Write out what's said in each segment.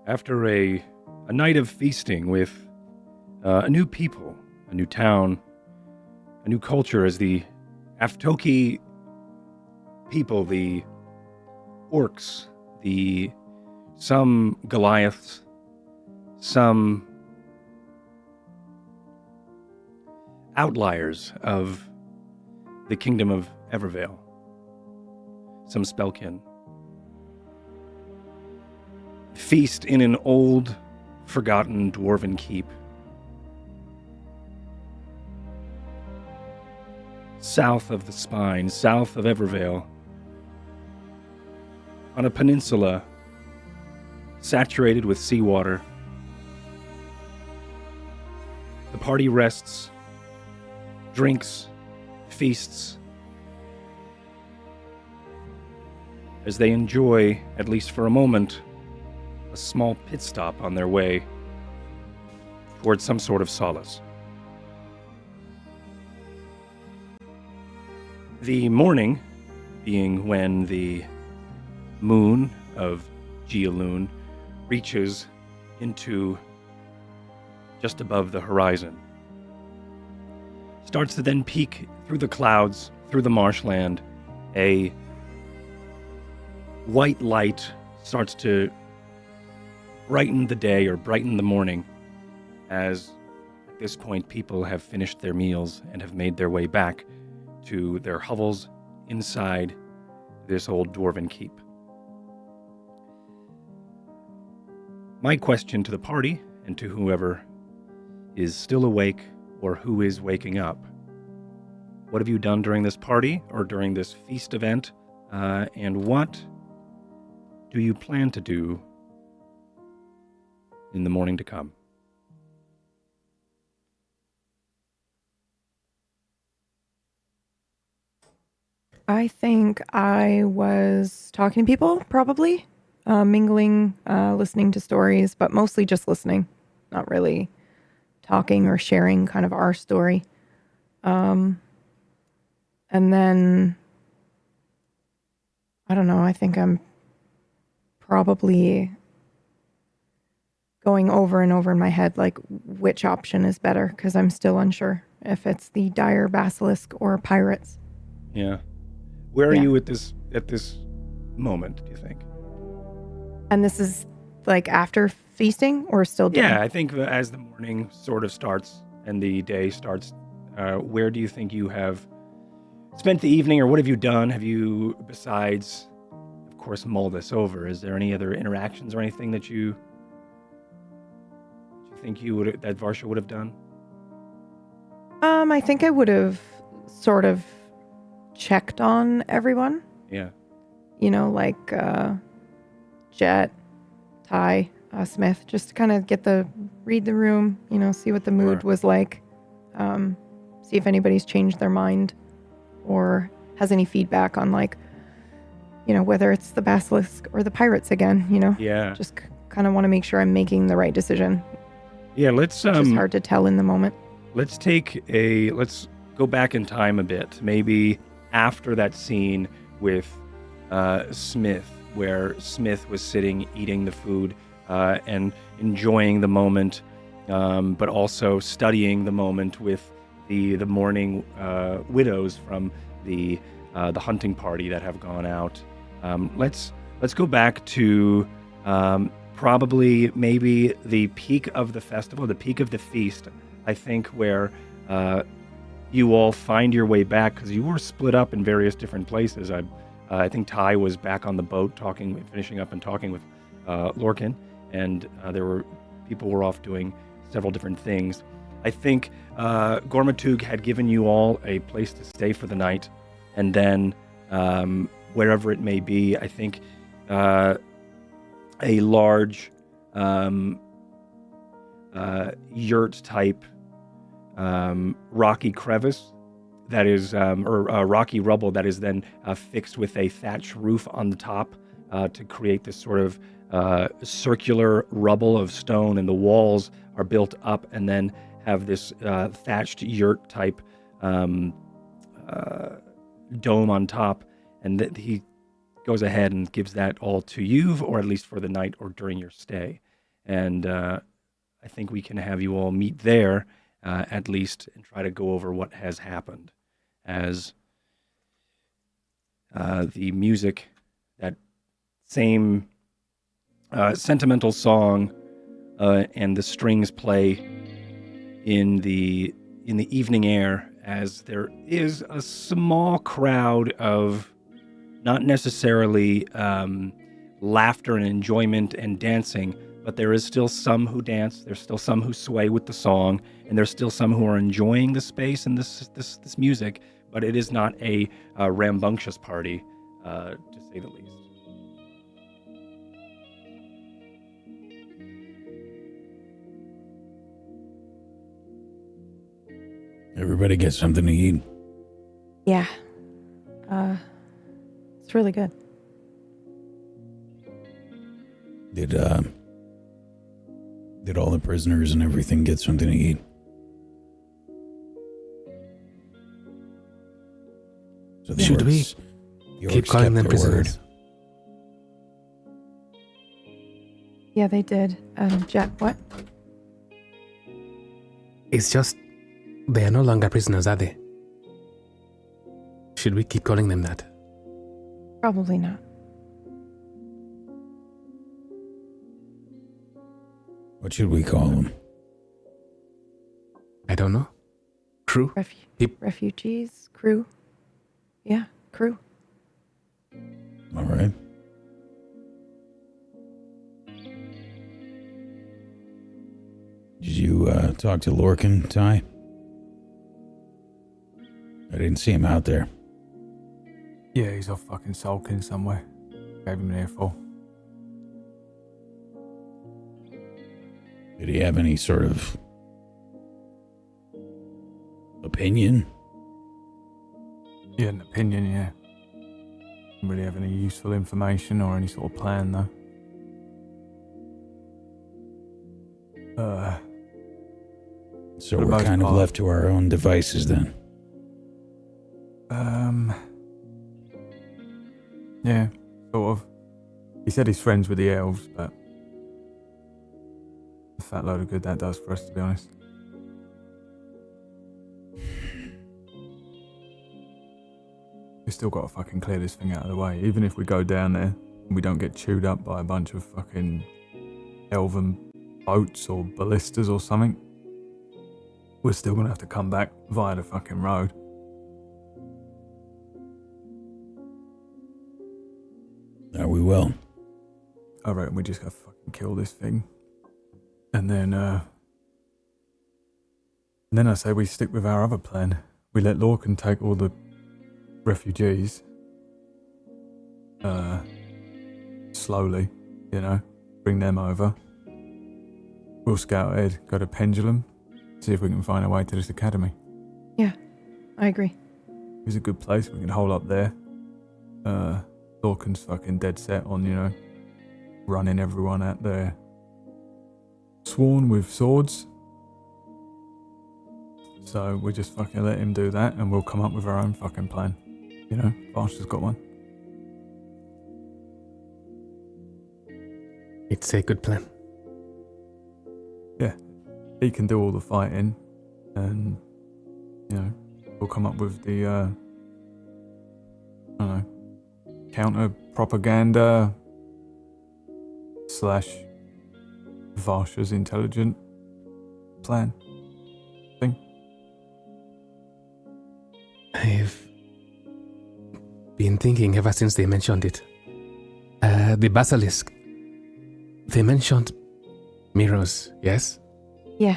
After a night of feasting with a new people, a new town, a new culture, as the Aftoki people, the orcs, some Goliaths, some outliers of the kingdom of Evervale, some spellkin, feast in an old, forgotten dwarven keep. South of the Spine, south of Evervale, on a peninsula saturated with seawater. The party rests, drinks, feasts, as they enjoy, at least for a moment, a small pit stop on their way towards some sort of solace. The morning being when the moon of Geoloon reaches into just above the horizon. Starts to then peek through the clouds, through the marshland. A white light starts to brighten the day or brighten the morning, as at this point people have finished their meals and have made their way back to their hovels inside this old dwarven keep. My question to the party, and to whoever is still awake or who is waking up: what have you done during this party or during this feast event, and what do you plan to do in the morning to come? I think I was talking to people, probably, mingling, listening to stories, but mostly just listening, not really talking or sharing kind of our story. And then, I don't know, I think I'm probably going over and over in my head, like, which option is better, because I'm still unsure if it's the dire basilisk or pirates. Yeah. Where are you at this moment, do you think? And this is like after feasting or still during? Yeah, I think as the morning sort of starts and the day starts, where do you think you have spent the evening, or what have you done? Have you, besides, of course, mull this over, is there any other interactions or anything that you think that Varsha would have done? I think I would have sort of checked on everyone. Yeah. You know, like Jet, Ty, Smith, just to kind of read the room, you know, see what the mood was like, see if anybody's changed their mind or has any feedback on, like, you know, whether it's the basilisk or the pirates again, you know? Yeah. Just kind of want to make sure I'm making the right decision. Yeah, let's... It's just hard to tell in the moment. Let's go back in time a bit, maybe after that scene with Smith, where Smith was sitting eating the food and enjoying the moment, but also studying the moment with the mourning widows from the hunting party that have gone out. Let's go back to probably maybe the peak of the festival, the peak of the feast, I think, where you all find your way back, because you were split up in various different places. I think Ty was back on the boat finishing up and talking with Lorcan, and people were off doing several different things. I think Gormatug had given you all a place to stay for the night, and then wherever it may be, I think a large yurt type rocky crevice that is, or rocky rubble that is then fixed with a thatch roof on the top to create this sort of circular rubble of stone, and the walls are built up and then have this thatched yurt type dome on top, and he goes ahead and gives that all to you, or at least for the night or during your stay. And I think we can have you all meet there at least and try to go over what has happened as the music, that same sentimental song and the strings play in the evening air as there is a small crowd of not necessarily laughter and enjoyment and dancing, but there is still some who dance, there's still some who sway with the song, and there's still some who are enjoying the space and this music, but it is not a rambunctious party, to say the least. Everybody get something to eat. Yeah. It's really good. Did all the prisoners and everything get something to eat? So the Should we the keep orcs calling kept them their prisoners? Yeah, they did. Jet, what? It's just they are no longer prisoners, are they? Should we keep calling them that? Probably not. What should we call them? I don't know. Crew? Refugees? Crew? Yeah, crew. All right. Did you talk to Lorcan, Ty? I didn't see him out there. Yeah, he's off fucking sulking somewhere. Gave him an earful. Did he have any sort of opinion? He had an opinion, yeah. Didn't really have any useful information or any sort of plan, though. So For the we're most kind of part. left to our own devices then. Yeah, sort of. He said he's friends with the elves, but a fat load of good that does for us, to be honest. We've still got to fucking clear this thing out of the way. Even if we go down there and we don't get chewed up by a bunch of fucking elven boats or ballistas or something, we're still going to have to come back via the fucking road. We will. I reckon we just gotta fucking kill this thing. And then I say we stick with our other plan. We let Lorcan take all the refugees. Slowly, bring them over. We'll scout ahead, go to Pendulum, see if we can find a way to this academy. Yeah, I agree. It's a good place, we can hold up there. Lorcan's fucking dead set on, running everyone out there. Sworn with swords. So we just fucking let him do that and we'll come up with our own fucking plan. Vash has got one. It's a good plan. Yeah. He can do all the fighting and, we'll come up with the, I don't know, counter propaganda / Varsha's intelligent plan thing. I've been thinking ever since they mentioned it. The Basilisk. They mentioned mirrors, yes? Yeah.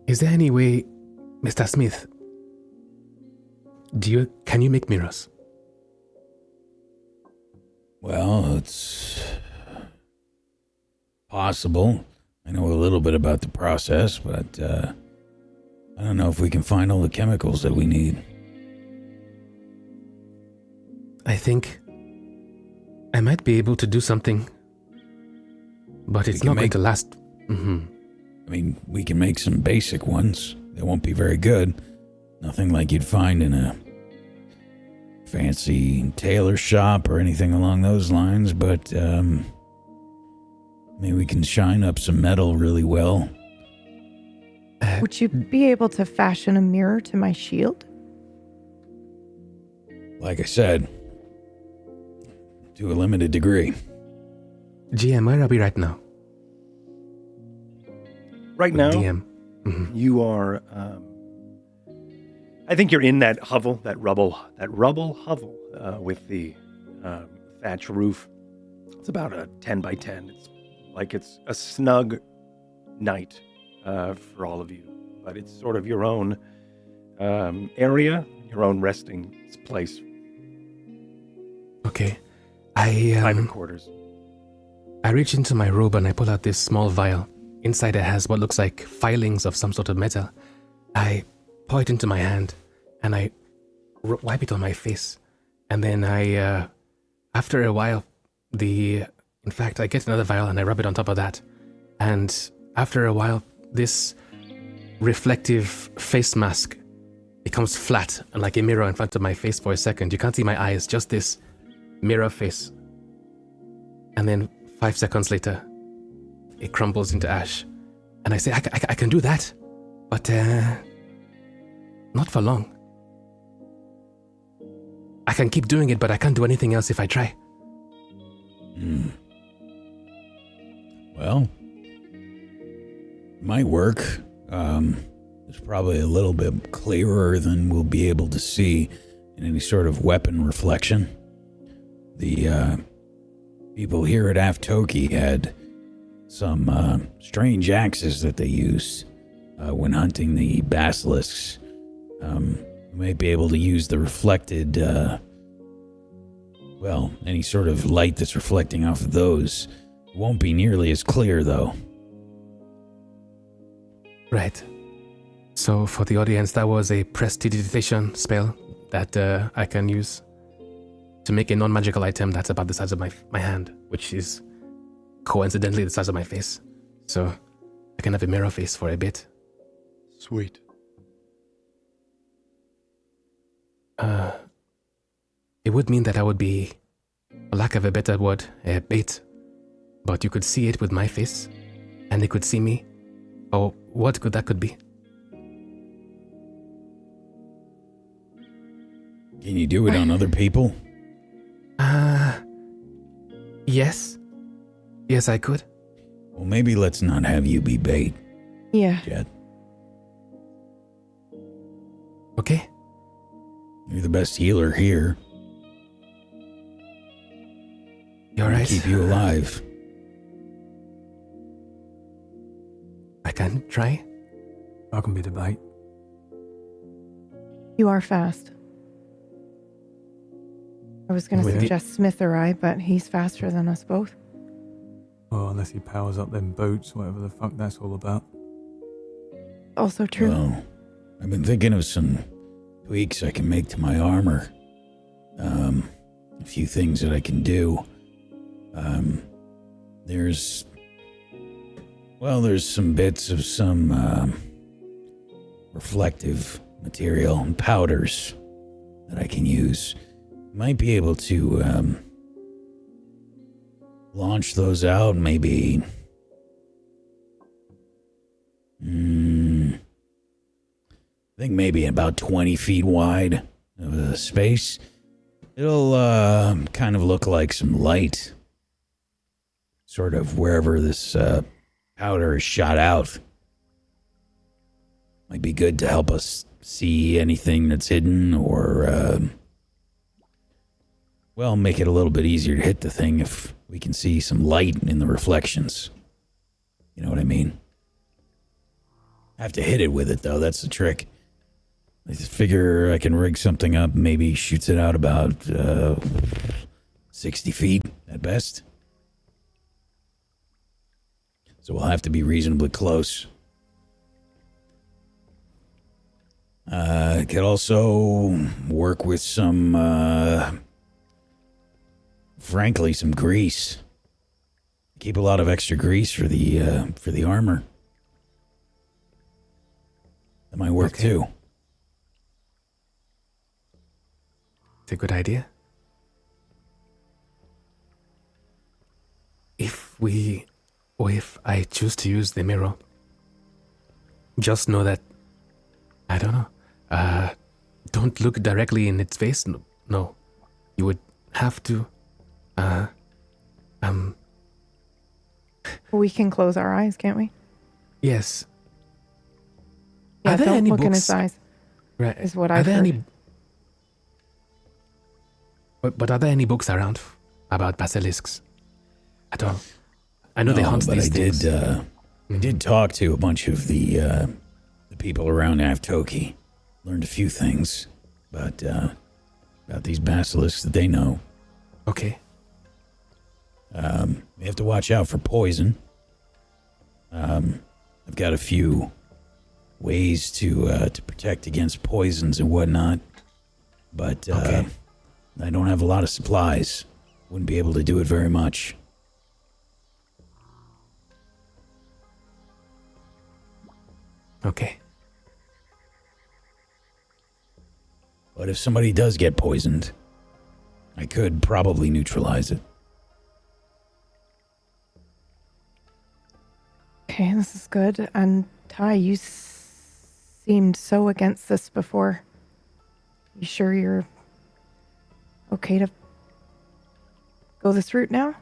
Is there any way, Mr. Smith, can you make mirrors? Well, it's possible. I know a little bit about the process, but I don't know if we can find all the chemicals that we need. I think I might be able to do something, but it's not going to last. Mm-hmm. I mean, we can make some basic ones. They won't be very good. Nothing like you'd find in a fancy tailor shop or anything along those lines, but Maybe we can shine up some metal really well. Would you be able to fashion a mirror to my shield? Like I said, to a limited degree. GM, where are we right now? Right now, DM. you are. I think you're in that hovel, that rubble hovel with the thatch roof. It's about a 10 by 10. It's a snug night for all of you, but it's sort of your own area, your own resting place. Okay. Private quarters. I reach into my robe and I pull out this small vial. Inside it has what looks like filings of some sort of metal. I pour it into my hand and I wipe it on my face. And then after a while, in fact, I get another vial and I rub it on top of that. And after a while, this reflective face mask becomes flat and like a mirror in front of my face for a second. You can't see my eyes, just this mirror face. And then 5 seconds later, it crumbles into ash. And I say, I can do that, but not for long. I can keep doing it, but I can't do anything else if I try. Well, might work. It's probably a little bit clearer than we'll be able to see in any sort of weapon reflection. The people here at Aftoki had some strange axes that they used when hunting the basilisks. We might be able to use the reflected, any sort of light that's reflecting off of those. It won't be nearly as clear, though. Right. So for the audience, that was a prestidigitation spell that I can use to make a non-magical item that's about the size of my hand, which is coincidentally the size of my face. So I can have a mirror face for a bit. Sweet. It would mean that I would be, for lack of a better word, a bait. But you could see it with my face, and they could see me. Oh, what could that be? Can you do it on other people? Yes. Yes, I could. Well, maybe let's not have you be bait, Yeah. Jet. Okay. You're the best healer here. You're right. Keep you alive. I can try. I can be the bait. You are fast. I was going to Really? suggest Smith or I, but he's faster than us both. Well, unless he powers up them boots, whatever the fuck that's all about. Also true. Well, I've been thinking of some tweaks I can make to my armor. A few things that I can do. There's some bits of some reflective material and powders that I can use. Might be able to launch those out, maybe. I think maybe about 20 feet wide of space. It'll kind of look like some light, sort of wherever this powder is shot out. Might be good to help us see anything that's hidden, or make it a little bit easier to hit the thing if we can see some light in the reflections. You know what I mean? I have to hit it with it, though. That's the trick. I just figure I can rig something up, maybe shoots it out about 60 feet at best. So we'll have to be reasonably close. Could also work with some, frankly, some grease. Keep a lot of extra grease for the armor. That might work too. It's a good idea. If we or if I choose to use the mirror, just know that, I don't know, don't look directly in its face. No. You would have to, We can close our eyes, can't we? yes. Yeah, Are there don't any look in books? his eyes, Right. is what Are I've there heard. any? But are there any books around about basilisks? At all? I know they hunt but these things. I did talk to a bunch of the people around Avtoki. Learned a few things about these basilisks that they know. Okay. We have to watch out for poison. I've got a few ways to protect against poisons and whatnot, but Okay. I don't have a lot of supplies. Wouldn't be able to do it very much. Okay. But if somebody does get poisoned, I could probably neutralize it. Okay, this is good. And Ty, you seemed so against this before. You sure you're okay to go this route now?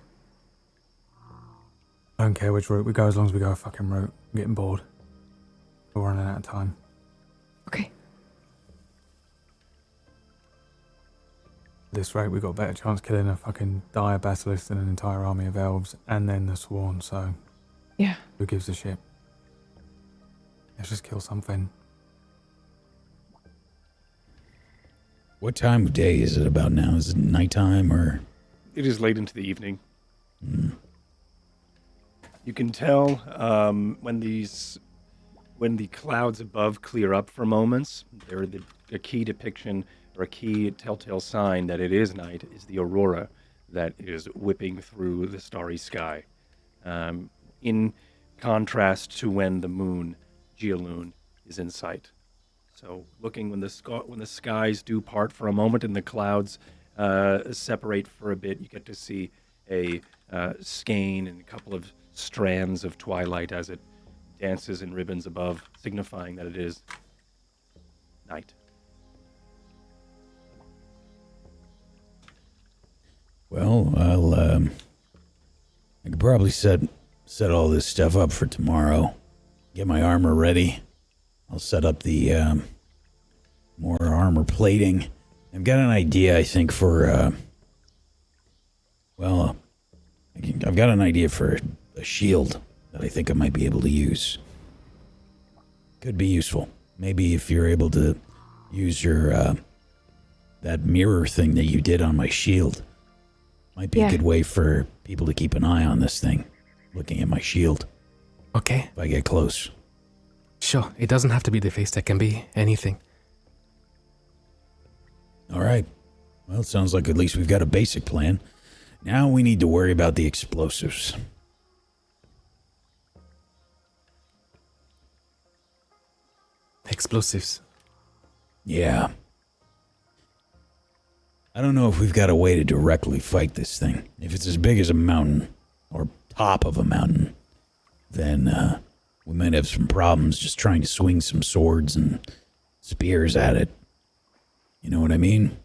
I don't care which route we go as long as we go a fucking route. I'm getting bored. We're running out of time. Okay. At this rate, we got a better chance killing a fucking dire basilisk than an entire army of elves and then the sworn, so Yeah. who gives a shit? Let's just kill something. What time of day is it about now? Is it nighttime or? It is late into the evening. You can tell when the clouds above clear up for moments. They're a key depiction or a key telltale sign that it is night is the aurora that is whipping through the starry sky. In contrast to when the moon, Geoloon, is in sight. So looking when the skies do part for a moment and the clouds separate for a bit, you get to see a skein and a couple of strands of twilight as it dances in ribbons above, signifying that it is night. Well, I could probably set all this stuff up for tomorrow. Get my armor ready. I'll set up the more armor plating. I've got an idea, I think, for I've got an idea for a shield that I think I might be able to use. Could be useful. Maybe if you're able to use your that mirror thing that you did on my shield. Might be a good way for people to keep an eye on this thing, looking at my shield. Okay. If I get close. Sure. It doesn't have to be the face. That can be anything. All right. Well, it sounds like at least we've got a basic plan. Now we need to worry about the explosives. Explosives. Yeah. I don't know if we've got a way to directly fight this thing. If it's as big as a mountain, or top of a mountain, then we might have some problems just trying to swing some swords and spears at it. You know what I mean?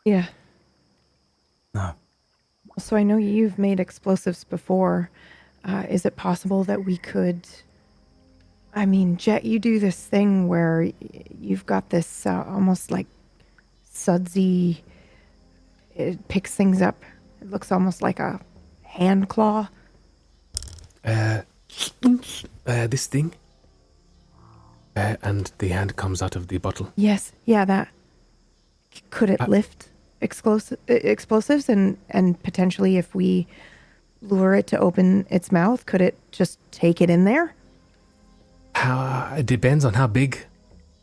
Yeah. No. So I know you've made explosives before. Is it possible that we could... I mean, Jet, you do this thing where you've got this almost like sudsy... It picks things up. It looks almost like a hand claw. This thing. And the hand comes out of the bottle. Yes, yeah, that. Could it lift explosives and potentially if we lure it to open its mouth, could it just take it in there? It depends on how big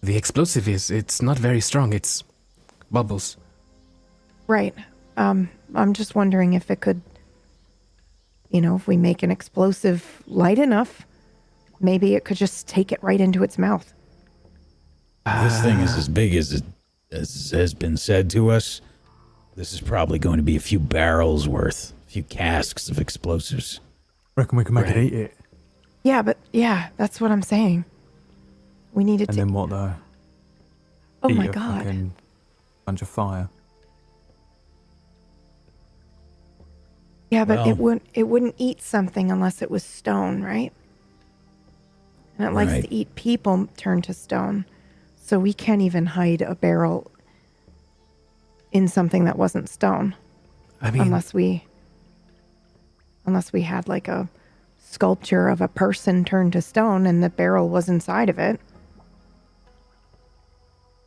the explosive is. It's not very strong. It's bubbles. Right. I'm just wondering if it could, if we make an explosive light enough, maybe it could just take it right into its mouth. This thing is as big as has been said to us. This is probably going to be a few barrels worth, a few casks of explosives. Reckon we can make it Right. eat it? Yeah, but that's what I'm saying. We needed And to. then what though? Oh Eat my a god. fucking bunch of fire. Yeah, but Well- it wouldn't eat something unless it was stone, right? And it likes Right. to eat people turned to stone. So we can't even hide a barrel in something that wasn't stone I mean, unless we had like a sculpture of a person turned to stone and the barrel was inside of it.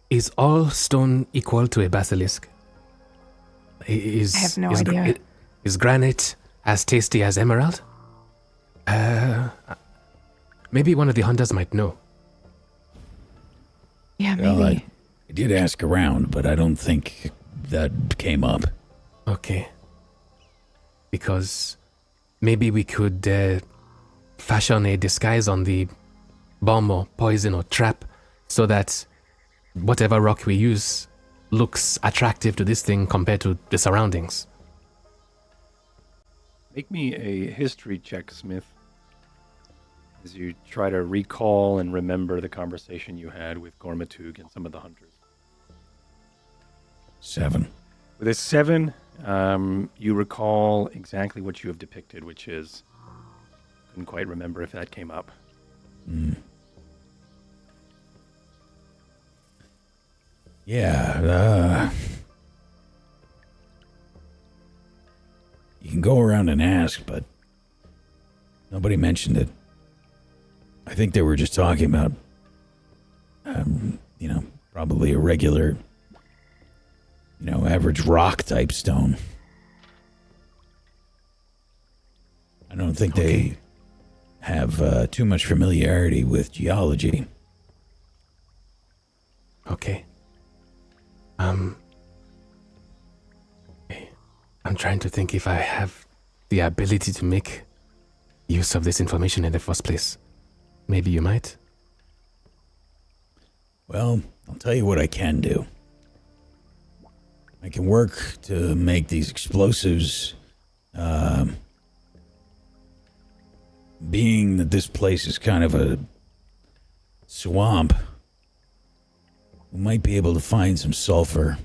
is all stone equal to a basilisk? Is, I have no is, idea. Is granite as tasty as emerald? Maybe one of the hunters might know. Yeah, Well, maybe. I did ask around, but I don't think that came up. Okay. Because maybe we could fashion a disguise on the bomb or poison or trap so that whatever rock we use looks attractive to this thing compared to the surroundings. Make me a history check, Smith, as you try to recall and remember the conversation you had with Gormatug and some of the hunters. 7. With a 7, you recall exactly what you have depicted, which is, couldn't quite remember if that came up. Yeah, you can go around and ask, but nobody mentioned it. I think they were just talking about, probably a regular, average rock type stone. I don't think they have too much familiarity with geology. Okay. I'm trying to think if I have the ability to make use of this information in the first place. Maybe you might? Well, I'll tell you what I can do. I can work to make these explosives, being that this place is kind of a swamp, we might be able to find some sulfur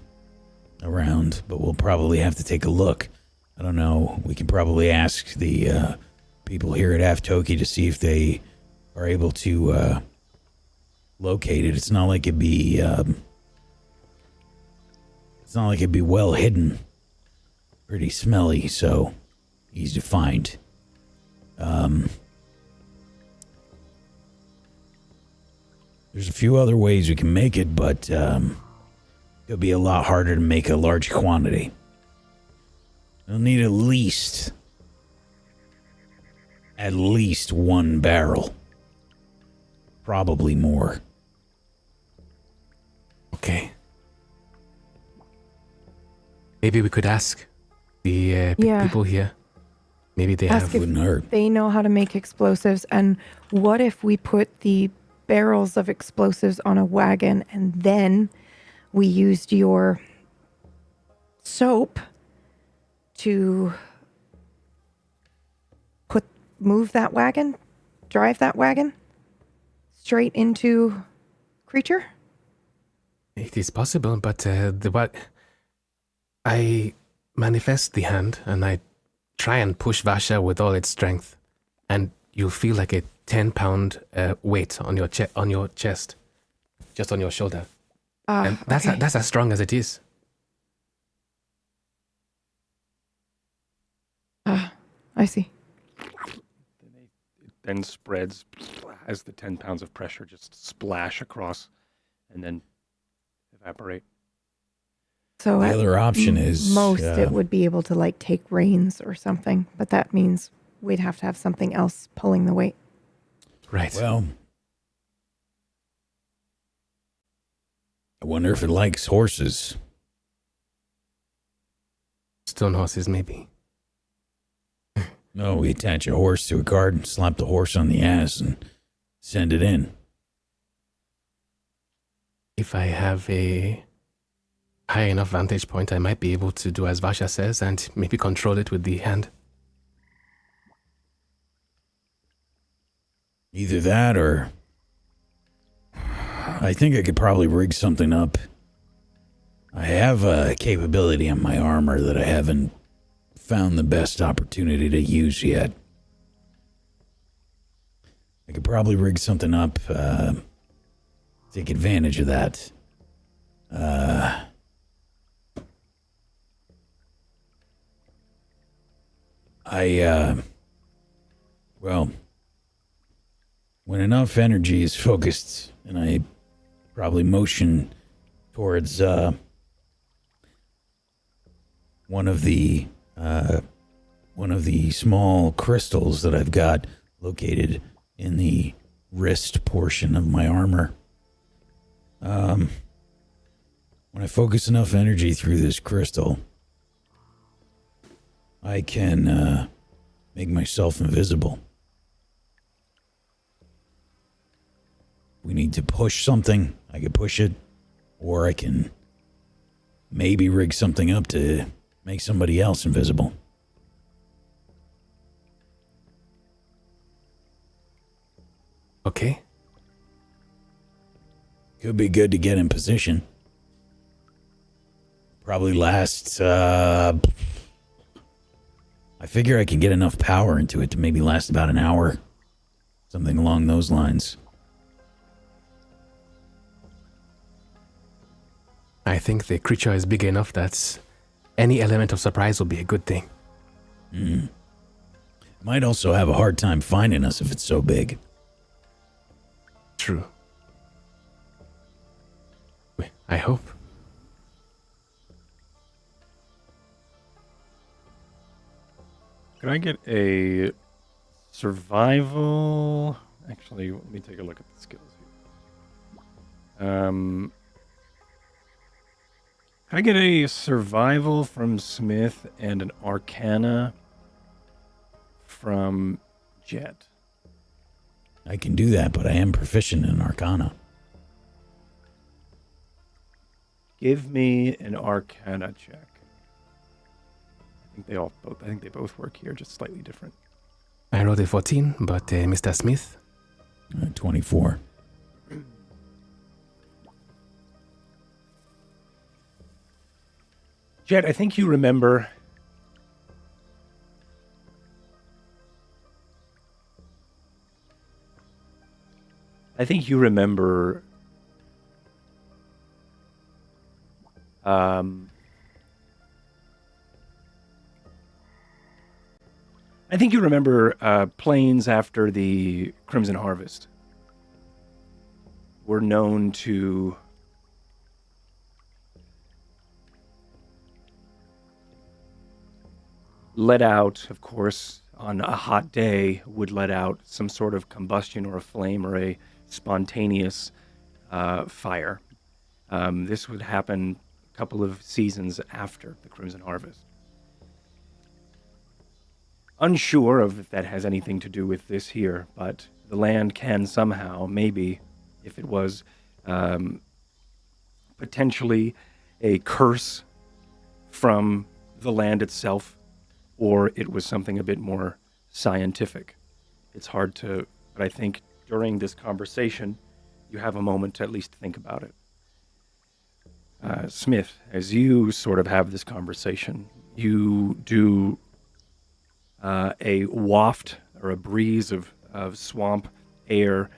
around, but we'll probably have to take a look. I don't know. We can probably ask the people here at Aftoki to see if they are able to locate it. It's not like it'd be well hidden. Pretty smelly, so easy to find. There's a few other ways we can make it, but it'll be a lot harder to make a large quantity. We'll need at least 1 barrel. Probably more. Okay. Maybe we could ask the people here. Maybe they Ask have... if Wouldn't hurt. they know how to make explosives. And what if we put the barrels of explosives on a wagon and then we used your soap to move that wagon, drive that wagon straight into creature? It is possible, but I manifest the hand and I try and push Vasha with all its strength, and you'll feel like a 10-pound weight on your chest, just on your shoulder, and that's okay. that's as strong as it is. I see. It then spreads as the 10 pounds of pressure just splash across and then evaporate. So The at other option is most it would be able to like take reins or something, but that means we'd have to have something else pulling the weight. Right. Well, I wonder if it likes horses. Stone horses, maybe. No, we attach a horse to a cart and slap the horse on the ass and send it in. If I have a high enough vantage point, I might be able to do as Vasha says and maybe control it with the hand. Either that or I think I could probably rig something up. I have a capability on my armor that I haven't found the best opportunity to use yet. I could probably rig something up, take advantage of that. Well, when enough energy is focused and I probably motion towards one of the small crystals that I've got located in the wrist portion of my armor. When I focus enough energy through this crystal, I can make myself invisible. We need to push something, I can push it, or I can maybe rig something up to make somebody else invisible. Okay. Could be good to get in position. Probably last, I figure I can get enough power into it to maybe last about an hour. Something along those lines. I think the creature is big enough that any element of surprise will be a good thing. Might also have a hard time finding us if it's so big. True. I hope. Can I get a survival? Actually, let me take a look at the skills here. Can I get a survival from Smith and an arcana from Jet? I can do that, but I am proficient in arcana. Give me an arcana check. I think they both work here, just slightly different. I rolled a 14, but Mr. Smith? 24. Jet, I think you remember... I think you remember... I think you remember plains after the Crimson Harvest were known to let out, of course, on a hot day, would let out some sort of combustion or a flame or a spontaneous fire. This would happen a couple of seasons after the Crimson Harvest. Unsure of if that has anything to do with this here, but the land can somehow, maybe, if it was potentially a curse from the land itself, or it was something a bit more scientific. It's hard to, but I think during this conversation, you have a moment to at least think about it. Smith, as you sort of have this conversation, you do a waft or a breeze of swamp air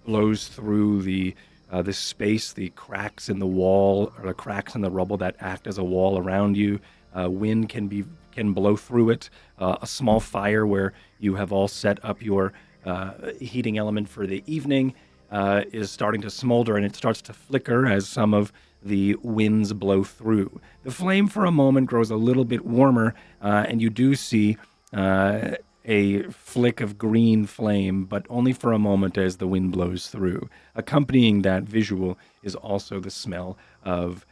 blows through this space, the cracks in the wall or the cracks in the rubble that act as a wall around you. Wind can blow through it. A small fire where you have all set up your heating element for the evening is starting to smolder, and it starts to flicker as some of the winds blow through. The flame for a moment grows a little bit warmer, and you do see a flick of green flame, but only for a moment as the wind blows through. Accompanying that visual is also the smell of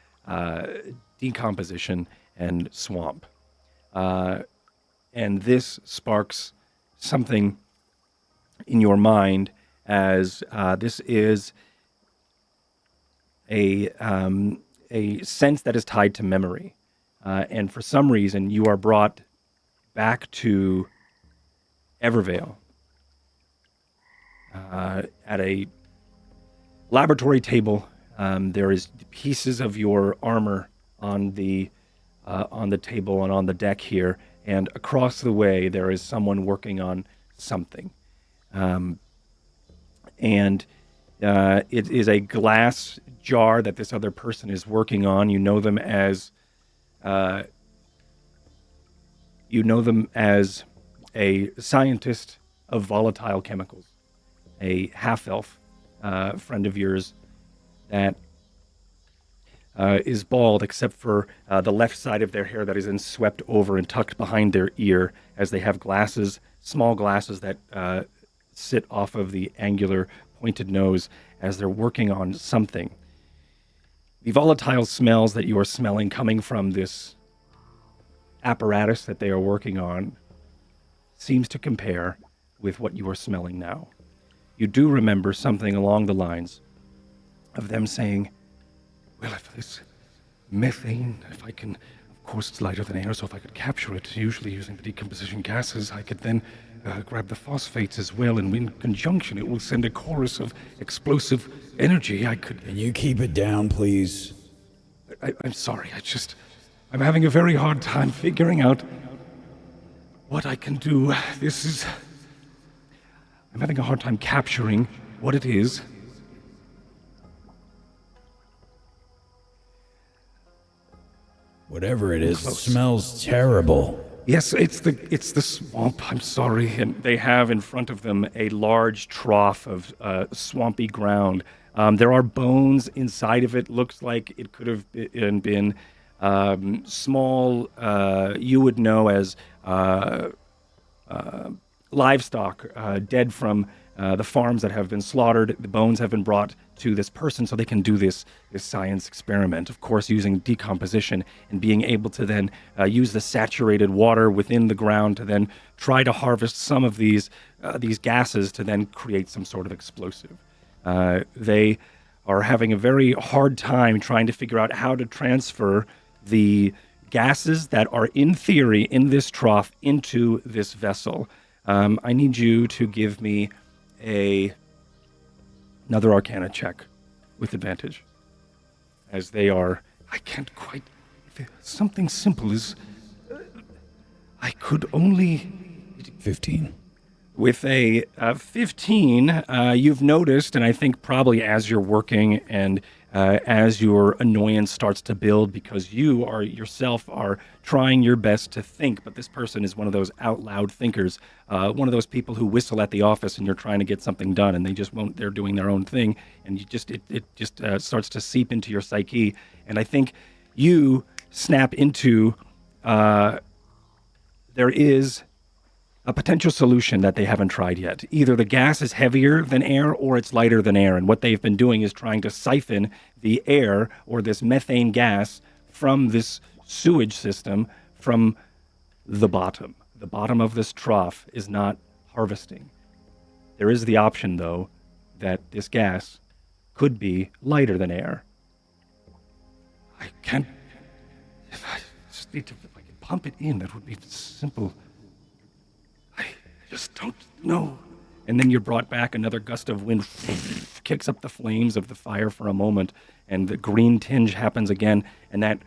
decomposition and swamp. And this sparks something in your mind as this is a sense that is tied to memory. And for some reason, you are brought back to Evervale. at a laboratory table. There is pieces of your armor on the table and on the deck here, and across the way there is someone working on something. And it is a glass jar that this other person is working on. You know them as a scientist of volatile chemicals, a half-elf friend of yours that is bald except for the left side of their hair that is then swept over and tucked behind their ear, as they have glasses, small glasses that sit off of the angular pointed nose as they're working on something. The volatile smells that you are smelling coming from this apparatus that they are working on seems to compare with what you are smelling now. You do remember something along the lines of them saying, well, if this methane, if I can, of course it's lighter than air, so if I could capture it, usually using the decomposition gases, I could then grab the phosphates as well, and in conjunction it will send a chorus of explosive energy. Can you keep it down, please? I'm sorry, I'm having a very hard time figuring out what I can do. I'm having a hard time capturing what it is. Whatever it is, it smells terrible. Yes, it's the swamp. I'm sorry. And they have in front of them a large trough of swampy ground. There are bones inside of it. Looks like it could have been small, you would know as livestock, dead from the farms that have been slaughtered. The bones have been brought to this person so they can do this science experiment, of course using decomposition and being able to then use the saturated water within the ground to then try to harvest some of these gases to then create some sort of explosive. They are having a very hard time trying to figure out how to transfer the gases that are in theory in this trough into this vessel. I need you to give me another Arcana check with advantage, as they are. I can't quite. Something simple is. I could only. 15. With a 15, you've noticed, and I think probably as you're working and as your annoyance starts to build, because you are yourself are trying your best to think, but this person is one of those out loud thinkers, one of those people who whistle at the office and you're trying to get something done and they just won't, they're doing their own thing, and it just starts to seep into your psyche. And I think you snap into there is a potential solution that they haven't tried yet. Either the gas is heavier than air or it's lighter than air. And what they've been doing is trying to siphon the air or this methane gas from this sewage system from the bottom. The bottom of this trough is not harvesting. There is the option, though, that this gas could be lighter than air. I can't... If I could pump it in, that would be simple. Just don't know. And then you're brought back. Another gust of wind kicks up the flames of the fire for a moment, and the green tinge happens again, and that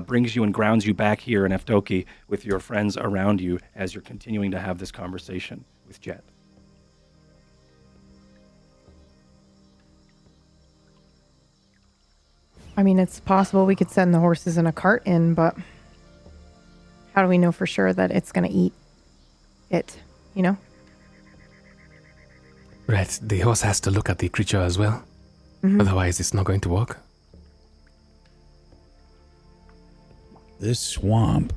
brings you and grounds you back here in Eftoki with your friends around you as you're continuing to have this conversation with Jet. I mean, it's possible we could send the horses in a cart in, but how do we know for sure that it's going to eat it? You know? Right, the horse has to look at the creature as well. Mm-hmm. Otherwise, it's not going to work. This swamp,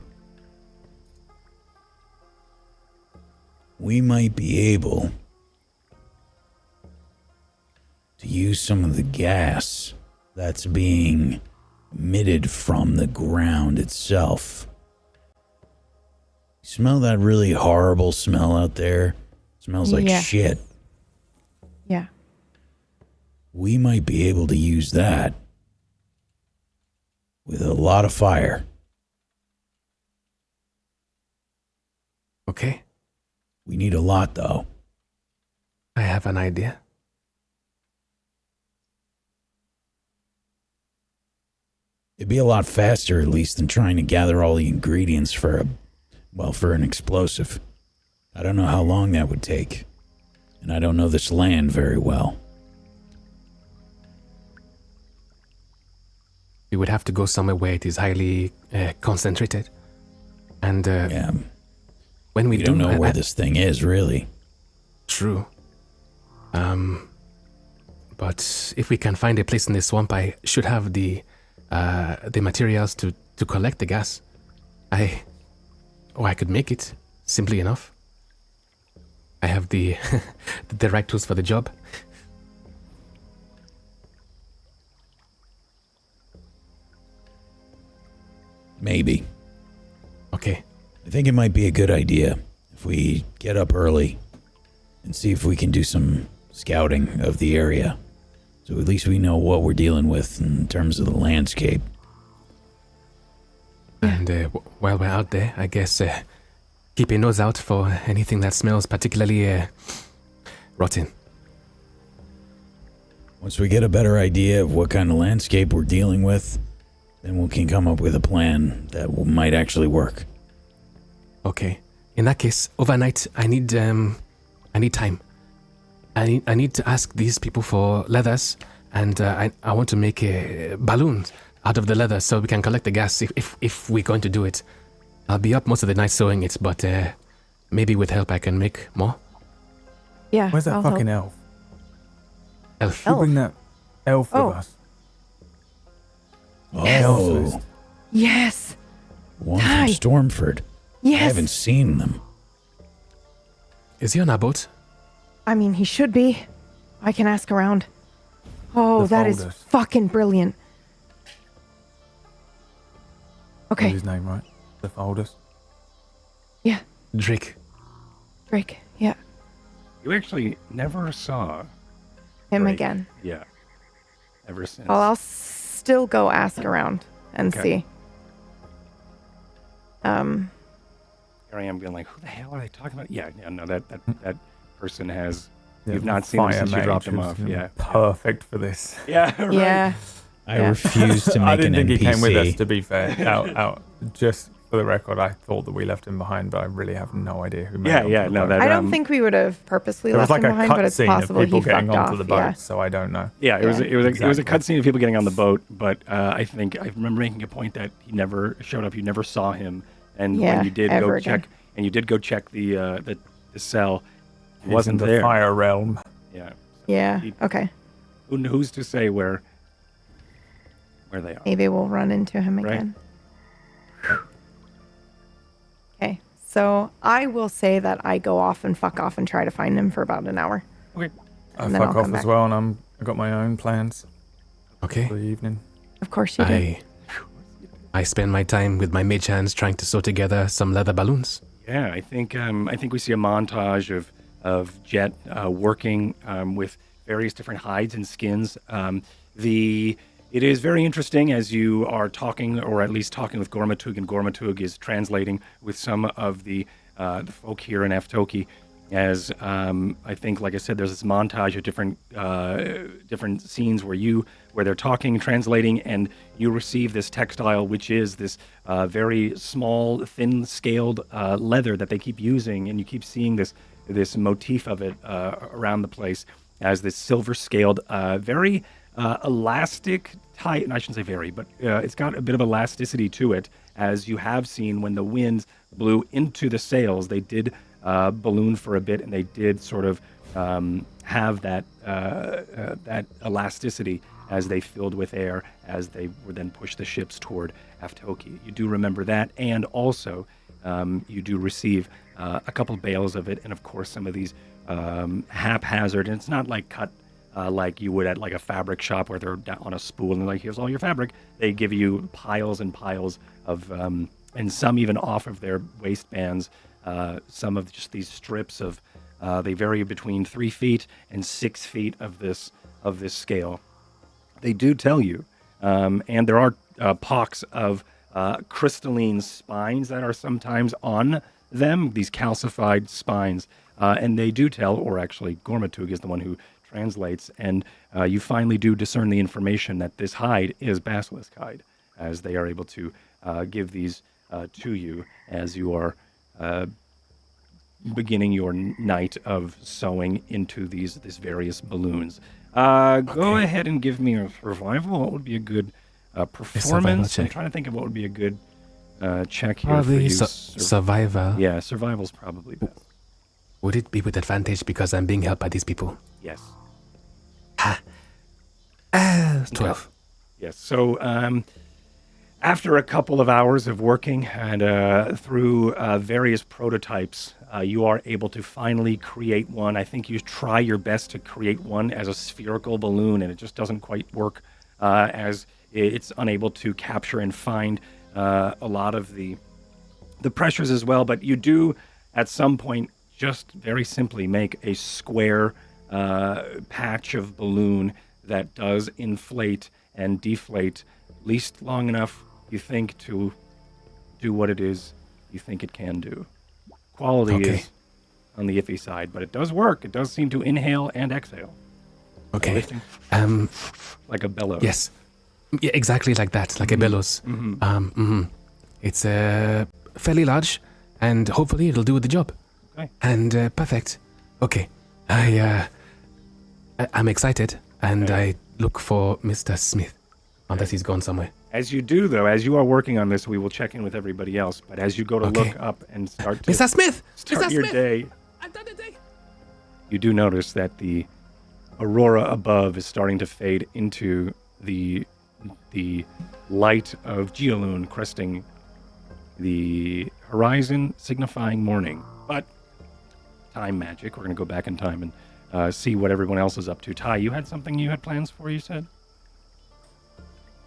we might be able to use some of the gas that's being emitted from the ground itself. Smell that really horrible smell out there? It smells like shit. Yeah. We might be able to use that with a lot of fire. Okay. We need a lot, though. I have an idea. It'd be a lot faster, at least, than trying to gather all the ingredients for an explosive. I don't know how long that would take. And I don't know this land very well. We would have to go somewhere where it is highly concentrated. And when we don't know where this thing is, really. True. But if we can find a place in the swamp, I should have the materials to collect the gas. I could make it, simply enough. I have the the right tools for the job. Maybe. Okay. I think it might be a good idea if we get up early and see if we can do some scouting of the area. So at least we know what we're dealing with in terms of the landscape. And while we're out there, I guess keep a nose out for anything that smells particularly rotten. Once we get a better idea of what kind of landscape we're dealing with, then we can come up with a plan that might actually work. Okay. In that case, overnight, I need time. I need to ask these people for leathers, and I want to make balloons out of the leather so we can collect the gas if we're going to do it. I'll be up most of the night sewing it, but maybe with help I can make more. Yeah. Where's that I'll fucking help. elf? Elf. You bring that elf Oh. with us. Oh, Yes. one Hi. from Stormford. Yes. I haven't seen them. Is he on our boat? I mean, he should be. I can ask around. Oh, The that is folders. fucking brilliant. That's Okay. his name, right? The folders. Yeah. Drake. Drake. Yeah. You actually never saw Him Drake. again. Yeah. Ever since. Well, I'll still go ask around and Okay. see. Here I am being like, who the hell are they talking about? Yeah, no, that person has. Yeah, You've not seen him fire since you mage dropped him who's off. Yeah. Perfect for this. Yeah. Right. Yeah. I Yeah. refuse to make I an didn't think NPC. he came with us, to be fair. Out. Just for the record, I thought that we left him behind, but I really have no idea who made Yeah, it onto yeah, the no, boat. that- I don't um, think we would have purposely There was left like him a behind, but cut it's scene of possible he people getting fucked onto off. the boat, Yeah. so I don't know. Yeah, it was Yeah. it was a Exactly. cutscene of people getting on the boat, but I think I remember making a point that he never showed up. You never saw him, and Yeah, when you did ever go again. check, and you did go check the cell, he He's wasn't in the there. fire realm. Yeah, Yeah. He- Okay. who's to say where they are? Maybe we'll run into him Right. again. Okay. So I will say that I go off and fuck off and try to find him for about an hour. Okay. I And then fuck I'll off come as back. well, and I got my own plans for Okay. the evening. Of course you do. I spend my time with my mage hands trying to sew together some leather balloons. Yeah, I think we see a montage of Jet working with various different hides and skins. It is very interesting as you are talking, or at least talking with Gormatug, and Gormatug is translating with some of the folk here in Aftoki. As I think, like I said, there's this montage of different scenes where they're talking and translating, and you receive this textile, which is this very small, thin-scaled leather that they keep using, and you keep seeing this motif of it around the place as this silver-scaled, very elastic type. And I shouldn't say very, but it's got a bit of elasticity to it, as you have seen when the winds blew into the sails. They did balloon for a bit, and they did sort of have that elasticity as they filled with air, as they were then pushed the ships toward Aftoki. You do remember that, and also you do receive a couple bales of it, and of course some of these haphazard, and it's not like cut like you would at like a fabric shop where they're down on a spool and they're like, here's all your fabric. They give you piles and piles of, and some even off of their waistbands, some of just these strips of, they vary between 3 feet and 6 feet of this scale. They do tell you, and there are pocks of crystalline spines that are sometimes on them, these calcified spines And they do tell, or actually Gormatug is the one who translates, and you finally do discern the information that this hide is Basilisk hide, as they are able to give these to you as you are beginning your night of sewing into these various balloons. Go ahead and give me a survival. What would be a good performance? check. I'm trying to think of what would be a good check here Probably for you. survivor. Yeah, survival's probably best. Would it be with advantage because I'm being helped by these people? Yes. 12. Yes. So after a couple of hours of working and through various prototypes, you are able to finally create one. I think you try your best to create one as a spherical balloon, and it just doesn't quite work as it's unable to capture and find a lot of the pressures as well. But you do, at some point, just very simply make a square patch of balloon that does inflate and deflate, at least long enough, you think, to do what it is you think it can do. Quality is on the iffy side, but it does work. It does seem to inhale and exhale. Okay. Lifting like a bellows. Yes. Yeah, exactly like that, like a bellows. It's fairly large, and hopefully it'll do the job. Okay. And perfect. Okay. I'm excited, and I look for Mr. Smith, unless he's gone somewhere. As you do, though, as you are working on this, we will check in with everybody else. But as you go to look up and start to Mr. Smith! start Mr. your Smith! day, I've done the day! you do notice that the aurora above is starting to fade into the light of Geoloon cresting the horizon, signifying morning. But time magic. We're going to go back in time and see what everyone else is up to. Ty, you had something you had plans for, you said?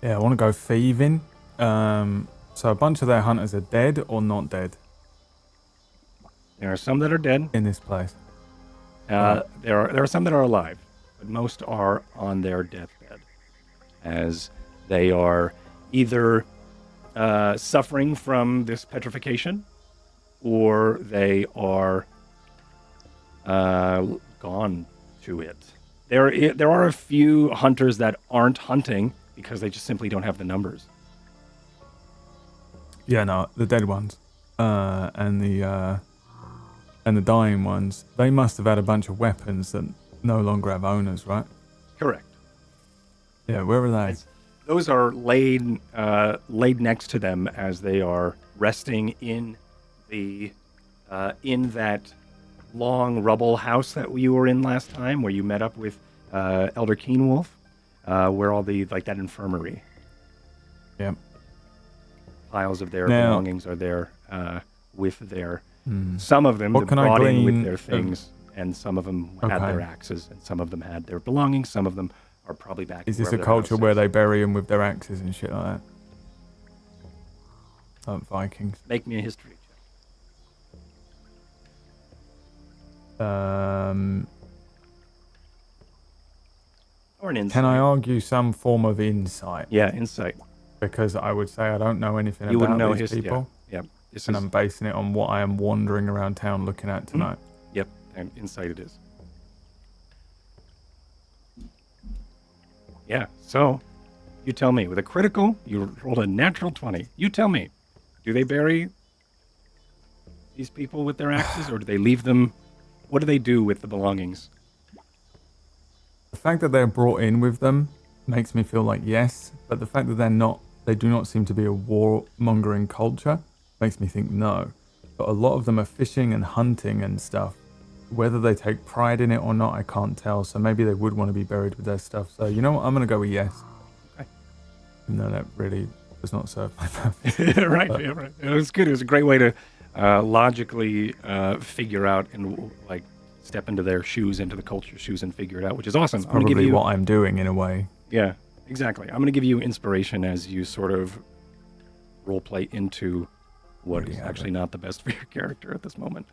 Yeah, I want to go thieving. So a bunch of their hunters are dead or not dead There are some that are dead. in this place. There are some that are alive, but most are on their deathbed, as they are either suffering from this petrification, or they are gone to it. There are a few hunters that aren't hunting because they just simply don't have the numbers. Yeah, no, the dead ones, and the dying ones. They must have had a bunch of weapons that no longer have owners, right? Correct. Yeah, where are they? Those are laid next to them as they are resting in the in that long rubble house that you were in last time, where you met up with Elder Keenwolf, where all the that infirmary. Yep. Piles of their Now- belongings are there with their. Some of them What can I brought in with glean their of- things, and some of them had Okay. their axes, and some of them had their belongings. Some of them are probably back. Is this a wherever their culture house where is. they bury them with their axes and shit like that? Like Vikings. Make me a history check. Or an insight. Can I argue some form of insight? Yeah, insight. Because I would say I don't know anything You about wouldn't know these his people, Yeah. This and is I'm basing it on what I am wandering around town looking at tonight. Yep, and insight it is. Yeah, so you tell me. With a critical, you rolled a natural 20. You tell me. Do they bury these people with their axes, or do they leave them? What do they do with the belongings? The fact that they're brought in with them makes me feel like yes, but the fact that they do not seem to be a warmongering culture makes me think no. But a lot of them are fishing and hunting and stuff. Whether they take pride in it or not, I can't tell. So maybe they would want to be buried with their stuff. So you know what? I'm going to go with yes. Okay. Even though that really does not serve my purpose. Right, yeah, right. It was good. It was a great way to logically figure out and step into their shoes, into the culture's shoes, and figure it out, which is awesome. I'm gonna give Probably you, what I'm doing in a way. Yeah, exactly. I'm going to give you inspiration as you sort of role play into what Already is have actually it. not the best for your character at this moment.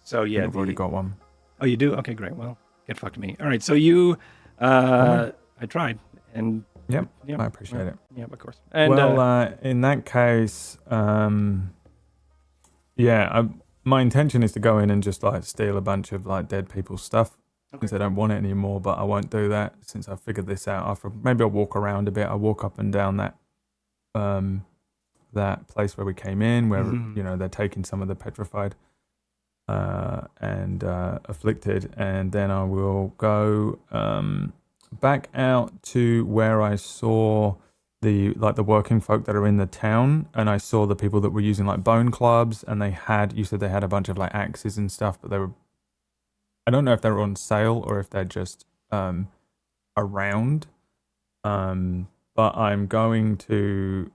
So yeah, I've already got one. Oh, you do? Okay, great. Well, get fucked me. All right, so you, I tried, and Yep, yeah, I appreciate it. Yeah, of course. And Well, in that case, yeah, my intention is to go in and just like steal a bunch of like dead people's stuff. Since I don't want it anymore, but I won't do that since I figured this out. Maybe I'll walk around a bit. I'll walk up and down that place where we came in, where they're taking some of the petrified and afflicted, and then I will go back out to where I saw the working folk that are in the town, and I saw the people that were using like bone clubs, and you said they had a bunch of like axes and stuff, but I don't know if they're on sale or if they're just around. But I'm going to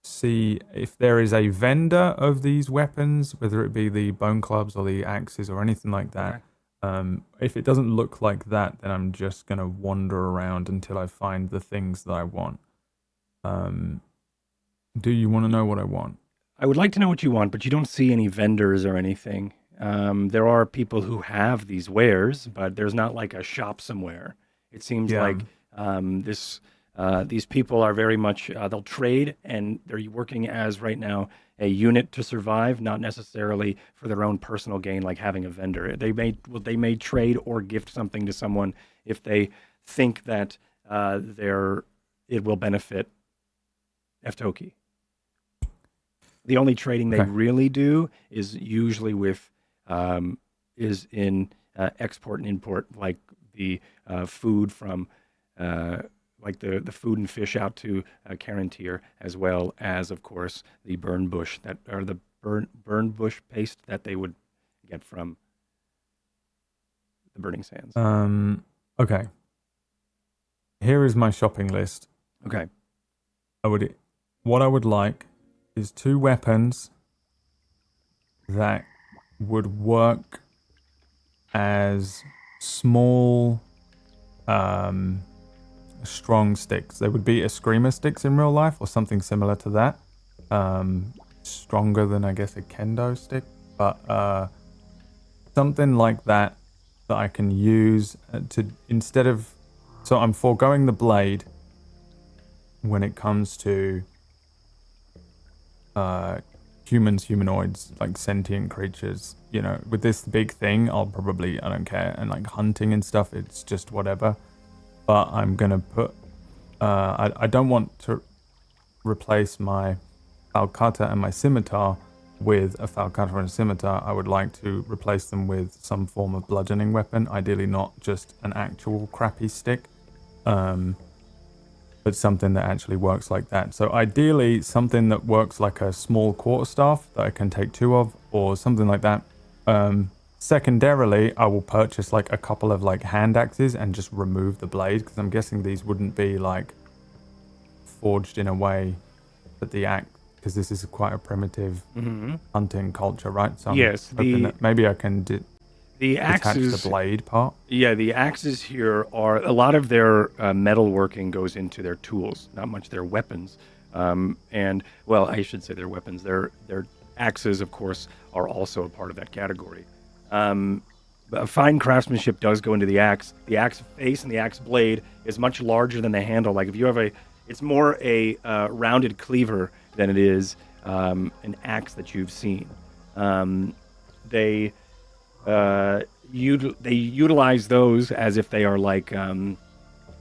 see if there is a vendor of these weapons, whether it be the bone clubs or the axes or anything like that. Okay. If it doesn't look like that, then I'm just going to wander around until I find the things that I want. Do you want to know what I want? I would like to know what you want, but you don't see any vendors or anything. There are people who have these wares, but there's not like a shop somewhere. It seems like these people are very much, they'll trade, and they're working as right now a unit to survive, not necessarily for their own personal gain, like having a vendor. They may trade or gift something to someone if they think that it will benefit Eftoki. The only trading they really do is usually with is in export and import, like the food from like the food and fish out to Carantir, as well as, of course, the burn bush paste that they would get from the burning sands. Okay. Here is my shopping list. Okay. What I would like is 2 weapons that would work as small, strong sticks. They would be Eskrima sticks in real life, or something similar to that. Stronger than, I guess, a kendo stick, but something like that I can use to instead of. So I'm foregoing the blade when it comes to humanoids, like sentient creatures. With this big thing, I don't care. And like hunting and stuff, it's just whatever. But I'm going to put, I don't want to replace my falcata and my scimitar with a falcata and a scimitar. I would like to replace them with some form of bludgeoning weapon, ideally not just an actual crappy stick, but something that actually works like that. So ideally something that works like a small quarterstaff that I can take 2 of, or something like that. Secondarily, I will purchase like a couple of like hand axes and just remove the blade, because I'm guessing these wouldn't be like forged in a way that the axe, because this is quite a primitive hunting culture, right? So I'm hoping that maybe I can detach the blade part. Yeah, the axes here are, a lot of their metalworking goes into their tools, not much their weapons. And, well, I should say their weapons. Their axes, of course, are also a part of that category. But fine craftsmanship does go into the axe. The axe face and the axe blade is much larger than the handle. Like if you have it's more a rounded cleaver than it is an axe that you've seen. They utilize those as if they are like,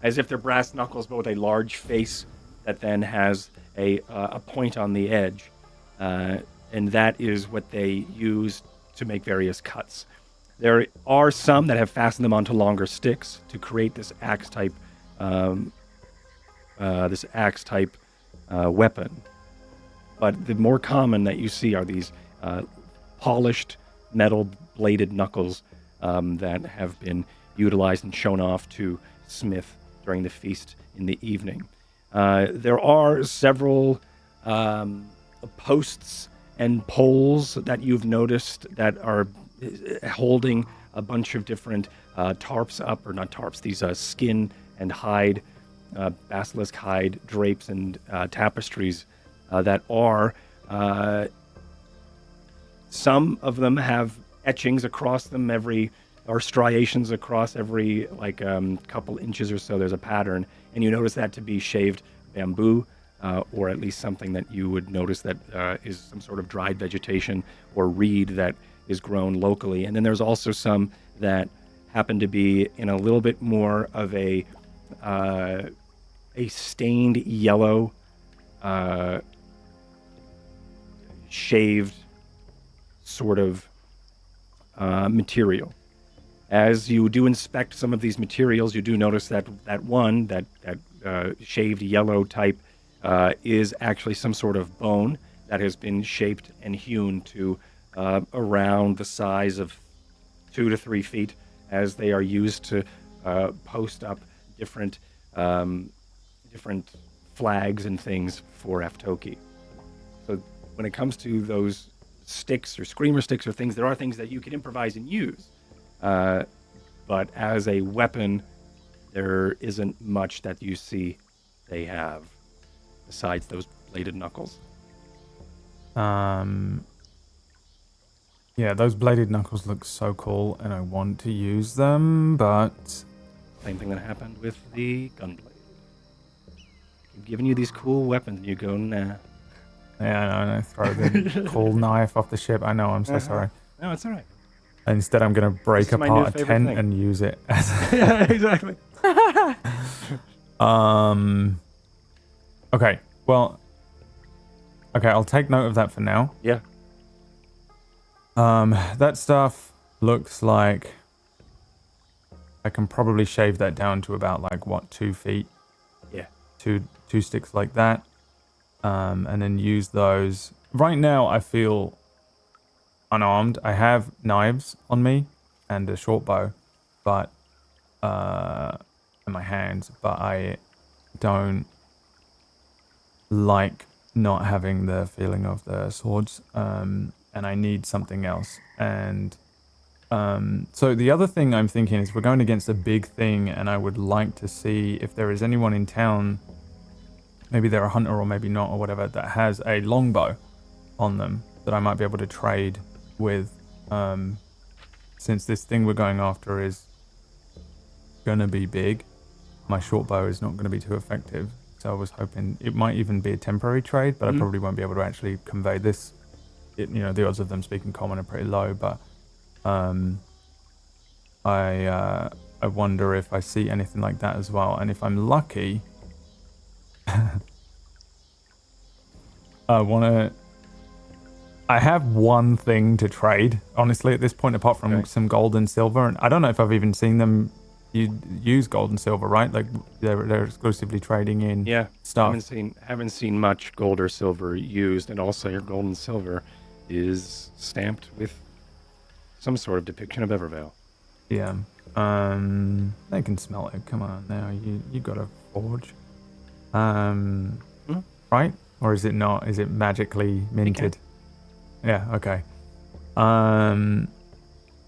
as if they're brass knuckles, but with a large face that then has a point on the edge. And that is what they use to make various cuts. There are some that have fastened them onto longer sticks to create this axe type weapon. But the more common that you see are these polished metal bladed knuckles that have been utilized and shown off to Smith during the feast in the evening. There are several posts and poles that you've noticed that are holding a bunch of different tarps up, or not tarps, these skin and hide, basilisk hide drapes and tapestries that are, some of them have etchings across them or striations across every couple inches or so. There's a pattern, and you notice that to be shaved bamboo, or at least something that you would notice that is some sort of dried vegetation or reed that is grown locally. And then there's also some that happen to be in a little bit more of a stained yellow, shaved sort of material. As you do inspect some of these materials, you do notice that shaved yellow type is actually some sort of bone that has been shaped and hewn to around the size of 2 to 3 feet, as they are used to post up different flags and things for Aftoki. So when it comes to those sticks or screamer sticks or things, there are things that you can improvise and use. But as a weapon, there isn't much that you see they have besides those bladed knuckles. Yeah, those bladed knuckles look so cool, and I want to use them, but... Same thing that happened with the gunblade. I'm giving you these cool weapons, and you go, nah. Yeah, I know, and I throw the cool knife off the ship. I know, I'm so sorry. No, it's all right. Instead, I'm going to break apart a tent thing. and use it as Yeah, exactly. Okay, well... Okay, I'll take note of that for now. Yeah. That stuff looks like... I can probably shave that down to about, 2 feet? Yeah. Two sticks like that. And then use those. Right now, I feel unarmed. I have knives on me and a short bow, but in my hands, but I don't like not having the feeling of the swords, and I need something else. And so the other thing I'm thinking is we're going against a big thing, and I would like to see if there is anyone in town, maybe they're a hunter or maybe not or whatever, that has a longbow on them that I might be able to trade with, since this thing we're going after is gonna be big. My short bow is not gonna be too effective, so I was hoping it might even be a temporary trade, but I probably won't be able to actually convey this. The odds of them speaking common are pretty low, but I wonder if I see anything like that as well, and if I'm lucky, I have one thing to trade, honestly, at this point, apart from some gold and silver. And I don't know if I've even seen them use gold and silver, right? Like they're exclusively trading in stuff. Haven't seen much gold or silver used, and also your gold and silver is stamped with some sort of depiction of Evervale. Yeah. They can smell it. Come on now, you got a forge. Right? Or is it not? Is it magically minted? Yeah, okay. In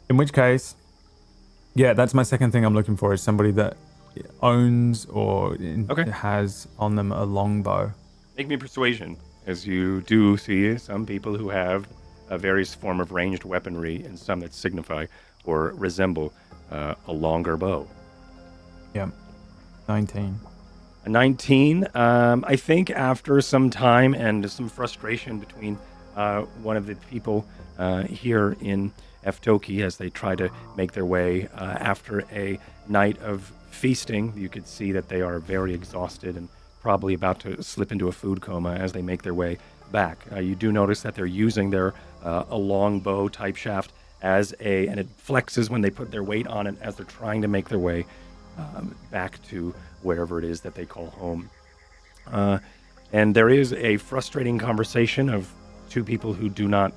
which case, yeah, that's my second thing I'm looking for, is somebody that owns or has on them a longbow. Make me persuasion, as you do see some people who have a various form of ranged weaponry and some that signify or resemble a longer bow. Yeah, 19. A 19, I think after some time and some frustration between one of the people here in Aftoki as they try to make their way after a night of feasting, you could see that they are very exhausted and probably about to slip into a food coma as they make their way back. You do notice that they're using their a long bow type shaft and it flexes when they put their weight on it as they're trying to make their way back to wherever it is that they call home. And there is a frustrating conversation of two people who do not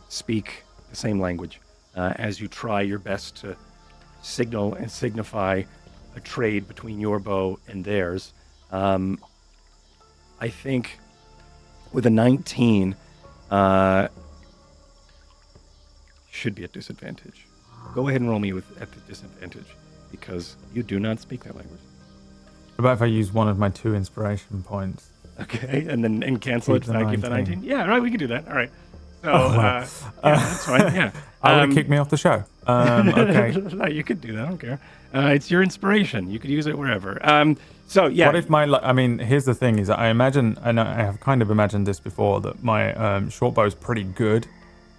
speak the same language as you try your best to signal and signify a trade between your bow and theirs. I think with a 19, should be at disadvantage. Go ahead and roll me at the disadvantage because you do not speak that language. What about if I use one of my 2 inspiration points? Okay, and cancel it. Keep the 19. Yeah, right. We can do that. All right. So that's fine. Yeah. I would kick me off the show. Okay. No, you could do that. I don't care. It's your inspiration. You could use it wherever. So yeah. What if here's the thing: is I imagine, and I have kind of imagined this before, that my short bow is pretty good,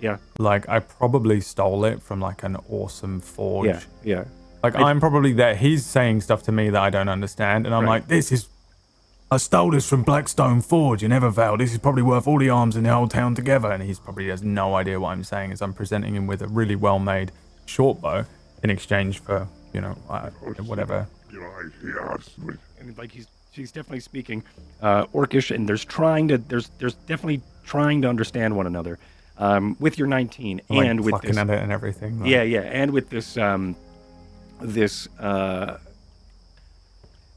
Yeah. Like, I probably stole it from, like, an awesome forge. Yeah. Yeah. Like, I'm probably there. He's saying stuff to me that I don't understand, and I'm Right. like, I stole this from Blackstone Forge in Evervale. This is probably worth all the arms in the whole town together. And he's probably has no idea what I'm saying as I'm presenting him with a really well-made short bow in exchange for, whatever. And like she's definitely speaking Orcish, and there's definitely trying to understand one another. With your 19 Like, and with fucking this, at it and everything. Like, yeah, and with this,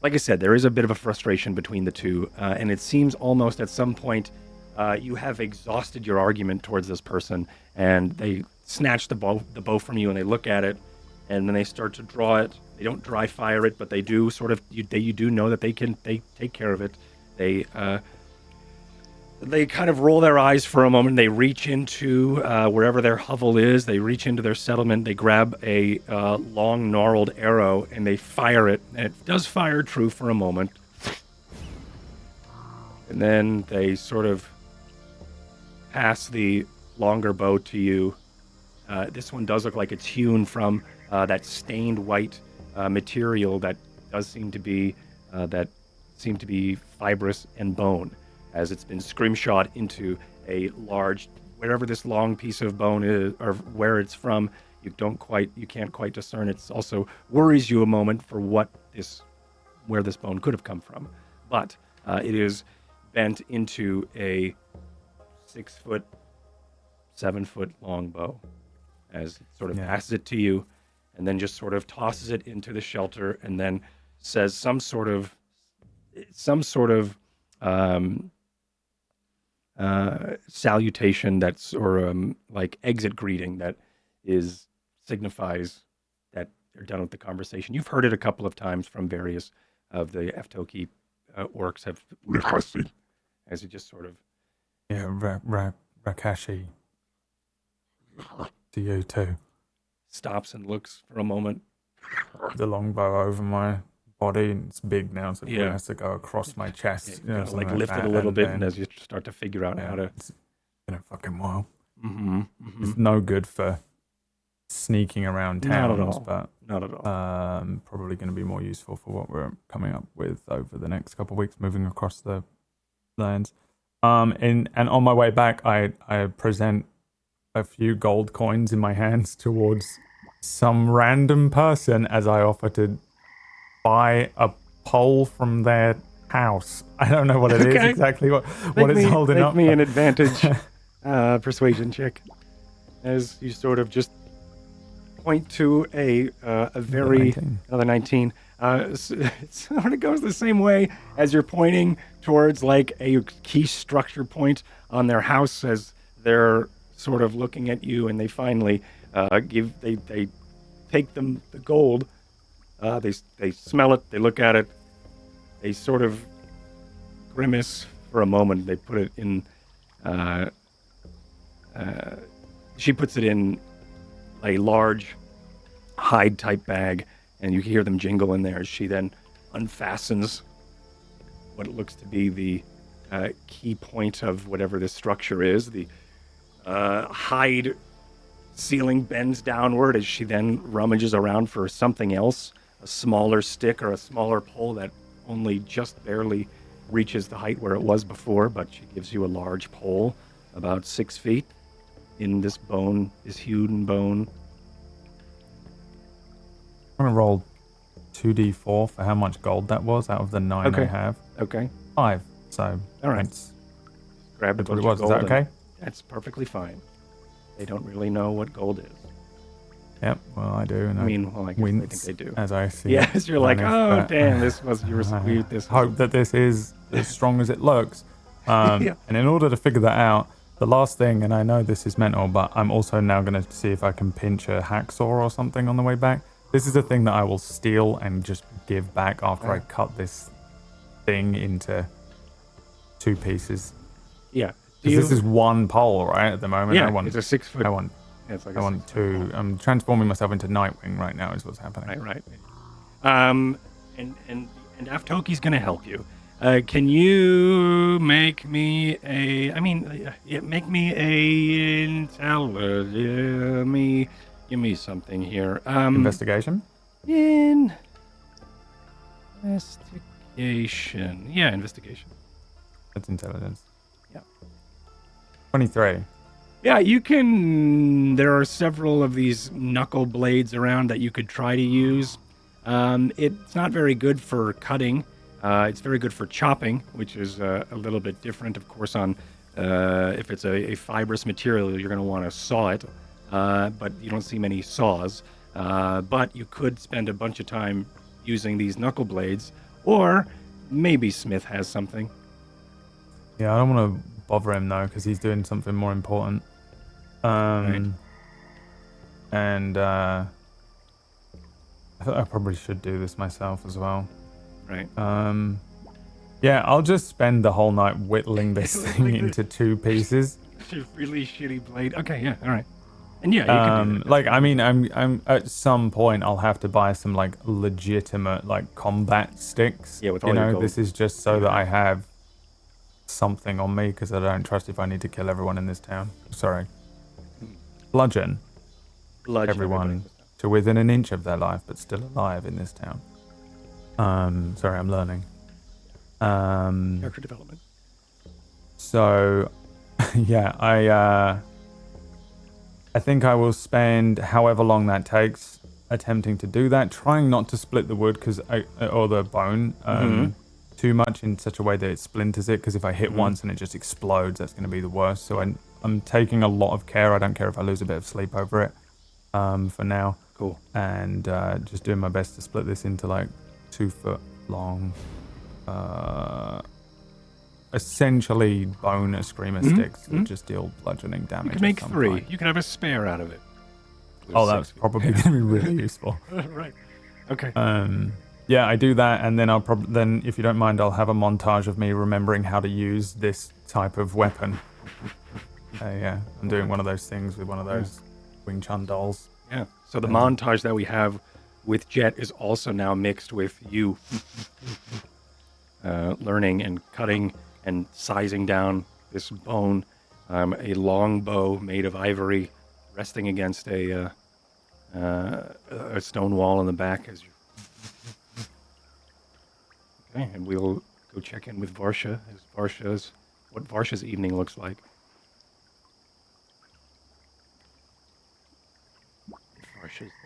like I said, there is a bit of a frustration between the two, and it seems almost at some point you have exhausted your argument towards this person, and they snatch the bow from you, and they look at it, and then they start to draw it. They don't dry fire it, but they do sort of. You do know that they take care of it. They kind of roll their eyes for a moment. They reach into wherever their hovel is. They reach into their settlement. They grab a long, gnarled arrow, and they fire it. And it does fire true for a moment. And then they sort of pass the longer bow to you. This one does look like it's hewn from that stained white material that does seem to be fibrous and bone, as it's been scrimshot into a large, wherever this long piece of bone is, or where it's from, you can't quite discern. It also worries you a moment for where this bone could have come from. But it is bent into a 6 foot, 7 foot long bow, as it sort of passes it to you, and then just sort of tosses it into the shelter, and then says some sort of salutation like exit greeting that signifies that they're done with the conversation. You've heard it a couple of times from various of the Aftoki orcs as it just sort of Rakashi. To you too. Stops and looks for a moment. The longbow over my body, and it's big now, so it has to go across my chest. Yeah, like lift it a little bit, and as you start to figure out how to. It's been a fucking while. Mm-hmm, mm-hmm. It's no good for sneaking around towns, but not at all. Probably going to be more useful for what we're coming up with over the next couple of weeks, moving across the lands. And on my way back, I present a few gold coins in my hands towards some random person as I offer to buy a pole from their house. I don't know what it is exactly what it's holding up. Make me an advantage persuasion check as you sort of just point to another 19. It sort of goes the same way as you're pointing towards like a key structure point on their house as they're sort of looking at you, and they finally they take the gold. They smell it, they look at it, they sort of grimace for a moment. They put it in. She puts it in a large hide type bag, and you can hear them jingle in there as she then unfastens what looks to be the key point of whatever this structure is. The hide ceiling bends downward as she then rummages around for something else, a smaller stick or a smaller pole that only just barely reaches the height where it was before, but she gives you a large pole about 6 feet in this hewn bone. I'm going to roll 2d4 for how much gold that was out of the 9 I have. Okay. 5. So, all right. Grabbed a bunch of gold. Is that okay? That's perfectly fine. They don't really know what gold is. Yep, well, I do. And I guess they think they do. As I see. Yes, you're like, oh, damn, Hope that this is as strong as it looks. And in order to figure that out, the last thing, and I know this is mental, but I'm also now going to see if I can pinch a hacksaw or something on the way back. This is the thing that I will steal and just give back after I cut this thing into 2 pieces. Yeah. This is one pole, right, at the moment? Yeah, it's a 6 foot. I want 2. I'm transforming myself into Nightwing right now is what's happening. Right. And Aftoki's going to help you. Can you make me make me a give me something here. Investigation? Investigation. Yeah, investigation. That's intelligence. Yeah. 23. Yeah, you can. There are several of these knuckle blades around that you could try to use. It's not very good for cutting. It's very good for chopping, which is a little bit different, of course. On if it's a fibrous material, you're going to want to saw it, but you don't see many saws. But you could spend a bunch of time using these knuckle blades, or maybe Smith has something. Yeah, I don't want to bother him though, because he's doing something more important. Right. And I thought I probably should do this myself as well. Right. Yeah, I'll just spend the whole night whittling this thing into 2 pieces. It's a really shitty blade. Okay, yeah, all right. And yeah, you can do that. Like, I mean, I'm at some point I'll have to buy some like legitimate like combat sticks. Yeah, with all your gold. This is just so that I have something on me, because I don't trust if I need to kill everyone in this town. Sorry. Bludgeon everyone to within an inch of their life, but still alive in this town. Sorry, I'm learning. Character development. So, yeah, I think I will spend however long that takes attempting to do that, trying not to split the wood or the bone too much in such a way that it splinters it, because if I hit once and it just explodes, that's going to be the worst. So I'm taking a lot of care. I don't care if I lose a bit of sleep over it for now. Cool. And just doing my best to split this into like 2 foot long, essentially bone screamer sticks that just deal bludgeoning damage. You can make 3. You can have a spare out of it. Oh, that's probably going to be really useful. Right. Okay. Yeah, I do that, and then I'll then, if you don't mind, I'll have a montage of me remembering how to use this type of weapon. Yeah, I'm doing one of those things with one of those Wing Chun dolls. Yeah. So the montage that we have with Jet is also now mixed with you learning and cutting and sizing down this bone, a long bow made of ivory, resting against a stone wall in the back. Okay, and we'll go check in with Varsha as what Varsha's evening looks like.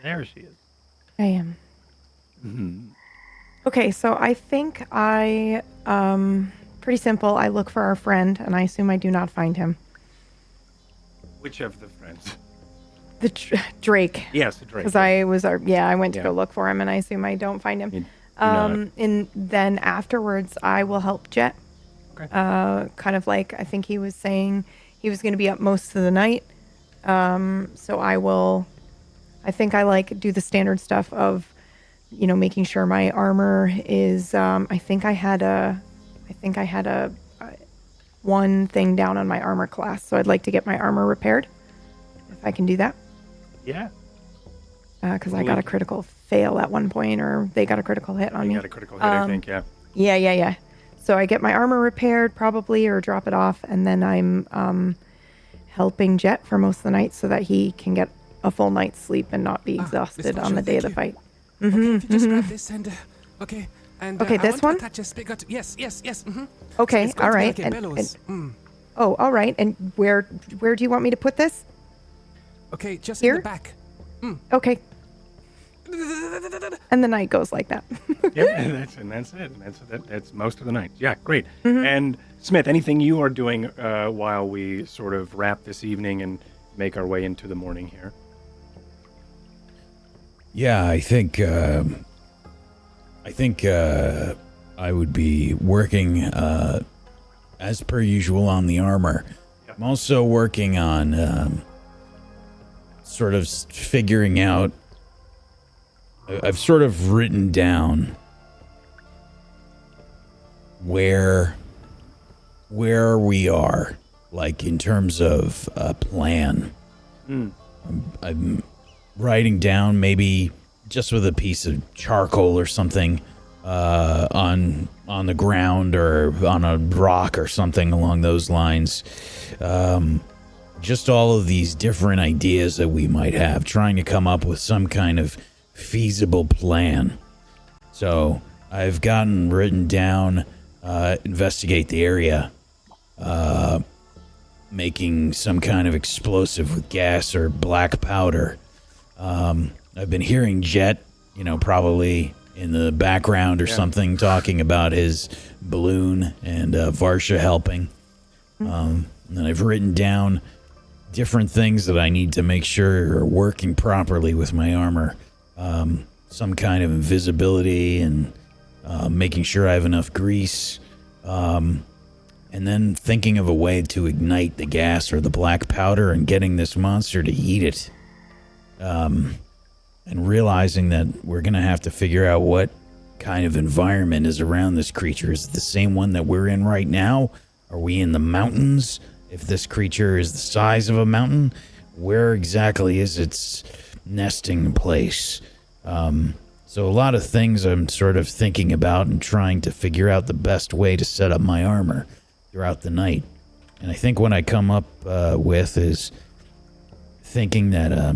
There she is. I am. Okay, so I think pretty simple. I look for our friend, and I assume I do not find him. Which of the friends? The Drake. Yes, the Drake. Because I went to go look for him, and I assume I don't find him. And then afterwards, I will help Jet. Okay. Kind of like, I think he was saying he was going to be up most of the night. So I think I do the standard stuff of, making sure my armor is, I think I had a one thing down on my armor class. So I'd like to get my armor repaired, if I can do that. Yeah. Because I got a critical fail at one point, or they got a critical hit on me. You got a critical hit, I think, yeah. Yeah. So I get my armor repaired probably, or drop it off, and then I'm helping Jet for most of the night so that he can get a full night's sleep and not be exhausted on the day of the fight. Okay, if you just grab this and okay. And okay, this one? Yes. Okay, it's all right. Like Oh, all right. And where do you want me to put this? Okay, just here? In the back. Okay. And the night goes like that. Yeah, that's it. That's most of the night. Yeah, great. And Smith, anything you are doing while we sort of wrap this evening and make our way into the morning here? Yeah, I think I would be working as per usual on the armor. Yeah. I'm also working on sort of figuring out. I've sort of written down where we are, like in terms of a plan. I'm writing down, maybe just with a piece of charcoal or something, on the ground or on a rock or something along those lines. Just all of these different ideas that we might have, trying to come up with some kind of feasible plan. So I've gotten written down, investigate the area, making some kind of explosive with gas or black powder. I've been hearing Jet, probably in the background or something, talking about his balloon and Varsha helping. And I've written down different things that I need to make sure are working properly with my armor. Some kind of invisibility and making sure I have enough grease. And then thinking of a way to ignite the gas or the black powder and getting this monster to eat it. And realizing that we're going to have to figure out what kind of environment is around this creature. Is it the same one that we're in right now? Are we in the mountains? If this creature is the size of a mountain, where exactly is its nesting place? So a lot of things I'm sort of thinking about and trying to figure out the best way to set up my armor throughout the night. And I think what I come up with is thinking that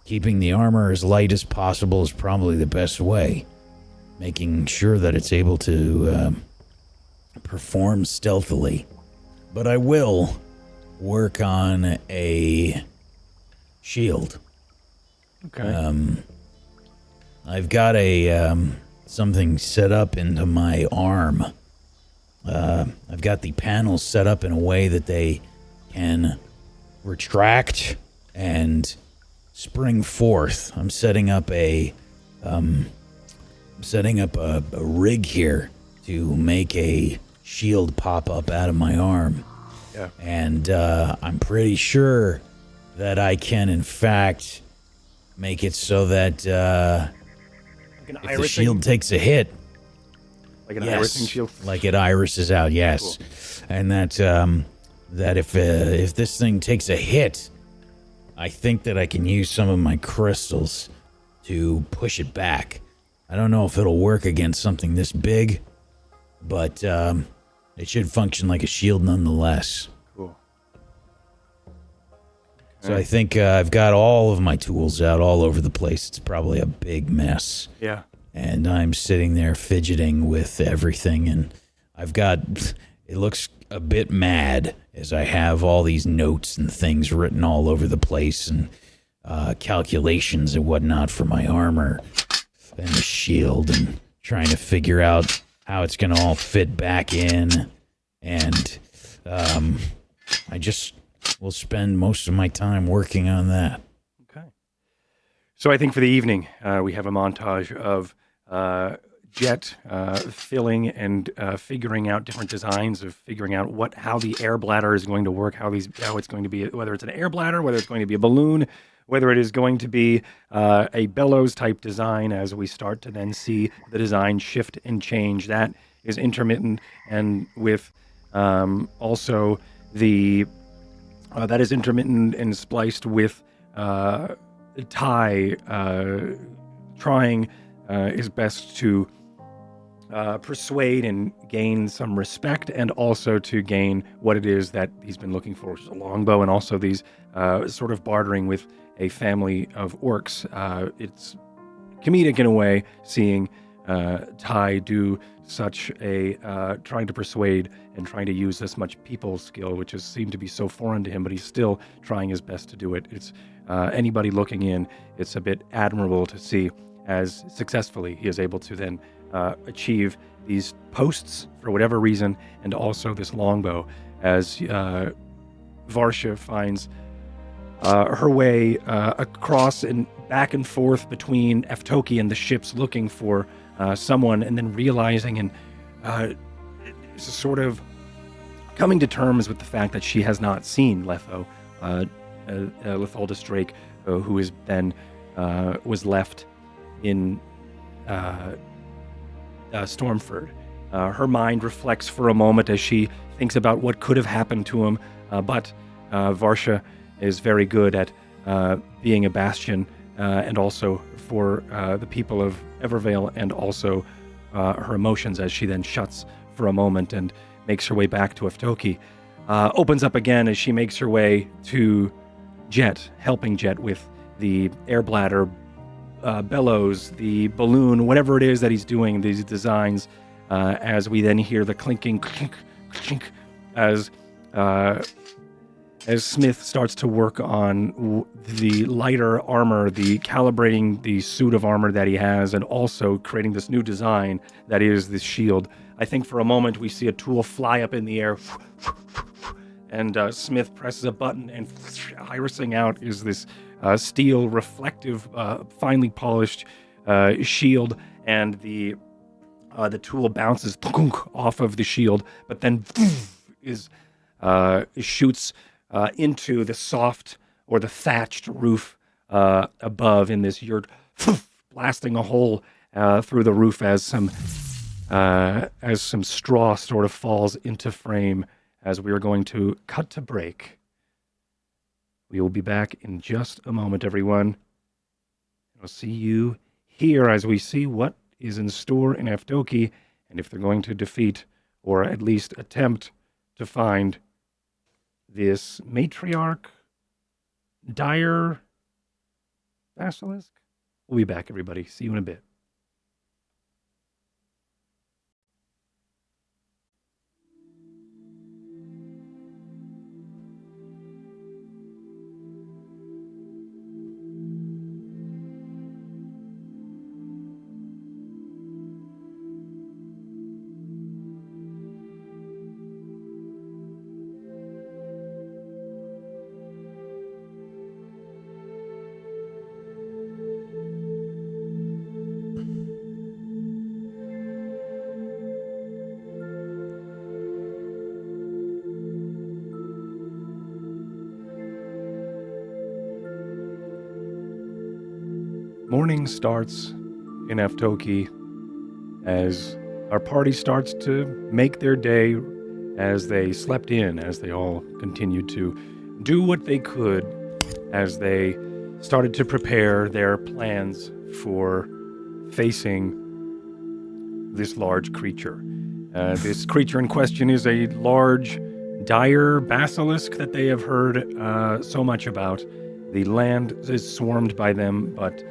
keeping the armor as light as possible is probably the best way. Making sure that it's able to perform stealthily. But I will work on a shield. Okay. I've got a something set up into my arm. I've got the panels set up in a way that they can retract and spring forth. I'm setting up a rig here to make a shield pop up out of my arm. Yeah. And I'm pretty sure that I can, in fact, make it so that if the shield takes a hit, like an irising shield, like it irises out, yes. Cool. And that if this thing takes a hit, I think that I can use some of my crystals to push it back. I don't know if it'll work against something this big, but it should function like a shield nonetheless. Cool. So I think I've got all of my tools out all over the place. It's probably a big mess. Yeah. And I'm sitting there fidgeting with everything, and I've got, it looks a bit mad as I have all these notes and things written all over the place and calculations and whatnot for my armor and the shield and trying to figure out how it's going to all fit back in. And I just will spend most of my time working on that. Okay. So I think for the evening, we have a montage of Jet filling and figuring out different designs of figuring out how the air bladder is going to work, how it's going to be, whether it's an air bladder, whether it's going to be a balloon, whether it is going to be a bellows type design as we start to then see the design shift and change. That is intermittent, and with also the that is intermittent and spliced with Ty trying his best to persuade and gain some respect, and also to gain what it is that he's been looking for, which is a longbow, and also these sort of bartering with a family of orcs. It's comedic in a way, seeing Ty do such a trying to persuade and trying to use this much people skill, which has seemed to be so foreign to him, but he's still trying his best to do it. It's anybody looking in, it's a bit admirable to see as successfully he is able to then achieve these posts for whatever reason, and also this longbow as Varsha finds her way across and back and forth between Eftoki and the ships looking for someone, and then realizing and sort of coming to terms with the fact that she has not seen Letho, Letholdus Drake, who is then was left in Stormford. Her mind reflects for a moment as she thinks about what could have happened to him, but Varsha is very good at being a bastion, and also for the people of Evervale, and also her emotions as she then shuts for a moment and makes her way back to Aftoki. Opens up again as she makes her way to Jet, helping Jet with the air bladder, bellows, the balloon, whatever it is that he's doing, these designs, as we then hear the clinking, clink, clink, as Smith starts to work on the lighter armor, the calibrating the suit of armor that he has, and also creating this new design that is this shield. I think for a moment we see a tool fly up in the air, and Smith presses a button, and irising out is this steel, reflective, finely polished shield, and the tool bounces off of the shield, but then shoots into the soft or the thatched roof above in this yurt, blasting a hole through the roof as some straw sort of falls into frame. As we are going to cut to break. We will be back in just a moment, everyone. I'll see you here as we see what is in store in Aftoki, and if they're going to defeat, or at least attempt to find, this matriarch, dire basilisk. We'll be back, everybody. See you in a bit. Morning starts in Aftoki as our party starts to make their day as they slept in, as they all continued to do what they could as they started to prepare their plans for facing this large creature. This creature in question is a large, dire basilisk that they have heard so much about. The land is swarmed by them, but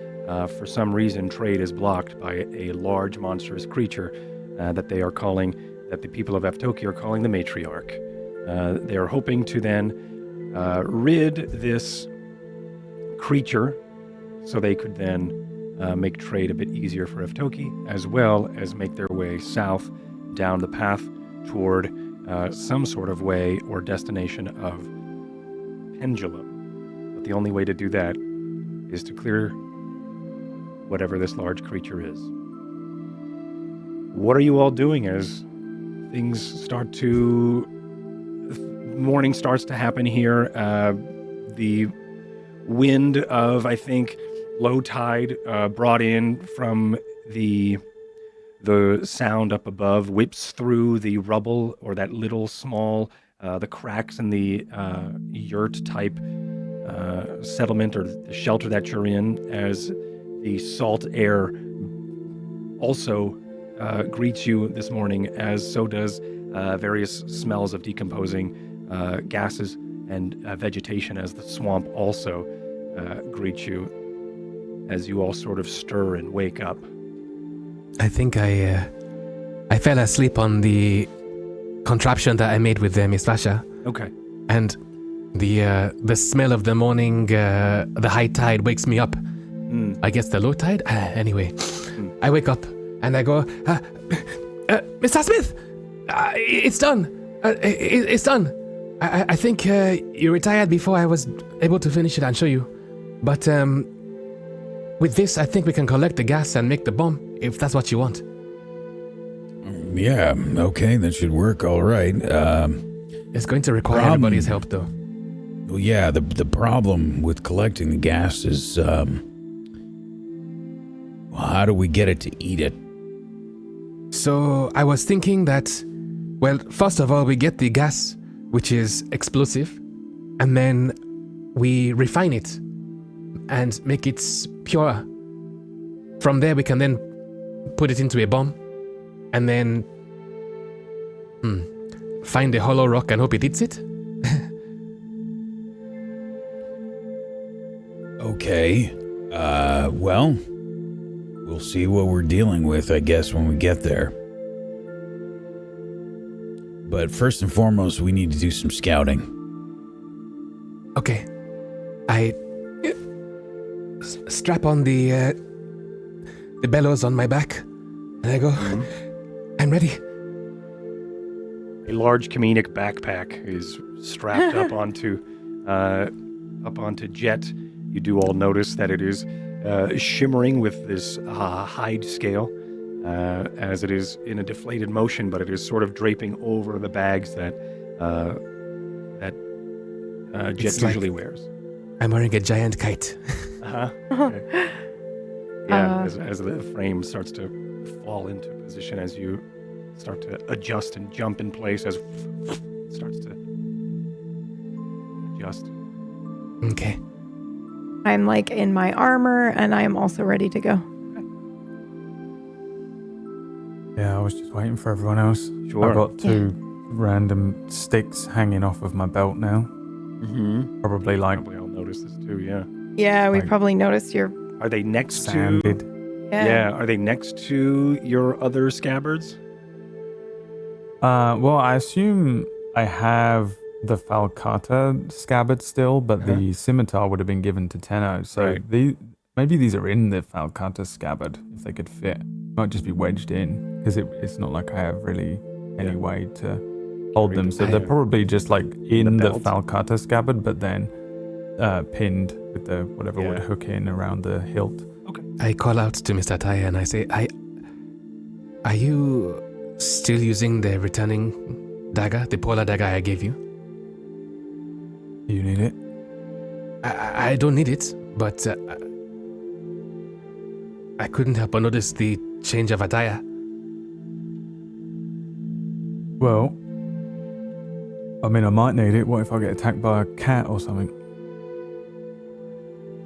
for some reason, trade is blocked by a large, monstrous creature that the people of Aftoki are calling the matriarch. They are hoping to then rid this creature so they could then make trade a bit easier for Aftoki, as well as make their way south down the path toward some sort of way or destination of Pendulum. But the only way to do that is to clear whatever this large creature is. What are you all doing as morning starts to happen here? The wind of, I think, low tide brought in from the sound up above whips through the rubble or that little small, the cracks in the yurt type settlement or the shelter that you're in, as the salt air also greets you this morning, as so does various smells of decomposing gases and vegetation, as the swamp also greets you as you all sort of stir and wake up. I think I fell asleep on the contraption that I made with Miss Vasha. Okay. And the smell of the morning, the high tide wakes me up. I guess the low tide? Anyway, I wake up and I go, Mr. Smith, it's done. It's done. I think you retired before I was able to finish it and show you. But with this, I think we can collect the gas and make the bomb, if that's what you want. Yeah, okay, that should work all right. It's going to require everybody's help, though. Well, yeah, the problem with collecting the gas is, how do we get it to eat it? So I was thinking that, well, first of all, we get the gas, which is explosive, and then we refine it and make it pure. From there, we can then put it into a bomb and then find a hollow rock and hope it eats it. Okay. Well, we'll see what we're dealing with, I guess, when we get there. But first and foremost, we need to do some scouting. Okay. I strap on the bellows on my back, and I go, I'm ready. A large comedic backpack is strapped up onto Jet. You do all notice that it is shimmering with this hide scale, as it is in a deflated motion, but it is sort of draping over the bags that Jet usually wears. I'm wearing a giant kite. Okay. Yeah, as the frame starts to fall into position, as you start to adjust and jump in place, as it starts to adjust. Okay. I'm like in my armor, and I am also ready to go. Yeah, I was just waiting for everyone else. Sure. I've got two random sticks hanging off of my belt now. Mm-hmm. Probably I'll notice this too. Yeah. Yeah, we Like- probably noticed your. Are they next sanded. to? Yeah. Are they next to your other scabbards? Well, I assume I have the Falcata scabbard still, but the scimitar would have been given to Tenno. So Right. maybe these are in the Falcata scabbard if they could fit. Might just be wedged in because it's not like I have really any way to hold them. So they're probably just like in the belt. Falcata scabbard, but then pinned with the whatever would Yeah. hook in around the hilt. I call out to Mr. Taya and I say, are you still using the returning dagger, the polar dagger I gave you? You need it? I don't need it, but I couldn't help but notice the change of attire. Well, I mean, I might need it. What if I get attacked by a cat or something?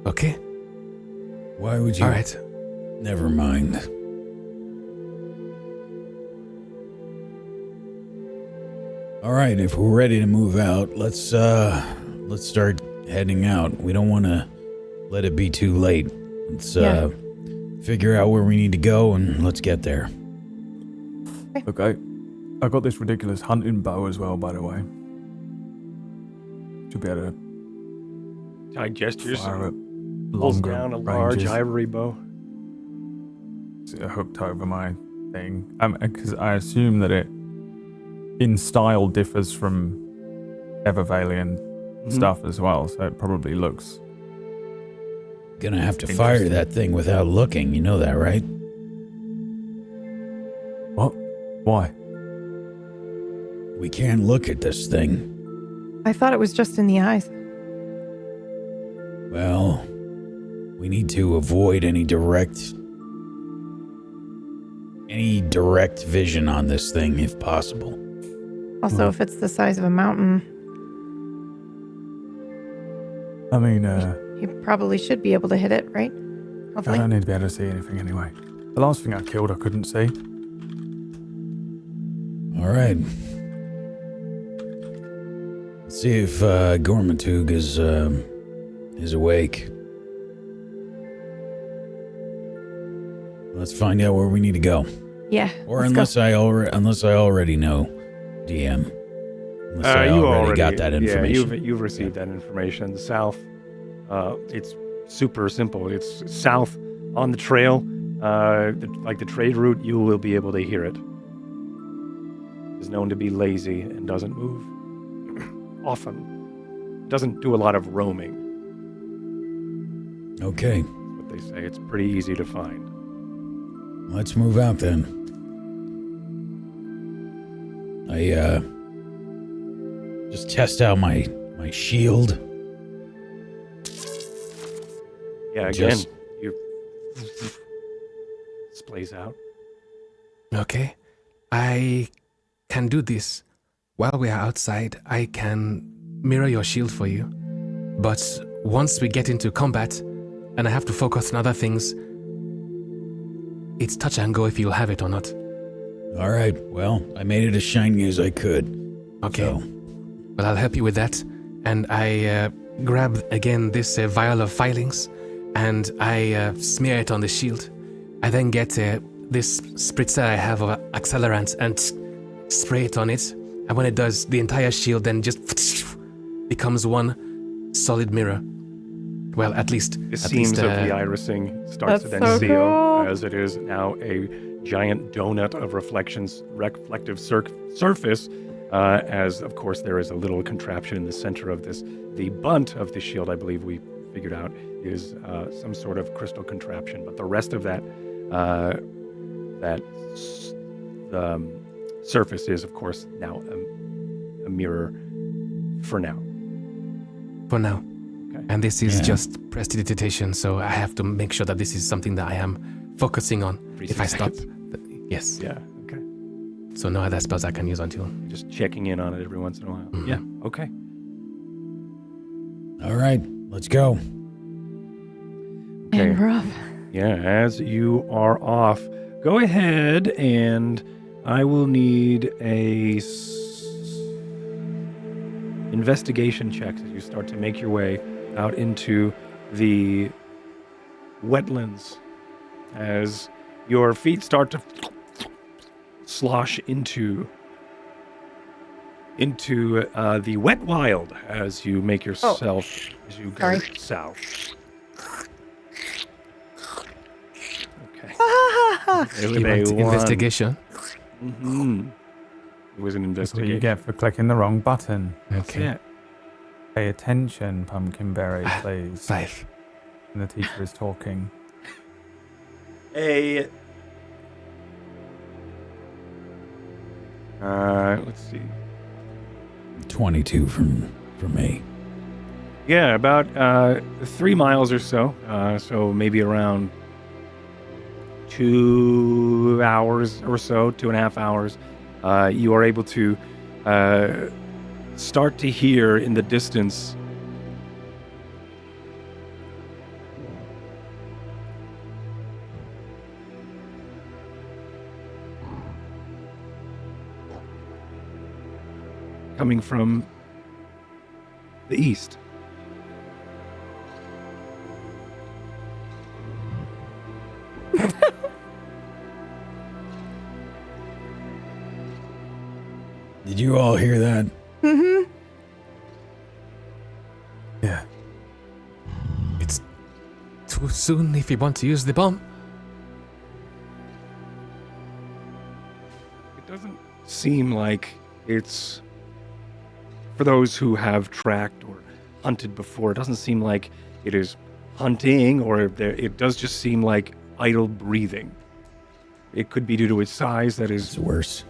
Okay, Why would you? all right. Never mind. All right, if we're ready to move out, let's start heading out. We don't want to let it be too late. Let's figure out where we need to go and let's get there. Look, I got this ridiculous hunting bow as well, by the way. Should be able to Tide gestures. fire at Pulls longer down a large ranges. ivory bow. It's hooked over my thing. Because I assume that it, in style, differs from Evervalian stuff as well, so it probably looks... Gonna have to fire that thing without looking, you know that, right? What? Why? We can't look at this thing. I thought it was just in the eyes. Well, we need to avoid any direct vision on this thing if possible. Also, if it's the size of a mountain, I mean, you probably should be able to hit it, right? I Hopefully. don't need to be able to see anything anyway. The last thing I killed I couldn't see. All right. Let's see if Gormatug is awake. Let's find out where we need to go. Yeah. Or let's go. unless I already know, DM. Unless I already got that information. Yeah, you've received that information. South, it's super simple. It's south on the trail, like the trade route. You will be able to hear it. It's known to be lazy and doesn't move often. Doesn't do a lot of roaming. Okay, That's what they say. It's pretty easy to find. let's move out then. I just test out my shield. Yeah, again, Just- you displays out. Okay, I can do this. While we are outside, I can mirror your shield for you. But once we get into combat, and I have to focus on other things, it's touch and go if you'll have it or not. All right. Well, I made it as shiny as I could. Okay. So, Well, I'll help you with that. And I grab again this vial of filings, and I smear it on the shield. I then get this spritzer I have of accelerant and spray it on it. And when it does, the entire shield then just becomes one solid mirror. Well, at least... The seams of the irising starts to then That's so seal, cool. as it is now a giant donut of reflective surface, as, of course, there is a little contraption in the center of this. The bunt of the shield, I believe we figured out, is some sort of crystal contraption, but the rest of that surface is, of course, now a mirror for now. For now. Okay. And this is just prestidigitation, so I have to make sure that this is something that I am focusing on. Every If I 6 stop... seconds. Yes. Yeah, okay. So no other spells I can use until... Just checking in on it every once in a while. Mhm. Yeah, okay. all right, let's go. Okay. And we're off. Yeah, as you are off, go ahead and I will need a investigation check as you start to make your way out into the wetlands. As your feet start to slosh into the wet wild as you make yourself as you go Sorry. south. Okay. You want investigation? Mm-hmm. It was an That's what investigation. you get for clicking the wrong button. Okay. Yeah. Pay attention, Pumpkinberry, please. 5. And the teacher is talking. Let's see. 22 from me. Yeah, about 3 miles or so. So maybe around 2 hours or so, 2.5 hours. You are able to start to hear in the distance coming from the east. Did you all hear that? Mm-hmm. Yeah. It's too soon if you want to use the bomb. It doesn't seem like it's, for those who have tracked or hunted before, it doesn't seem like it is hunting, or it does just seem like idle breathing. It could be due to its size, that It's is... worse.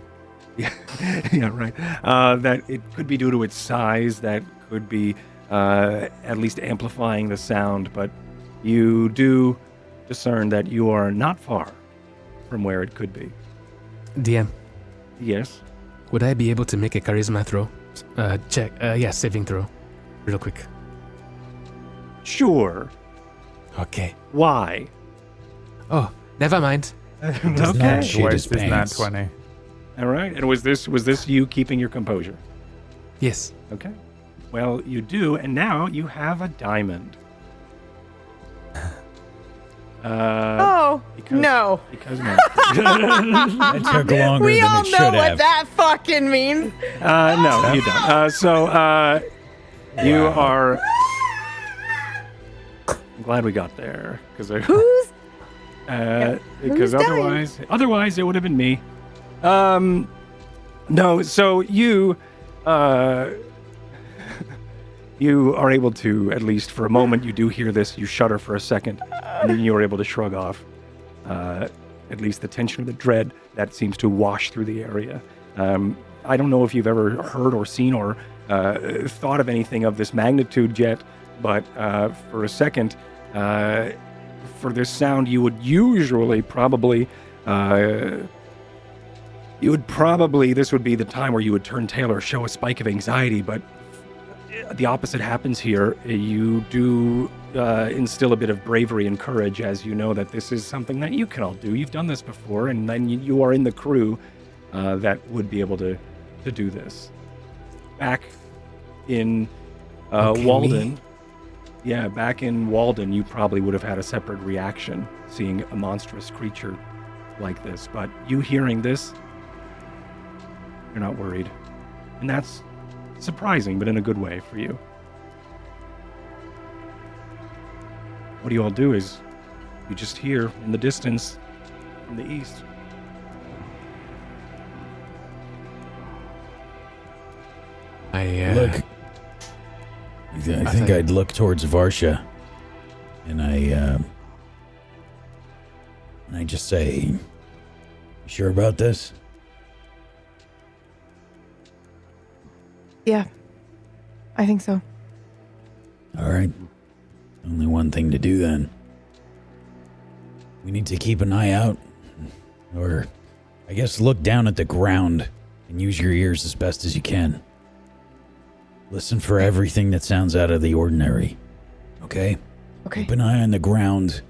Yeah, yeah, right. That it could be due to its size, that could be at least amplifying the sound, but you do discern that you are not far from where it could be. DM, Yes. would I be able to make a charisma throw? Check. Saving throw. Real quick. Sure. Okay. Why? Oh, never mind. Does Okay. not shit his Wasted nat pants. 20. All right. And was this you keeping your composure? Yes. Okay. Well, you do, and now you have a diamond. Because, no. Because no. That took longer We than all it know should what have. that fucking means. No, you don't. You are. I'm glad we got there because Who's? because Who's dying? otherwise it would have been me. No, so you you are able to, at least for a moment, you do hear this, you shudder for a second, and then you are able to shrug off at least the tension of the dread that seems to wash through the area. I don't know if you've ever heard or seen or thought of anything of this magnitude yet, but for a second, for this sound, you would usually probably this would be the time where you would turn tail or show a spike of anxiety, but the opposite happens here. You do instill a bit of bravery and courage as you know that this is something that you can all do. You've done this before, and then you are in the crew, that would be able to do this. Back in Okay, Walden, me? back in Walden, you probably would have had a separate reaction seeing a monstrous creature like this. But you hearing this, you're not worried. And that's surprising, but in a good way for you. What do you all do is you just hear in the distance from the east. Look, I think I'd look towards Varsha, and I just say, "You sure about this?" Yeah, I think so. All right. Only one thing to do then. We need to keep an eye out, or I guess look down at the ground and use your ears as best as you can. Listen for everything that sounds out of the ordinary. Okay? Okay. Keep an eye on the ground.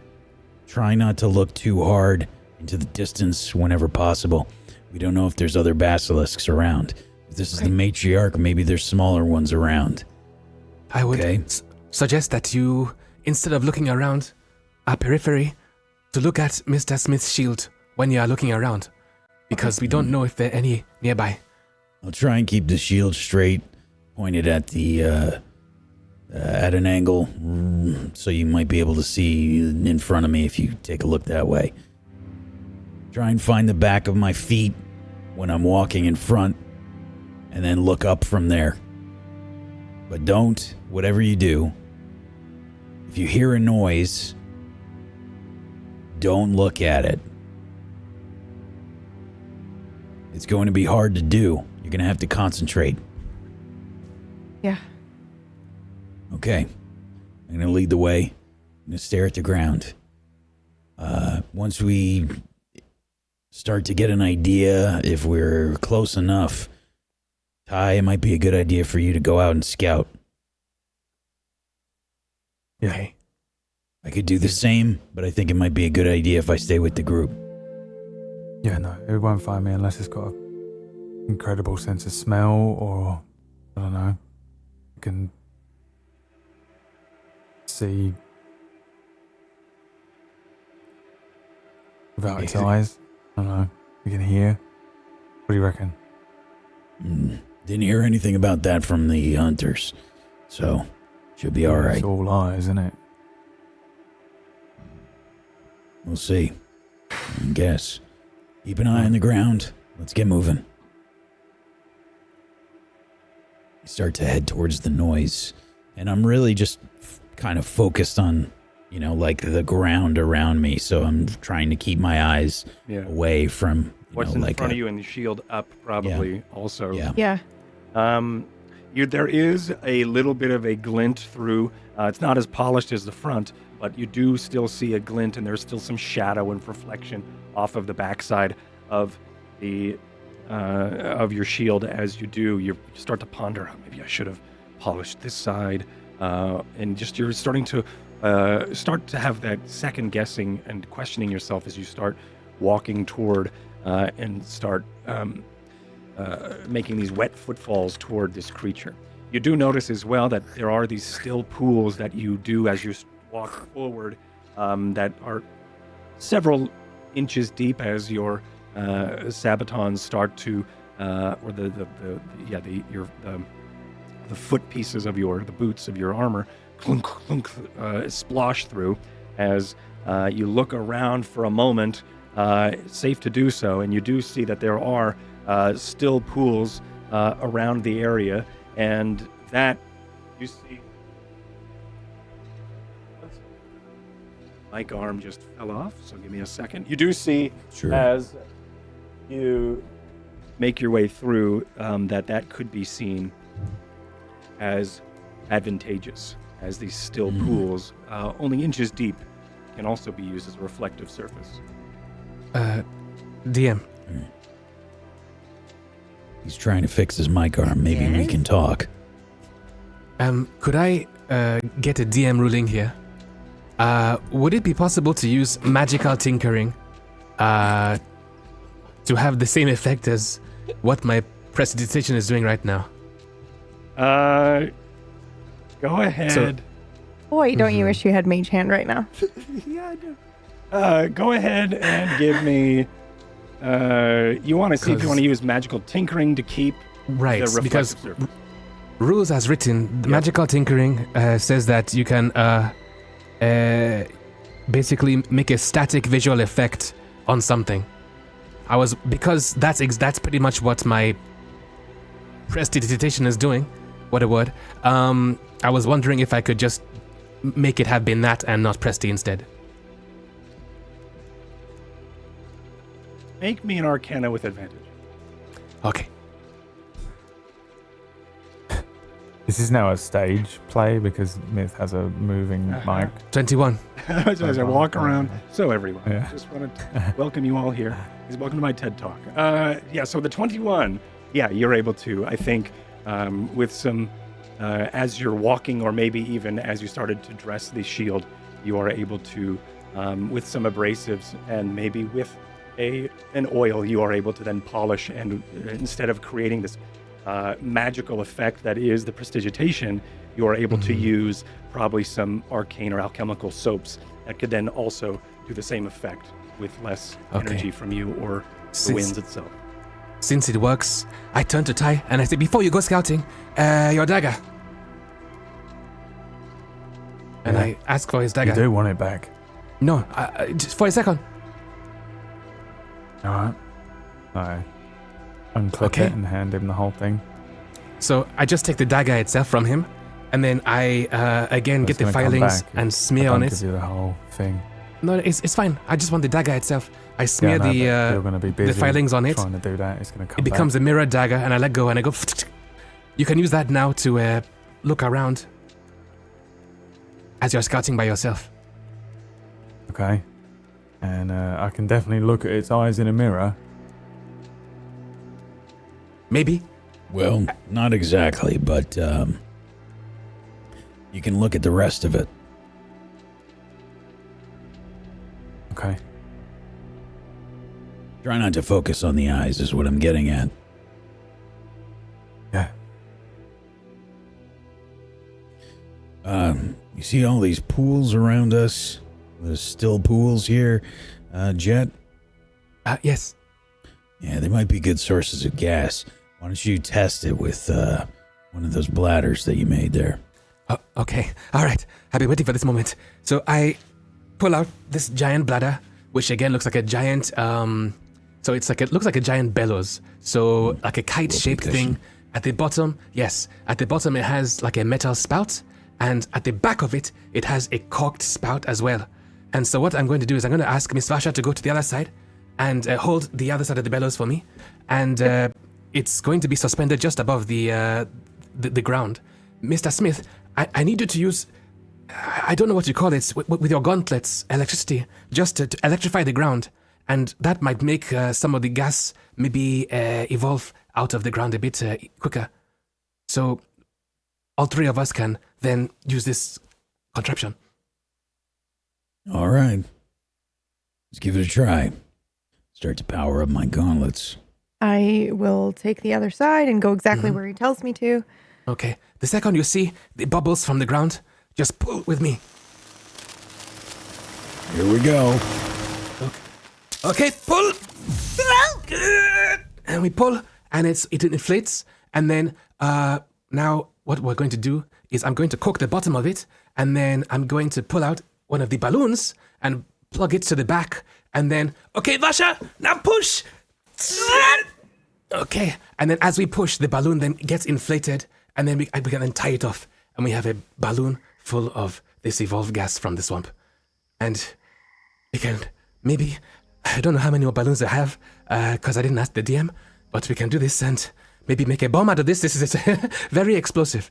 Try not to look too hard into the distance whenever possible. We don't know if there's other basilisks around. If this is the matriarch, maybe there's smaller ones around. I would suggest that you, instead of looking around our periphery, to look at Mr. Smith's shield when you are looking around, because we don't know if there are any nearby. I'll try and keep the shield straight, pointed at the at an angle, so you might be able to see in front of me if you take a look that way. Try and find the back of my feet when I'm walking in front, and then look up from there. But don't, whatever you do, if you hear a noise, don't look at it. It's going to be hard to do. You're going to have to concentrate. Yeah. Okay. I'm going to lead the way. I'm going to stare at the ground. Once we start to get an idea, if we're close enough, Ty, it might be a good idea for you to go out and scout. Yeah. I could do the same, but I think it might be a good idea if I stay with the group. Yeah, no, it won't find me unless it's got an incredible sense of smell, or, I don't know, you can see without its eyes. I don't know, you can hear. What do you reckon? Didn't hear anything about that from the hunters, so should be all right. It's all eyes, isn't it? We'll see. I guess. Keep an eye on the ground. Let's get moving. You start to head towards the noise, and I'm really just kind of focused on, like the ground around me, so I'm trying to keep my eyes away from, what's in front of you and the shield up probably also. Yeah. There is a little bit of a glint through. It's not as polished as the front, but you do still see a glint, and there's still some shadow and reflection off of the backside of the of your shield. As you do, you start to ponder, maybe I should have polished this side, and just you're starting to have that second guessing and questioning yourself as you start walking toward and start making these wet footfalls toward this creature. You do notice as well that there are these still pools that you do as you walk forward that are several inches deep as your sabatons start to, or the foot pieces of the boots of your armor clunk, clunk, splosh through as you look around for a moment. Safe to do so, and you do see that there are still pools around the area, and that you see. My arm just fell off, so give me a second. You do see as you make your way through that could be seen as advantageous, as these still pools, only inches deep, can also be used as a reflective surface. DM. He's trying to fix his mic arm. Maybe we can talk. Could I get a DM ruling here? Would it be possible to use magical tinkering to have the same effect as what my prestidigitation is doing right now? Go ahead. Boy, don't you wish you had mage hand right now? Yeah, I do. Go ahead and give me. You want to see if you want to use magical tinkering to keep Right, the because reflective surface. rules as written, the magical tinkering says that you can basically make a static visual effect on something. Because that's pretty much what my prestidigitation is doing. What a word. I was wondering if I could just make it have been that and not Presti instead. Make me an Arcana with advantage. Okay. This is now a stage play because Myth has a moving mic. 21. As I walk around. So everyone, Yeah. just wanted to welcome you all here. Welcome to my TED Talk. So the 21, you're able to, I think, with some, as you're walking or maybe even as you started to dress the shield, you are able to, with some abrasives and maybe with an oil, you are able to then polish, and instead of creating this magical effect that is the prestidigitation, you are able to use probably some arcane or alchemical soaps that could then also do the same effect with less energy from you or the winds itself. Since it works, I turn to Ty and I say, before you go scouting, your dagger. And I ask for his dagger. You do want it back. No, just for a second. Alright. I unclip it and hand him the whole thing. So I just take the dagger itself from him, and then I again get the filings and smear on it. Give you the whole thing. No, it's fine. I just want the dagger itself. I smear you're gonna be busy the filings on it. Trying to do that, it's gonna come. It becomes a mirror dagger, and I let go, and I go. You can use that now to look around as you're scouting by yourself. Okay. And I can definitely look at its eyes in a mirror. Maybe. Well, not exactly, but you can look at the rest of it. Okay. Try not to focus on the eyes is what I'm getting at. Yeah. You see all these pools around us? There's still pools here, Jet? Yes. Yeah, they might be good sources of gas. Why don't you test it with one of those bladders that you made there? Okay. All right. I've been waiting for this moment. So I pull out this giant bladder, which again looks like a giant. So it looks like a giant bellows. So like a kite-shaped thing. At the bottom, at the bottom it has like a metal spout, and at the back of it, it has a corked spout as well. And so what I'm going to do is I'm going to ask Miss Vasha to go to the other side and hold the other side of the bellows for me, and it's going to be suspended just above the ground. Mr. Smith, I need you to use, I don't know what you call it, with your gauntlets, electricity, just to electrify the ground, and that might make some of the gas maybe evolve out of the ground a bit quicker. So all three of us can then use this contraption. All right. Let's give it a try. Start to power up my gauntlets. I will take the other side and go exactly where he tells me to. Okay. The second you see the bubbles from the ground, just pull with me. Here we go. Okay, pull. And we pull, and it inflates. And then now what we're going to do is I'm going to cork the bottom of it, and then I'm going to pull out one of the balloons and plug it to the back. And then, okay, Vasha, now push. Okay, and then as we push, the balloon then gets inflated, and then we can then tie it off, and we have a balloon full of this evolved gas from the swamp. And we can maybe, I don't know how many more balloons I have, because I didn't ask the DM, but we can do this and maybe make a bomb out of this. This is very explosive.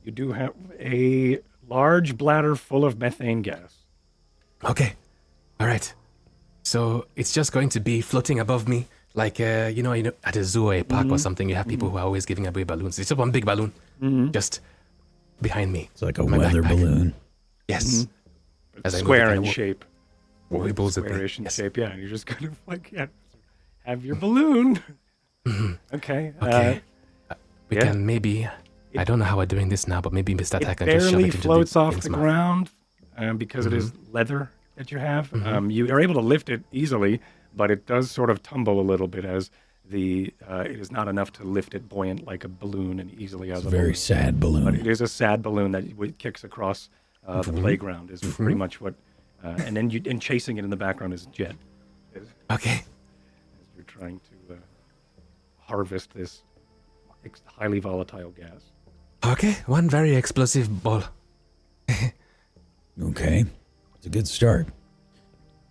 You do have a large bladder full of methane gas. Okay, all right. So it's just going to be floating above me, like you know, at a zoo or a park or something. You have people who are always giving away balloons. It's just one big balloon, just behind me. It's like a my weather backpack. balloon. Yes, as I move Square it, in shape. Weebles at squarish in yes. shape. Yeah, and you're just kind of like, have your balloon. Okay. Okay. We yeah. can maybe. I don't know how we're doing this now, but maybe Mr. It Attack can just shove barely it into floats off thing's the mouth. ground because it is leather that you have. You are able to lift it easily, but it does sort of tumble a little bit as it is not enough to lift it buoyant like a balloon and easily as It's a a very balloon. sad But balloon. it is a sad balloon that kicks across the playground is pretty much what, and then and chasing it in the background is Jet. Okay. As you're trying to harvest this highly volatile gas. Okay, one very explosive ball. Okay. It's a good start.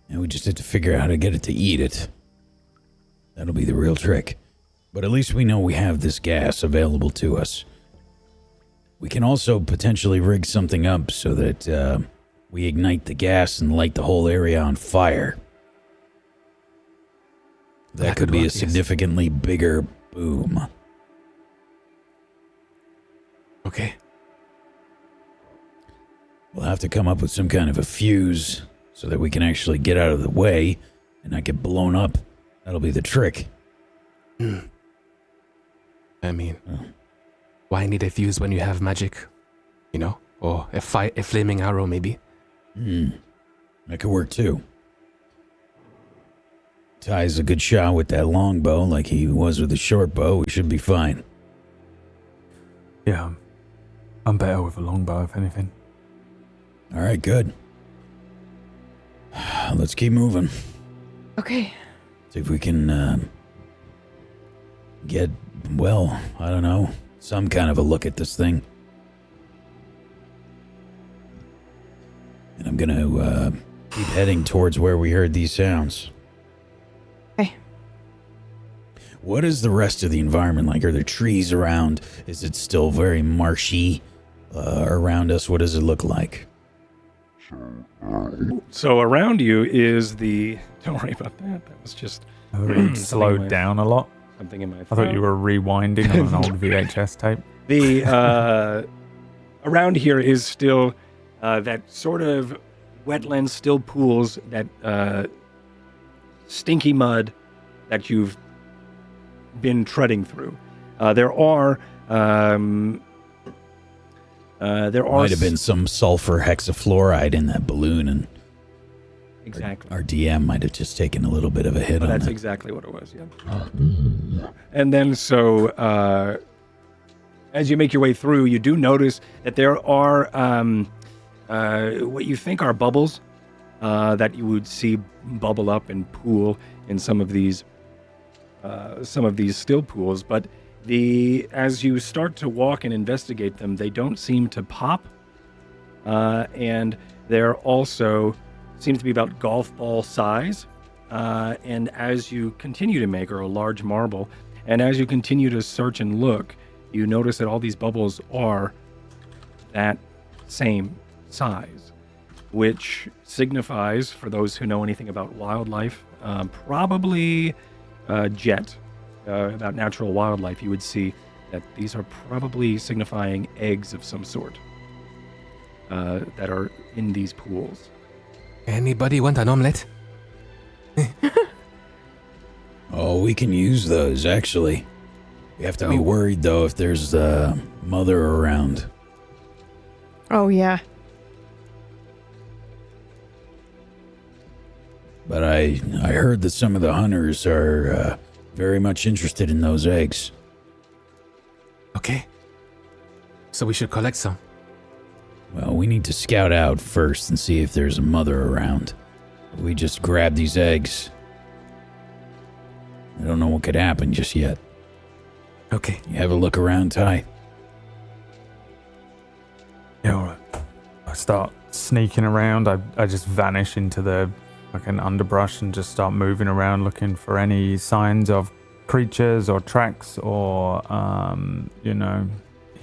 And we just have to figure out how to get it to eat it. That'll be the real trick. But at least we know we have this gas available to us. We can also potentially rig something up so that we ignite the gas and light the whole area on fire. That could be work, a yes. significantly bigger boom. Okay. We'll have to come up with some kind of a fuse so that we can actually get out of the way and not get blown up. That'll be the trick. I mean, why need a fuse when you have magic? You know? Or a flaming arrow, maybe? That could work too. Ty's a good shot with that longbow like he was with the short bow. We should be fine. Yeah, I'm better with a longbow, if anything. All right, good. Let's keep moving. Okay. See if we can get, well, I don't know, some kind of a look at this thing. And I'm going to keep heading towards where we heard these sounds. Okay. What is the rest of the environment like? Are there trees around? Is it still very marshy around us? What does it look like? So around you is the. Don't worry about that. That was just I thought it slowed down a lot. something in my I throat. thought you were rewinding on an old VHS tape. The around here is still that sort of wetland, still pools, that stinky mud that you've been treading through. There are Might have been some sulfur hexafluoride in that balloon, and exactly. our DM might have just taken a little bit of a hit on That's it. exactly what it was. Yeah. And then so as you make your way through, you do notice that there are what you think are bubbles that you would see bubble up and pool in some of these still pools, but as you start to walk and investigate them, they don't seem to pop, and they're also seem to be about golf ball size. And as you continue to make, or a large marble, and as you continue to search and look, you notice that all these bubbles are that same size, which signifies, for those who know anything about wildlife, probably jet, about natural wildlife, you would see that these are probably signifying eggs of some sort that are in these pools. Anybody want an omelette? Oh, we can use those, actually. We have to be worried, though, if there's a mother around. Oh, yeah. But I heard that some of the hunters are very much interested in those eggs. Okay. So we should collect some. Well, we need to scout out first and see if there's a mother around. If we just grab these eggs, I don't know what could happen just yet. Okay. You have a look around, Ty? Yeah, all right. I start sneaking around. I just vanish into the fucking underbrush and just start moving around looking for any signs of creatures or tracks or,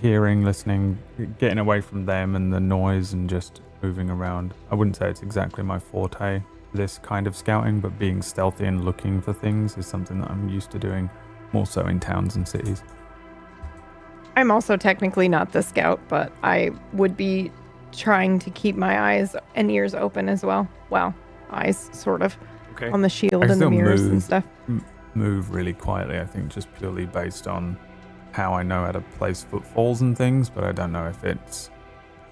hearing, listening, getting away from them and the noise and just moving around. I wouldn't say it's exactly my forte, this kind of scouting, but being stealthy and looking for things is something that I'm used to doing more so in towns and cities. I'm also technically not the scout, but I would be trying to keep my eyes and ears open as well. Well, eyes, sort of, Okay. on the shield I and the still mirrors and move. stuff. Move really quietly, I think, just purely based on how I know how to place footfalls and things, but I don't know if it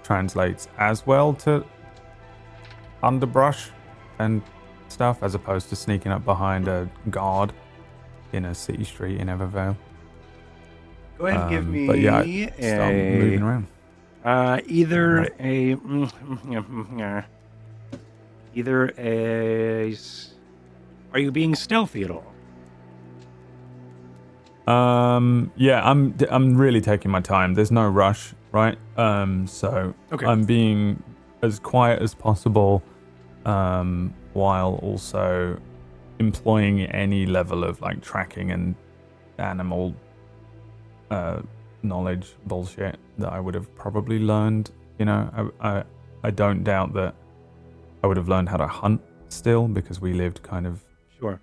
translates as well to underbrush and stuff as opposed to sneaking up behind a guard in a city street in Evervale. Go ahead and give me But yeah, start moving around. either a. Are you being stealthy at all? Yeah, I'm really taking my time. There's no rush, right? So Okay. I'm being as quiet as possible, while also employing any level of like tracking and animal knowledge bullshit that I would have probably learned. You know, I don't doubt that I would have learned how to hunt still because we lived kind of Sure.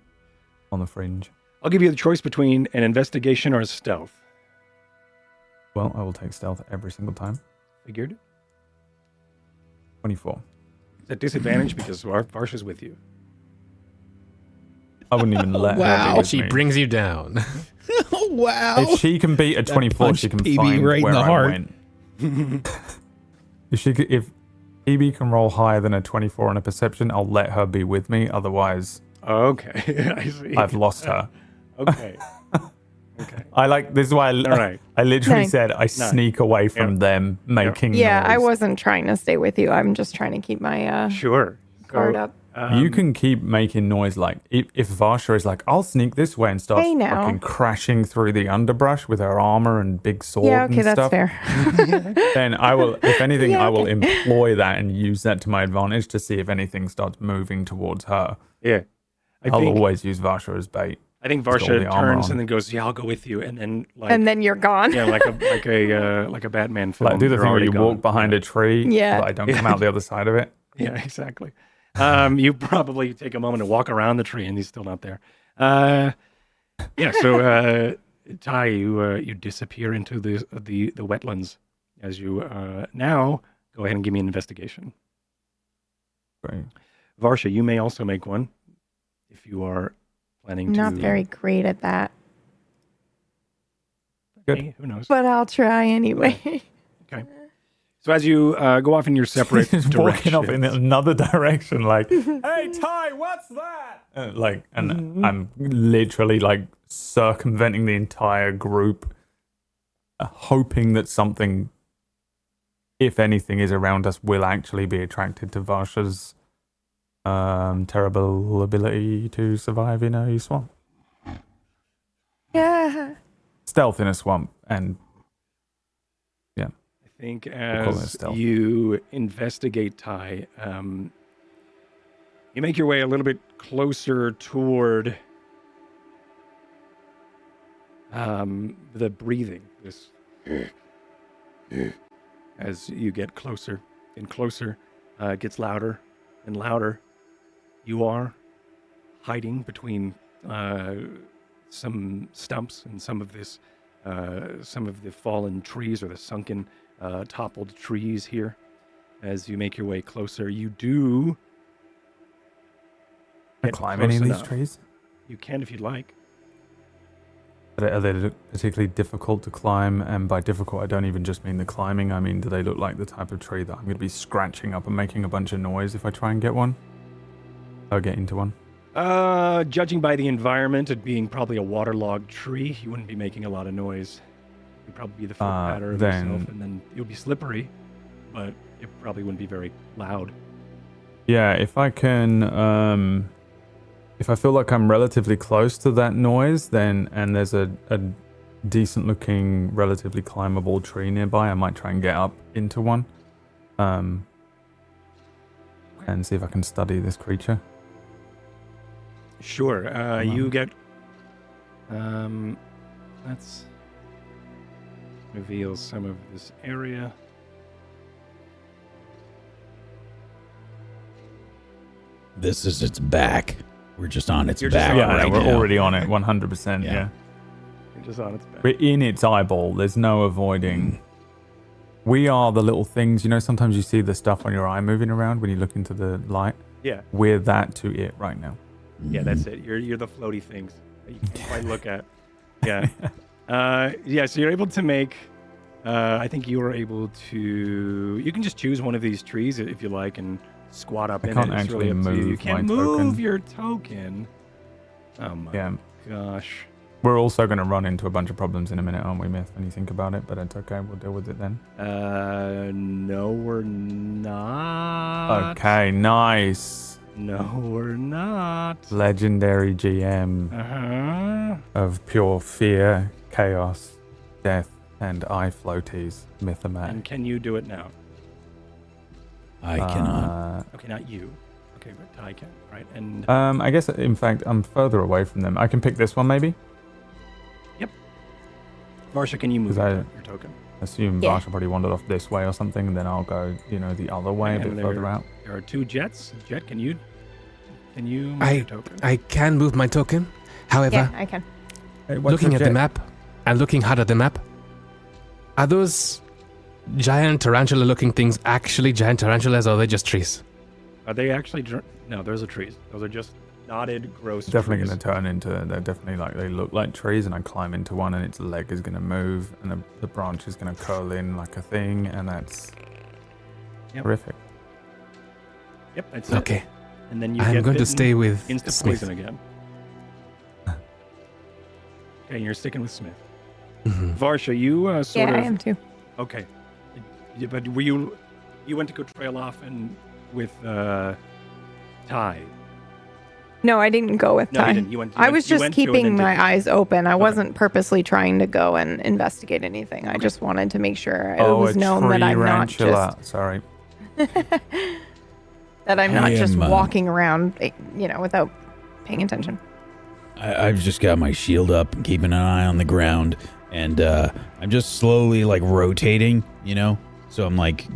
on the fringe. I'll give you the choice between an investigation or a stealth. Well, I will take stealth every single time. Figured. 24. It's at disadvantage because Varsha's with you. I wouldn't even let her Wow. be with She me. brings you down. Oh, wow. If she can beat a 24, she can punched PB find right in where the I heart. went. If PB can roll higher than a 24 on a perception, I'll let her be with me. Otherwise, Okay, I see. I've lost her. Okay. Okay. This is why All right. I literally Nice. said I sneak away from them making Yeah, I noise. wasn't trying to stay with you. I'm just trying to keep my Sure. guard So, up. You can keep making noise like if Varsha is like, I'll sneak this way and starts Hey, now. fucking crashing through the underbrush with her armor and big sword Yeah, okay, and that's stuff. fair. Then I will, if anything, Yeah, I will okay. employ that and use that to my advantage to see if anything starts moving towards her. Yeah. I'll always use Varsha as bait. I think She's got all the Varsha armor turns on. and then goes, "Yeah, I'll go with you," and then like, And then you're gone. yeah, like a Batman film. Like do the They're thing where already you gone. walk behind a tree, Yeah. but I don't come out the other side of it. Yeah, exactly. You probably take a moment to walk around the tree, and he's still not there. Yeah. So, Ty, you disappear into the wetlands as you now go ahead and give me an investigation. Great. Varsha, you may also make one if you are planning to. Not very great at that, Good. Hey, who knows? but I'll try anyway. Okay. So as you go off in your separate Just walking off in directions, another direction, like, "Hey Ty, what's that?" And I'm literally like circumventing the entire group, hoping that something, if anything, is around us will actually be attracted to Varsha's terrible ability to survive in a swamp. Yeah. Stealth in a swamp, and I think call it as stealth. you investigate Ty, you make your way a little bit closer toward the breathing. This as you get closer and closer, it gets louder and louder. You are hiding between some stumps and some of the fallen trees or the sunken, toppled trees here. As you make your way closer, you do I get climb close any of these enough. trees. You can if you'd like. Are they particularly difficult to climb? And by difficult, I don't even just mean the climbing. I mean, do they look like the type of tree that I'm going to be scratching up and making a bunch of noise if I try and get one? Or get into one? Judging by the environment, it being probably a waterlogged tree, you wouldn't be making a lot of noise. You'd probably be the foot patter of then- yourself, and then it would be slippery, but it probably wouldn't be very loud. Yeah, if I can, if I feel like I'm relatively close to that noise, then, and there's a decent looking, relatively climbable tree nearby, I might try and get up into one. And see if I can study this creature. Sure. You get. Let's reveal some of this area. This is its back. We're just on its You're just back on it. Yeah, right we're now. already on it, 100%. Yeah. Yeah. You're just on its back. We're in its eyeball. There's no avoiding. We are the little things. You know, sometimes you see the stuff on your eye moving around when you look into the light. Yeah, We're that to it right now. yeah, that's it. You're the floaty things that you can't quite look at. Yeah. Yeah, so you're able to make, I think you were able to, you can just choose one of these trees if you like and squat up I in can't it. It's actually really up to you. You move can't my move token. your token. Oh my Yeah. gosh. We're also going to run into a bunch of problems in a minute, aren't we, Myth, when you think about it? But it's okay. We'll deal with it then. No, we're not. Okay, nice. No, we're not. Legendary GM Uh-huh. of pure fear, chaos, death, and eye floaties, Mythomatic. And can you do it now? I cannot. Okay, not you. Okay, but Ty can, right? And I guess, in fact, I'm further away from them. I can pick this one, maybe? Varsha, can you move 'Cause I- your token? Assume Yeah. Varsha probably wandered off this way or something, and then I'll go, the other way, a And bit there- further out. There are 2 jets. Jet, can you move I- your token? I can move my token. However, Yeah, I can. Hey, what's looking the at the jet? map and looking hard at the map, are those giant tarantula-looking things actually giant tarantulas, or are they just trees? Are they actually? No, those are trees. Those are just knotted, gross. Definitely trees. going to turn into. They're definitely they look like trees, and I climb into one, and its leg is going to move, and the branch is going to curl in like a thing, and that's Yep. horrific. Yep, that's it. Okay, And then you I'm get going to bitten, stay with instant Smith. poison again. Okay, you're sticking with Smith. Mhm. Varsha, you sort Yeah, of. I am too. Okay, but were you went to go trail off and with Ty? No, I didn't go with No, you Ty. didn't. You went. I was you just went to and keeping then my didn't. eyes open. I Okay. wasn't purposely trying to go and investigate anything. I just wanted to make sure it Oh, was a known that I'm not tarantula. just Sorry. that I'm not I just am, walking around, without paying attention. I've just got my shield up and keeping an eye on the ground, and I'm just slowly like rotating, so I'm like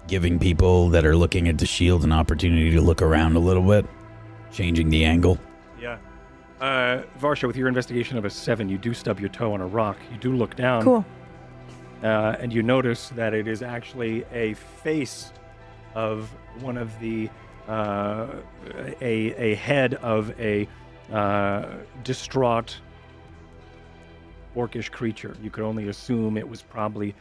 giving people that are looking at the shield an opportunity to look around a little bit, changing the angle. Yeah. Varsha, with your investigation of a 7, you do stub your toe on a rock. You do look down. Cool. And you notice that it is actually a face of one of the a head of a distraught orcish creature. You could only assume it was probably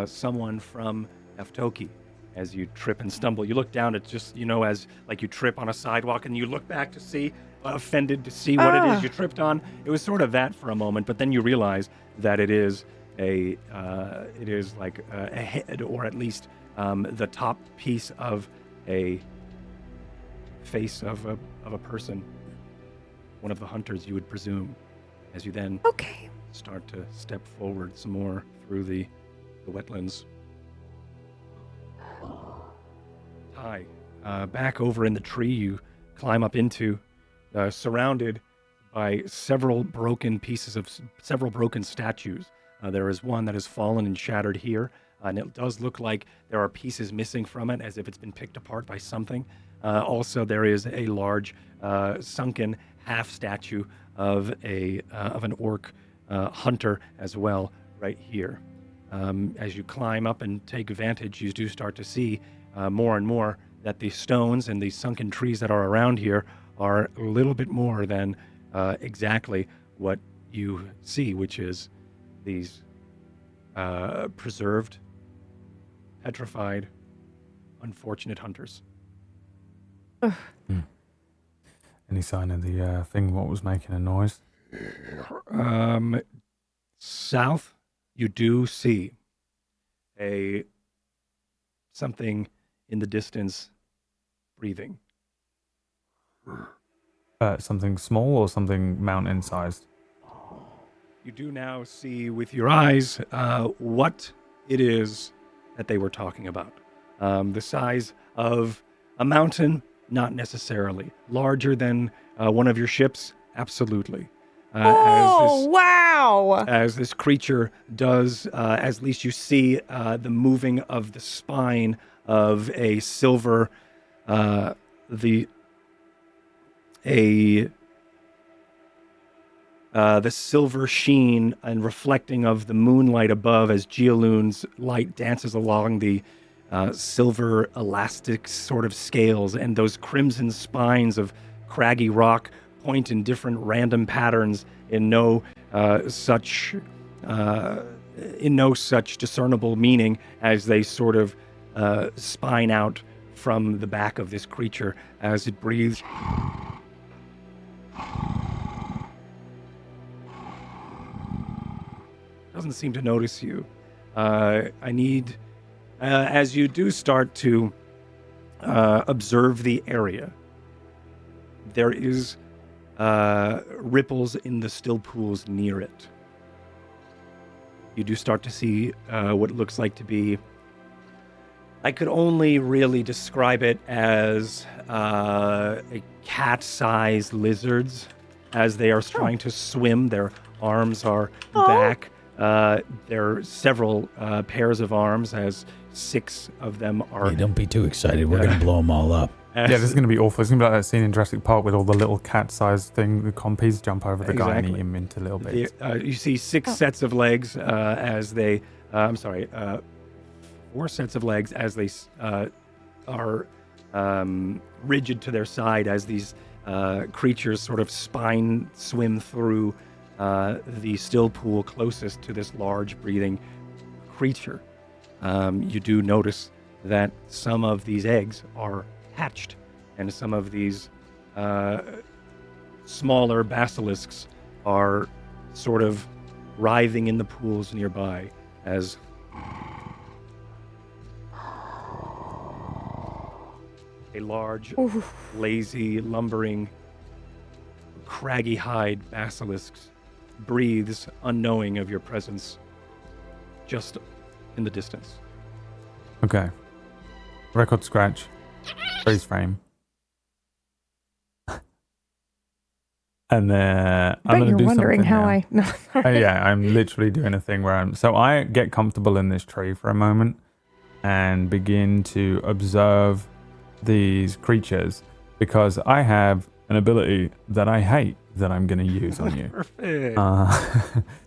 someone from Eftoki. As you trip and stumble, you look down. It's just as like you trip on a sidewalk, and you look back to see, offended to see what it is you tripped on. It was sort of that for a moment, but then you realize that it is like a head, or at least the top piece of a face of a person, one of the hunters, you would presume. As you then Okay. start to step forward some more through the wetlands. Hi. Back over in the tree you climb up into, surrounded by several broken statues. There is one that has fallen and shattered here, and it does look like there are pieces missing from it, as if it's been picked apart by something. Also, there is a large sunken half statue of an orc hunter as well, right here. As you climb up and take vantage, you do start to see more and more that the stones and the sunken trees that are around here are a little bit more than exactly what you see, which is these preserved, petrified, unfortunate hunters. Any sign of the thing what was making a noise? South, you do see something in the distance breathing. Something small or something mountain-sized? You do now see with your eyes what it is that they were talking about. The size of a mountain, not necessarily. Larger than one of your ships, absolutely. Wow! As this creature does, at least you see the moving of the spine of a silver, the silver sheen and reflecting of the moonlight above as Geoloon's light dances along the silver elastic sort of scales, and those crimson spines of craggy rock point in different random patterns in no such discernible meaning as they sort of spine out from the back of this creature as it breathes. Doesn't seem to notice you. I need, as you do start to observe the area, there is ripples in the still pools near it. You do start to see what looks like to be, I could only really describe it as a cat-sized lizards as they are trying to swim. Their arms are back. There are several pairs of arms, as 6 of them are. Hey, don't be too excited. We're going to blow them all up. Yeah, this is going to be awful. It's going to be like that scene in Jurassic Park with all the little cat-sized thing, the compies jump over the guy and eat him into little bits. You see 6 sets of legs as they, 4 sets of legs as they are rigid to their side as these creatures sort of spine swim through the still pool closest to this large breathing creature. You do notice that some of these eggs are hatched, and some of these smaller basilisks are sort of writhing in the pools nearby as a large, lazy, lumbering, craggy hide basilisk breathes unknowing of your presence just in the distance. Okay. Record scratch. Freeze frame. And then I'm going to do wondering something how now. No, sorry. Yeah, I'm literally doing a thing where so I get comfortable in this tree for a moment and begin to observe these creatures because I have an ability that I hate that I'm going to use on you. Perfect.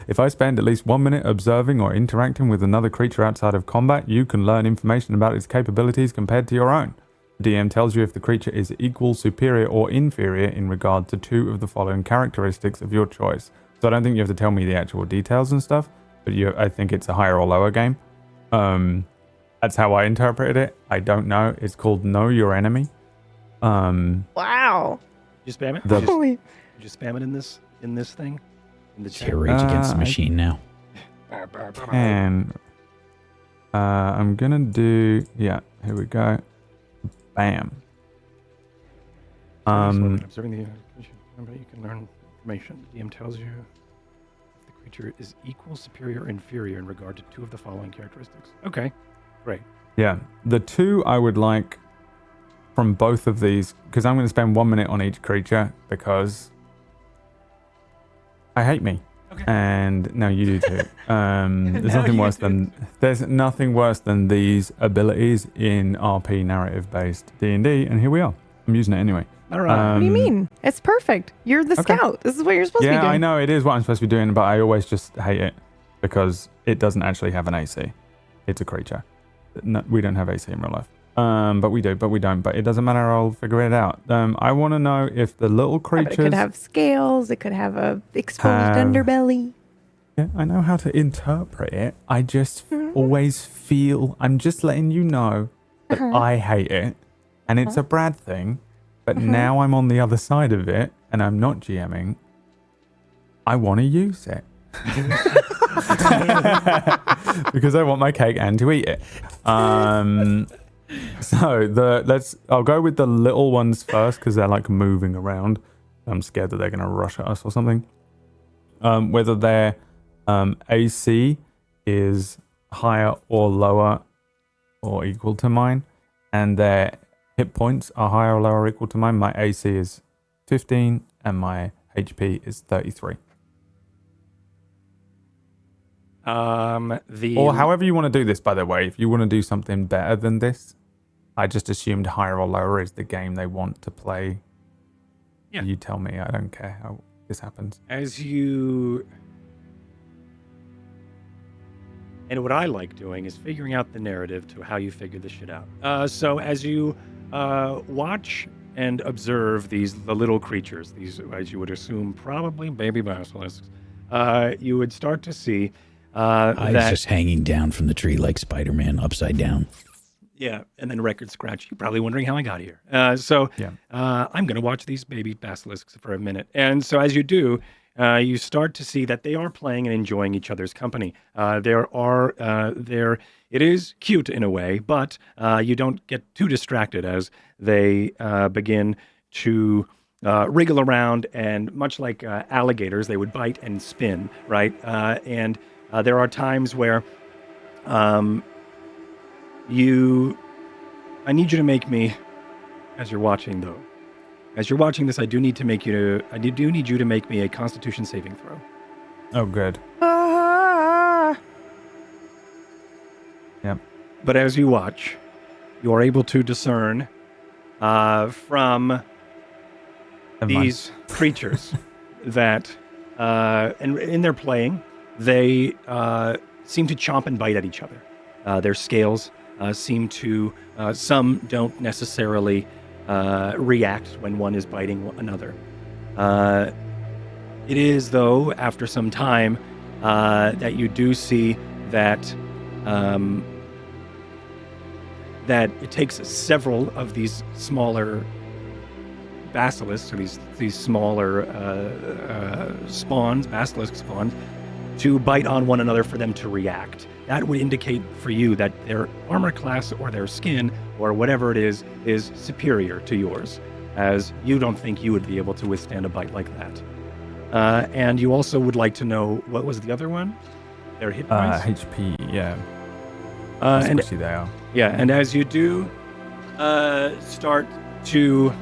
If I spend at least 1 minute observing or interacting with another creature outside of combat, you can learn information about its capabilities compared to your own. The DM tells you if the creature is equal, superior, or inferior in regard to 2 of the following characteristics of your choice. So I don't think you have to tell me the actual details and stuff, but I think it's a higher or lower game. That's how I interpreted it. I don't know. It's called Know Your Enemy. Wow. You spam it? Holy. Did you spam it in this thing? In the It's chat? your Rage Against the Machine now. And I'm going to do... Yeah, here we go. Bam. Observing the remember you can learn information. The DM tells you if the creature is equal, superior, or inferior in regard to 2 of the following characteristics. Okay, great. Yeah, the 2 I would like from both of these, because I'm going to spend 1 minute on each creature because I hate me. Okay. And no, you do too. There's nothing worse than these abilities in RP narrative-based D&D, and here we are. I'm using it anyway. All right. What do you mean? It's perfect. You're the scout. This is what you're supposed to be doing. Yeah, I know it is what I'm supposed to be doing, but I always just hate it because it doesn't actually have an AC. It's a creature. No, we don't have AC in real life. But we do, but we don't. But it doesn't matter. I'll figure it out. I want to know if the little creatures... But it could have scales. It could have a exposed underbelly. Yeah, I know how to interpret it. I just always feel... I'm just letting you know that I hate it. And it's a bad thing. But now I'm on the other side of it, and I'm not GMing. I want to use it. Because I want my cake and to eat it. So I'll go with the little ones first because they're like moving around. I'm scared that they're going to rush at us or something. Whether their AC is higher or lower or equal to mine, and their hit points are higher or lower or equal to mine. My AC is 15 and my HP is 33. Or however you want to do this, by the way. If you want to do something better than this, I just assumed higher or lower is the game they want to play. Yeah. You tell me. I don't care how this happens. As you And what I like doing is figuring out the narrative to how you figure this shit out. So as you watch and observe the little creatures, these, as you would assume, probably baby basilisks, you would start to see Eyes that just hanging down from the tree like Spider-Man upside down. yeah, and then record scratch. You're probably wondering how I got here. I'm going to watch these baby basilisks for a minute. And so as you do, you start to see that they are playing and enjoying each other's company. It is cute in a way, but you don't get too distracted as they begin to wriggle around, and much like alligators, they would bite and spin, right? And there are times where I need you to make me, as you're watching though, as you're watching this, I do need you to make me a Constitution saving throw. Oh, good. Yep. But as you watch, you are able to discern from these creatures that, and in their playing, they seem to chomp and bite at each other. Their scales seem to, some don't necessarily react when one is biting another. It is, though, after some time, that you do see that that it takes several of these smaller basilisks, or these smaller basilisk spawns, to bite on one another for them to react. That would indicate for you that their armor class or their skin or whatever it is superior to yours, as you don't think you would be able to withstand a bite like that. And you also would like to know, what was the other one? Their hit points? HP, yeah. And Especially they are. yeah, and as you do start to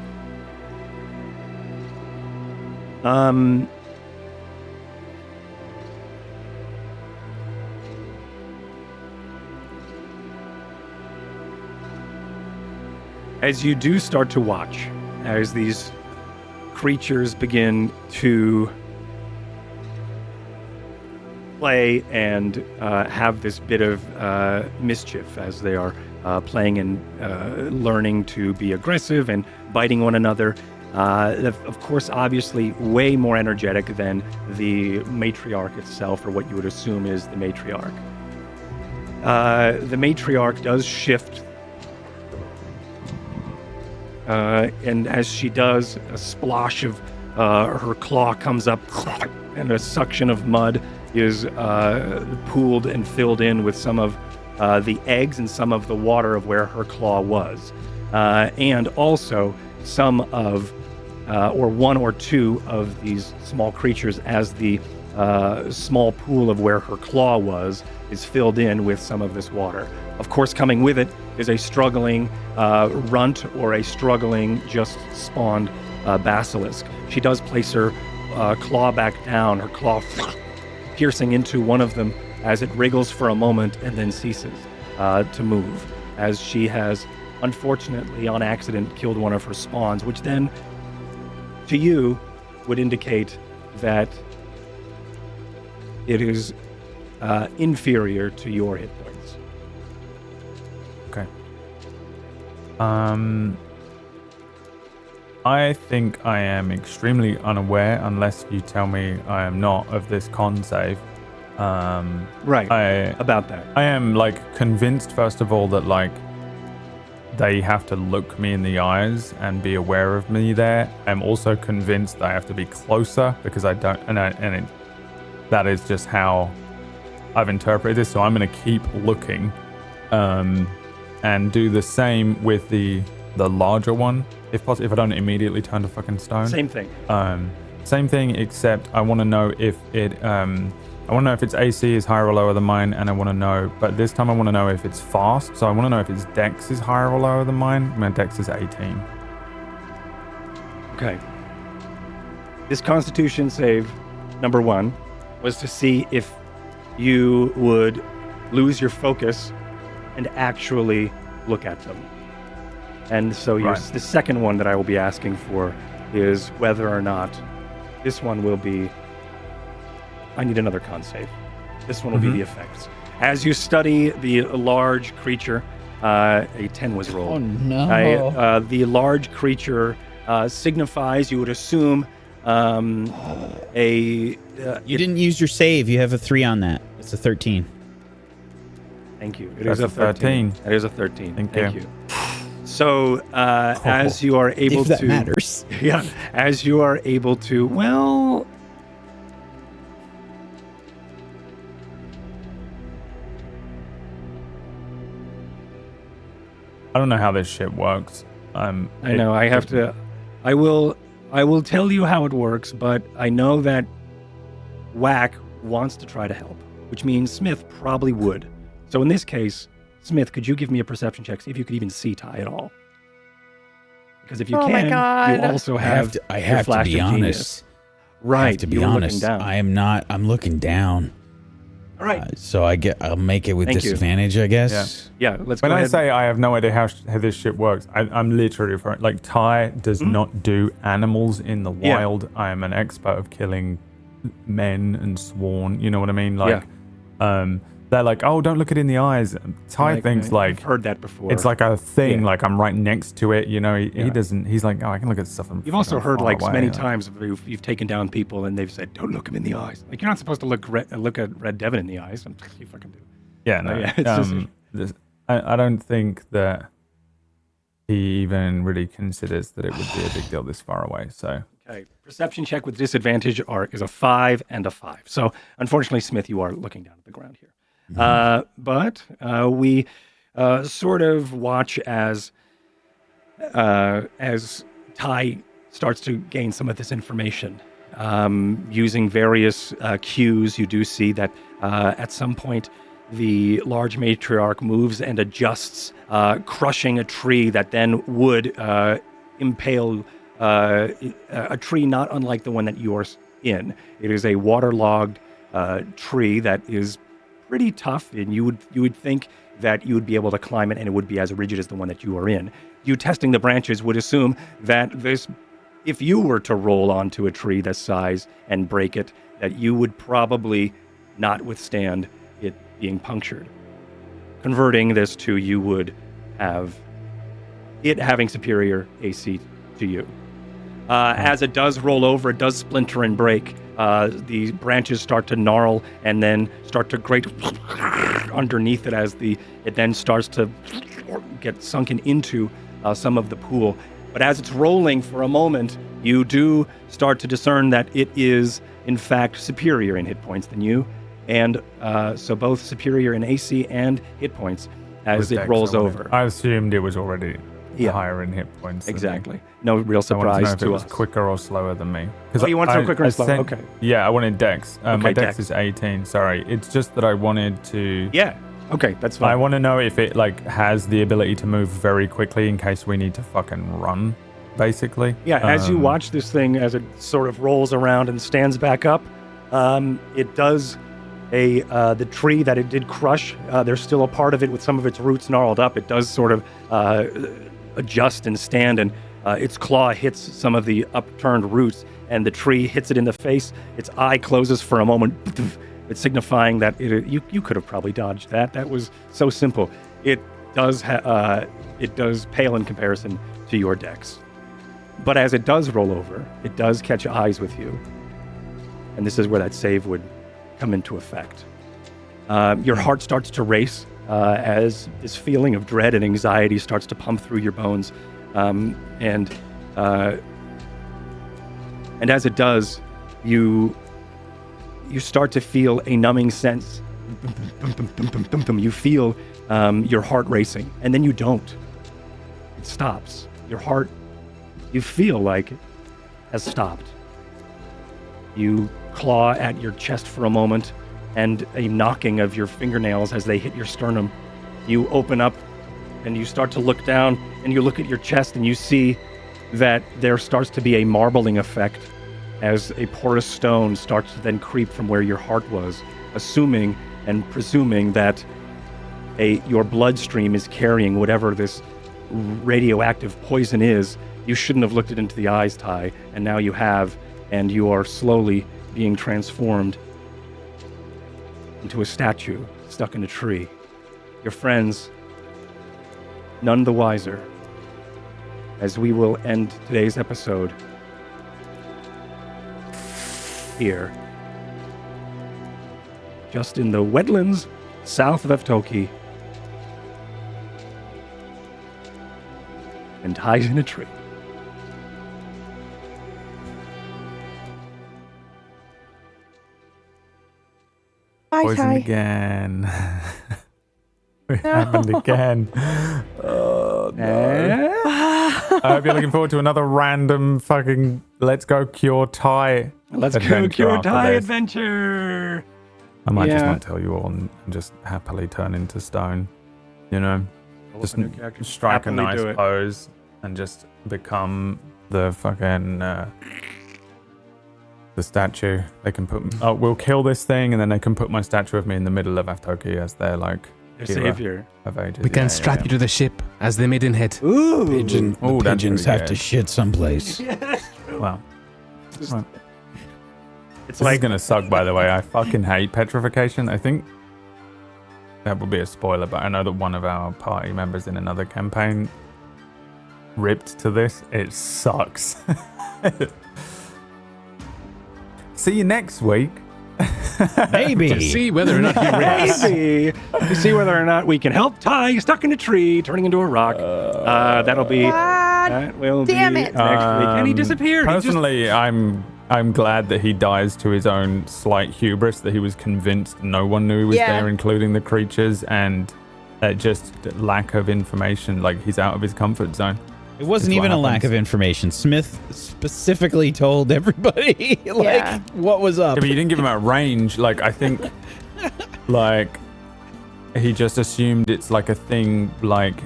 as you do start to watch, as these creatures begin to play and have this bit of mischief as they are playing and learning to be aggressive and biting one another. Of course, obviously, way more energetic than the matriarch itself, or what you would assume is the matriarch. The matriarch does shift, and as she does, a splosh of her claw comes up, and a suction of mud is pooled and filled in with some of the eggs and some of the water of where her claw was. And also some of, or one or two of these small creatures, as the small pool of where her claw was is filled in with some of this water. Of course, coming with it is a struggling runt or a struggling just spawned basilisk. She does place her claw back down, her claw piercing into one of them as it wriggles for a moment and then ceases to move, as she has unfortunately on accident killed one of her spawns, which then to you would indicate that it is inferior to your hit points. Okay. I think I am extremely unaware, unless you tell me I am not, of this con save. Right. About that. I am convinced, first of all, that they have to look me in the eyes and be aware of me there. I'm also convinced that I have to be closer, because I don't, that is just how I've interpreted this. So I'm going to keep looking, and do the same with the larger one, if possible. If I don't immediately turn to fucking stone. Same thing. Same thing, except I want to know if it. I want to know if its AC is higher or lower than mine, and I want to know, but this time I want to know if it's fast. So I want to know if its Dex is higher or lower than mine. My Dex is 18. Okay. This Constitution save, number 1, was to see if you would lose your focus and actually look at them. And so the second one that I will be asking for is whether or not this one will be... I need another con save. This one will be the effects. As you study the large creature, a 10 was rolled. Oh no! The large creature signifies, you would assume, You didn't use your save. You have a 3 on that. It's a 13. Thank you. That's a 13. It is a 13. Thank you. So, as you are able If that to, matters. yeah, as you are able to, well, I don't know how this shit works. I know I have to. I will tell you how it works, but I know that Whack wants to try to help, which means Smith probably would. So in this case, Smith, could you give me a perception check, see if you could even see Ty at all? Because if you Oh my can, God. you also have I your have to flash be of genius. honest. Right. I have to be you were looking honest. down. I am not. I'm looking down. All right. So I'll make it with Thank you. disadvantage, I guess. Yeah. Let's When go I ahead. say I have no idea how this shit works, I'm literally referring, like, Ty does not do animals in the Yeah. wild. I am an expert of killing men and sworn. You know what I mean? Like, they're like, oh, don't look it in the eyes. Ty thinks I've heard that before. it's like a thing. Yeah. Like I'm right next to it. You know, he Yeah. doesn't. He's like, oh, I can look at stuff. From You've also fucking heard far like away. many times you've taken down people and they've said, "Don't look him in the eyes." Like you're not supposed to look at Red Devin in the eyes. You fucking do. Yeah, no. Yeah, it's I don't think that he even really considers that it would be a big deal this far away. So Okay. Perception check with disadvantage is a 5 and a 5. So unfortunately, Smith, you are looking down at the ground here. But we sort of watch as Ty starts to gain some of this information. Using various cues, you do see that at some point the large matriarch moves and adjusts, crushing a tree that then would impale a tree not unlike the one that you're in. It is a waterlogged tree that is pretty tough, and you would think that you would be able to climb it and it would be as rigid as the one that you are in. You testing the branches would assume that if you were to roll onto a tree this size and break it, that you would probably not withstand it being punctured. Converting this to you would have it having superior AC to you. As it does roll over, it does splinter and break. The branches start to gnarl and then start to grate underneath it as it then starts to get sunken into some of the pool. But as it's rolling for a moment, you do start to discern that it is, in fact, superior in hit points than you. And so both superior in AC and hit points as it rolls over. I assumed it was already Yeah. higher in hit points. than me. Exactly. No real I surprise wanted to know if it to was us. quicker or slower than me. Oh, you want to know quicker or slower? Okay. Yeah, I wanted Dex. My Okay, Dex Dex. is 18. Sorry, it's just that I wanted to. Yeah. Okay, that's fine. I want to know if it has the ability to move very quickly in case we need to fucking run, basically. Yeah, as you watch this thing as it sort of rolls around and stands back up, it does the tree that it did crush. There's still a part of it with some of its roots gnarled up. It does sort of adjust and stand, and its claw hits some of the upturned roots, and the tree hits it in the face. Its eye closes for a moment. It's signifying that you could have probably dodged that. That was so simple. It does pale in comparison to your Dex. But as it does roll over, it does catch eyes with you. And this is where that save would come into effect. Your heart starts to race as this feeling of dread and anxiety starts to pump through your bones. And as it does, you start to feel a numbing sense. You feel your heart racing, and then you don't. It stops. Your heart, you feel like, has stopped. You claw at your chest for a moment, and a knocking of your fingernails as they hit your sternum. You open up, and you start to look down, and you look at your chest, and you see that there starts to be a marbling effect as a porous stone starts to then creep from where your heart was, assuming and presuming that your bloodstream is carrying whatever this radioactive poison is. You shouldn't have looked it into the eyes, Ty, and now you have, and you are slowly being transformed into a statue stuck in a tree. Your friends, none the wiser, as we will end today's episode here, just in the wetlands south of Evtoki, and hides in a tree. Bye, Poisoned Ty. again. It happened again. Oh, no. I hope you're looking forward to another random fucking Let's Go Cure Ty. Let's go Cure Ty adventure. I might just Yeah. not tell you all and just happily turn into stone. You know? Just a new character. strike a Happily nice do it. pose and just become the fucking the statue. They can put we'll kill this thing and then they can put my statue of me in the middle of Evtoki as their like Your hero savior. of ages. We can strap you to the ship as the maidenhead. Ooh. Pigeon, Ooh, the that's pigeons pretty have to good. shit someplace. Wow. Just- Right. It's This like is gonna suck, by the way. I fucking hate petrification. I think that would be a spoiler, but I know that one of our party members in another campaign ripped to this. It sucks. See you next week. Maybe. To see whether or not he rips. maybe to see whether or not we can help Ty stuck in a tree, turning into a rock. That'll be. God That will damn be it. next week. And he disappeared. He just- Personally, I'm glad that he dies to his own slight hubris, that he was convinced no one knew he was Yeah. there, including the creatures, and just lack of information. Like, he's out of his comfort zone. It wasn't It's what even a lack happens. of information. Smith specifically told everybody Yeah. what was up. Yeah, but you didn't give him a range. Like, I think, like, he just assumed it's like a thing like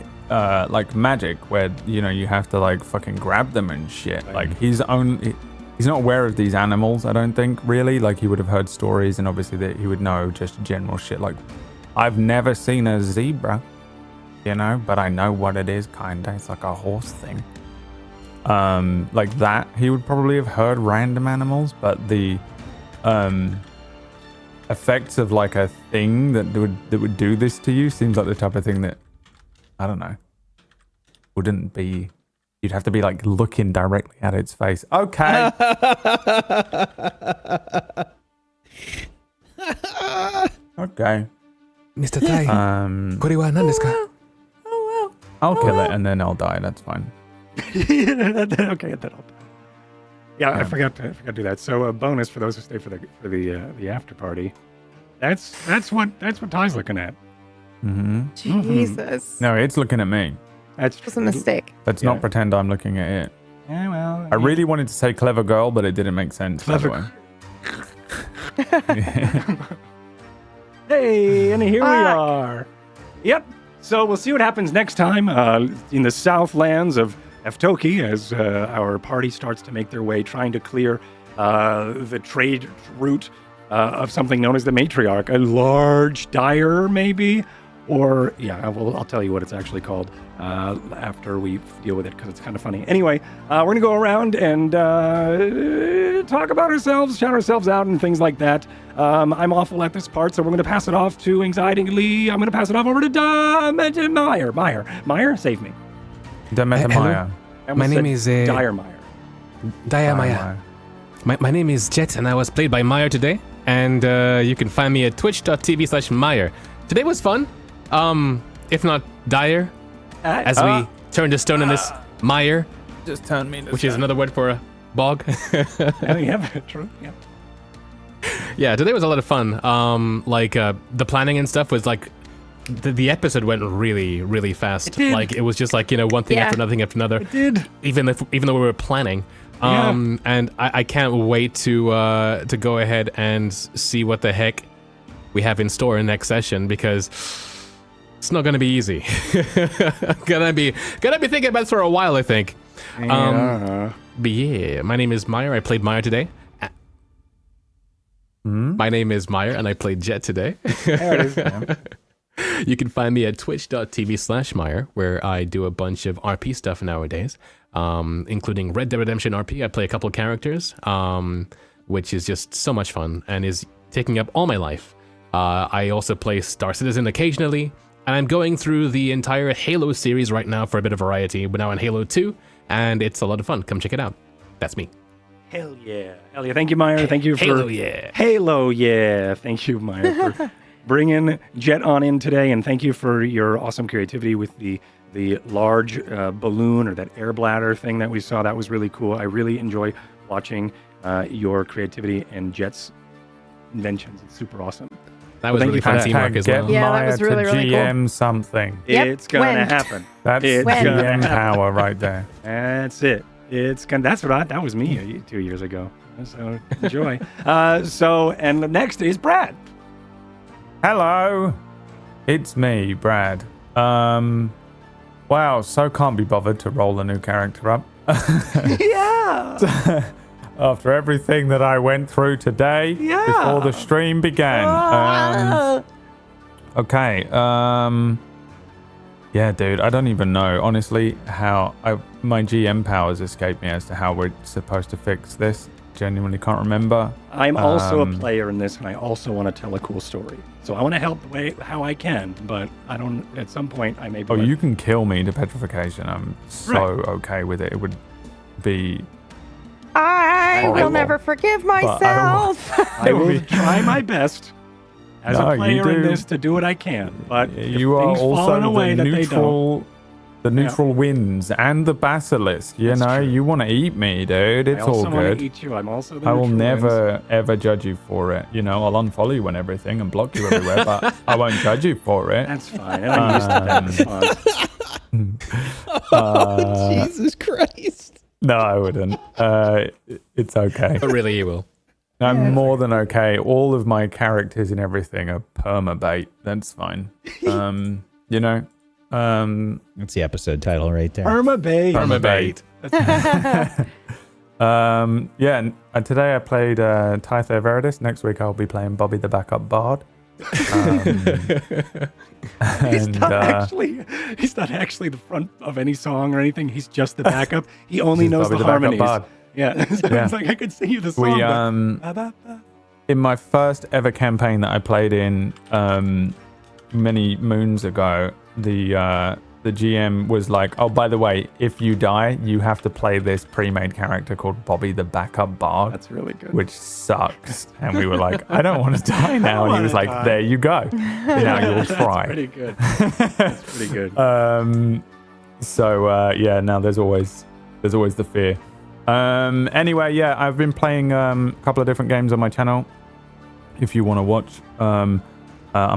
magic, where, you know, you have to like fucking grab them and shit. Like, he's not aware of these animals, I don't think, really. Like, he would have heard stories, and obviously that he would know just general shit. Like, I've never seen a zebra, you know, but I know what it is, kinda. It's like a horse thing. Like that, he would probably have heard random animals, but the effects of like a thing that would do this to you seems like the type of thing that, I don't know, wouldn't be. You'd have to be like looking directly at its face. Okay. Okay. Mr. Tai, これは何ですか? I'll kill it and then I'll die. That's fine. okay, then I'll. Yeah, I forgot to do that. So a bonus for those who stay for the after party. That's what Ty's looking at. Mm-hmm. Jesus. No, it's looking at me. That's It was a mistake. Let's Yeah. not pretend I'm looking at it. Yeah, well. I really wanted to say clever girl, but it didn't make sense. Clever By the way. Hey, and here we Fuck. are. Yep. So we'll see what happens next time in the southlands of Evtoki as our party starts to make their way, trying to clear the trade route of something known as the matriarch, a large dyer, maybe, or yeah, I'll tell you what it's actually called after we deal with it because it's kind of funny. Anyway, we're gonna go around and talk about ourselves, shout ourselves out, and things like that. I'm awful at this part, so we're gonna pass it off to Anxiety Lee. I'm gonna pass it off over to Meyer. Meyer, save me. Demeter Hello? Maya. I My almost name said is, Dyer Meyer. Daya Maya. My name is Jet, and I was played by Meyer today. And you can find me at twitch.tv/Meyer. Today was fun. If not dire, as we turned a stone in this mire, Just turn me into which is another word for a bog. Oh, yeah, true. Yeah. Yeah, today was a lot of fun. The planning and stuff was like, the episode went really, really fast. It did. Like, it was just like, one thing Yeah. after another thing after another. It did. Even though we were planning. Yeah. And I can't wait to go ahead and see what the heck we have in store in next session, because it's not gonna be easy. gonna be thinking about it for a while, I think. Yeah. But yeah, my name is Meyer. I played Meyer today. My name is Meyer, and I played Jet today. There it is. man. You can find me at twitch.tv/Meyer, where I do a bunch of RP stuff nowadays, including Red Dead Redemption RP. I play a couple characters, which is just so much fun and is taking up all my life. I also play Star Citizen occasionally, and I'm going through the entire Halo series right now for a bit of variety. We're now on Halo 2, and it's a lot of fun. Come check it out. That's me. Hell yeah. Hell yeah. Thank you, Meyer. Thank you for... Halo yeah. Halo yeah. Thank you, Meyer, for bringing Jet on in today, and thank you for your awesome creativity with the large balloon or that air bladder thing that we saw. That was really cool. I really enjoy watching your creativity and Jet's inventions. It's super awesome. That was really fun teamwork as well. Yeah, that was really, really cool. GM something. Yep, It's gonna when? happen. That's It's when? gonna GM happen. power right there. That's it. That was me 2 years ago. So enjoy. And next is Brad. Hello, it's me, Brad. Wow, so can't be bothered to roll a new character up. Yeah. After everything that I went through today before the stream began. Okay. Yeah, dude, I don't even know, honestly, how my GM powers escape me as to how we're supposed to fix this. Genuinely can't remember. I'm also a player in this, and I also want to tell a cool story. So I want to help the way how I can, but I don't. At some point, I may. Oh, you can kill me to petrification. I'm so okay with it. It would be. I will Horrible. never forgive But myself. I will try my best as No, a you player in do. this to do what I can. But You if are things fall in a also way the that they don't. neutral. The neutral winds and the basilisk. You That's know, true. you want to eat me, dude. It's I also all want good. to eat you. I'm also the I will neutral never ever judge you for it. You know, I'll unfollow you and everything and block you everywhere, but I won't judge you for it. That's fine. I'm used to that response. Jesus Christ. No, I wouldn't. It's okay. But really, you will. I'm more than okay. All of my characters and everything are permabait. That's fine. You know. That's the episode title right there. Permabait. Permabait. Yeah, and today I played Tytho Veridis. Next week I'll be playing Bobby the Backup Bard. He's not actually the front of any song or anything. He's just the backup. He only He's knows Bobby the the Backup harmonies. Bard. Yeah. So Yeah. it's like I could sing you the song. We but- in my first ever campaign that I played in many moons ago, the GM was like, "Oh, by the way, if you die, you have to play this pre-made character called Bobby the Backup Bard." That's really good. Which sucks. And we were like, "I don't want to die now." And he was like, "There you go. Now you'll try." That's pretty good. That's pretty good. Yeah, now there's always the fear. Anyway, yeah, I've been playing a couple of different games on my channel. If you want to watch, I'm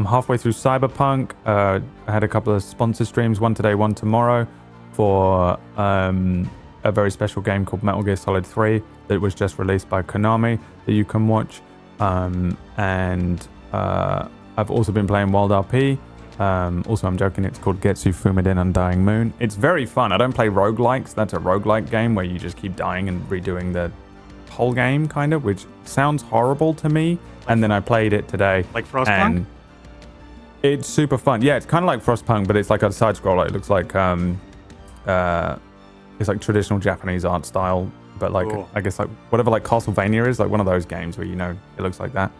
halfway through Cyberpunk. I had a couple of sponsor streams, one today, one tomorrow, for a very special game called Metal Gear Solid 3 that was just released by Konami that you can watch. And I've also been playing Wild RP. Also, I'm joking, it's called Getsu Fumiden Undying Moon. It's very fun. I don't play roguelikes. That's a roguelike game where you just keep dying and redoing the whole game, kind of, which sounds horrible to me. And then I played it today. Like Frostpunk? And it's super fun. Yeah, it's kind of like Frostpunk, but it's like a side scroller. It looks like it's like traditional Japanese art style, but like Cool. I guess like whatever like Castlevania is, like one of those games where, you know, it looks like that.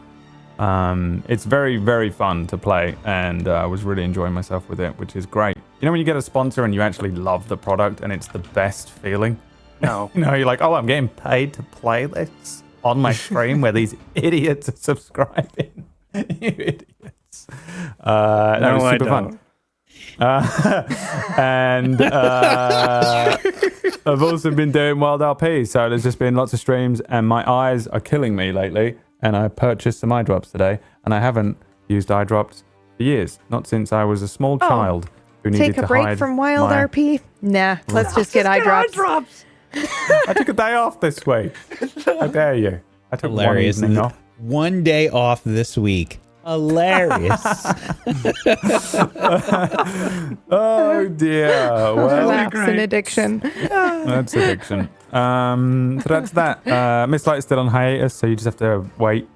It's very, very fun to play, and I was really enjoying myself with it, which is great. You know when you get a sponsor and you actually love the product and it's the best feeling? No. You know, you're like, oh, I'm getting paid to play this on my stream where these idiots are subscribing. You idiots. That was super fun. And I've also been doing Wild RP, so there's just been lots of streams, and my eyes are killing me lately. And I purchased some eye drops today, and I haven't used eye drops for years, not since I was a small child who needed Take to a break hide from Wild my... RP? Nah, let's just get eye drops. I took a day off this week. How dare you? I took Hilarious. one evening off. One day off this week. Hilarious. Oh dear. Well, Lapse in addiction. that's addiction. So that's that. Miss Light is still on hiatus, so you just have to wait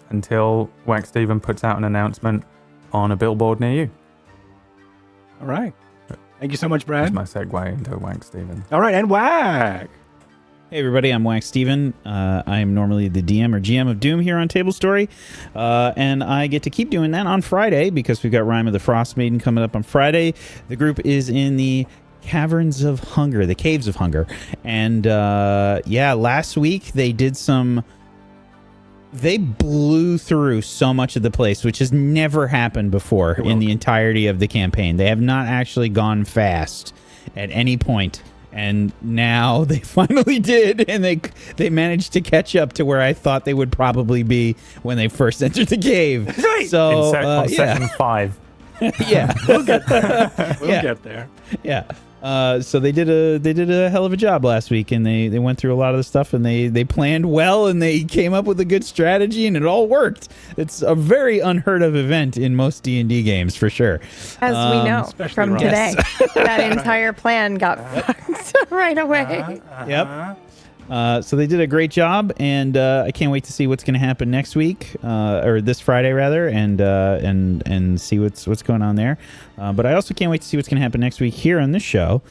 until Wax Steven puts out an announcement on a billboard near you. All right. Thank you so much, That's Brad. my segue into Wax Steven. All right, and Whack. Hey everybody, I'm Wax Steven. I'm normally the DM or GM of Doom here on Table Story, and I get to keep doing that on Friday because we've got Rime of the Frost Maiden coming up on Friday. The group is in the Caverns of Hunger, the Caves of Hunger, and last week they blew through so much of the place, which has never happened before in the entirety of the campaign. They have not actually gone fast at any point. And now they finally did, and they managed to catch up to where I thought they would probably be when they first entered the cave. So, Second 5. Yeah, We'll get there. We'll get there. Yeah. So they did a hell of a job last week, and they went through a lot of the stuff, and they planned well, and they came up with a good strategy, and it all worked. It's a very unheard of event in most D&D games for sure. As we know from today, that entire plan got fucked right away. Yep. So they did a great job, and I can't wait to see what's going to happen next week, or this Friday rather, and see what's going on there. But I also can't wait to see what's going to happen next week here on this show,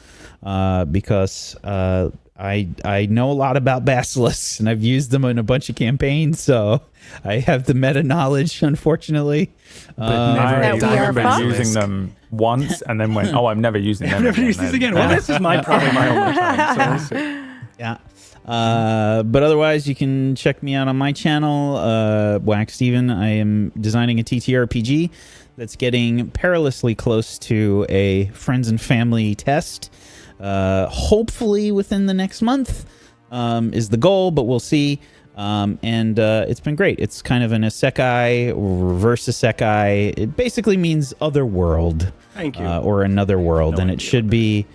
because I know a lot about basilisks, and I've used them in a bunch of campaigns, so I have the meta knowledge, unfortunately. I remember using them once, and then went, "Oh, I'm never using them." I've never used these again. Well, this is probably my only time. So we'll see. Yeah. But otherwise, you can check me out on my channel, Wax Steven. I am designing a TTRPG that's getting perilously close to a friends and family test. Hopefully within the next month is the goal, but we'll see. And it's been great. It's kind of an isekai, reverse isekai. It basically means other world. Thank you. Or another world, and it should be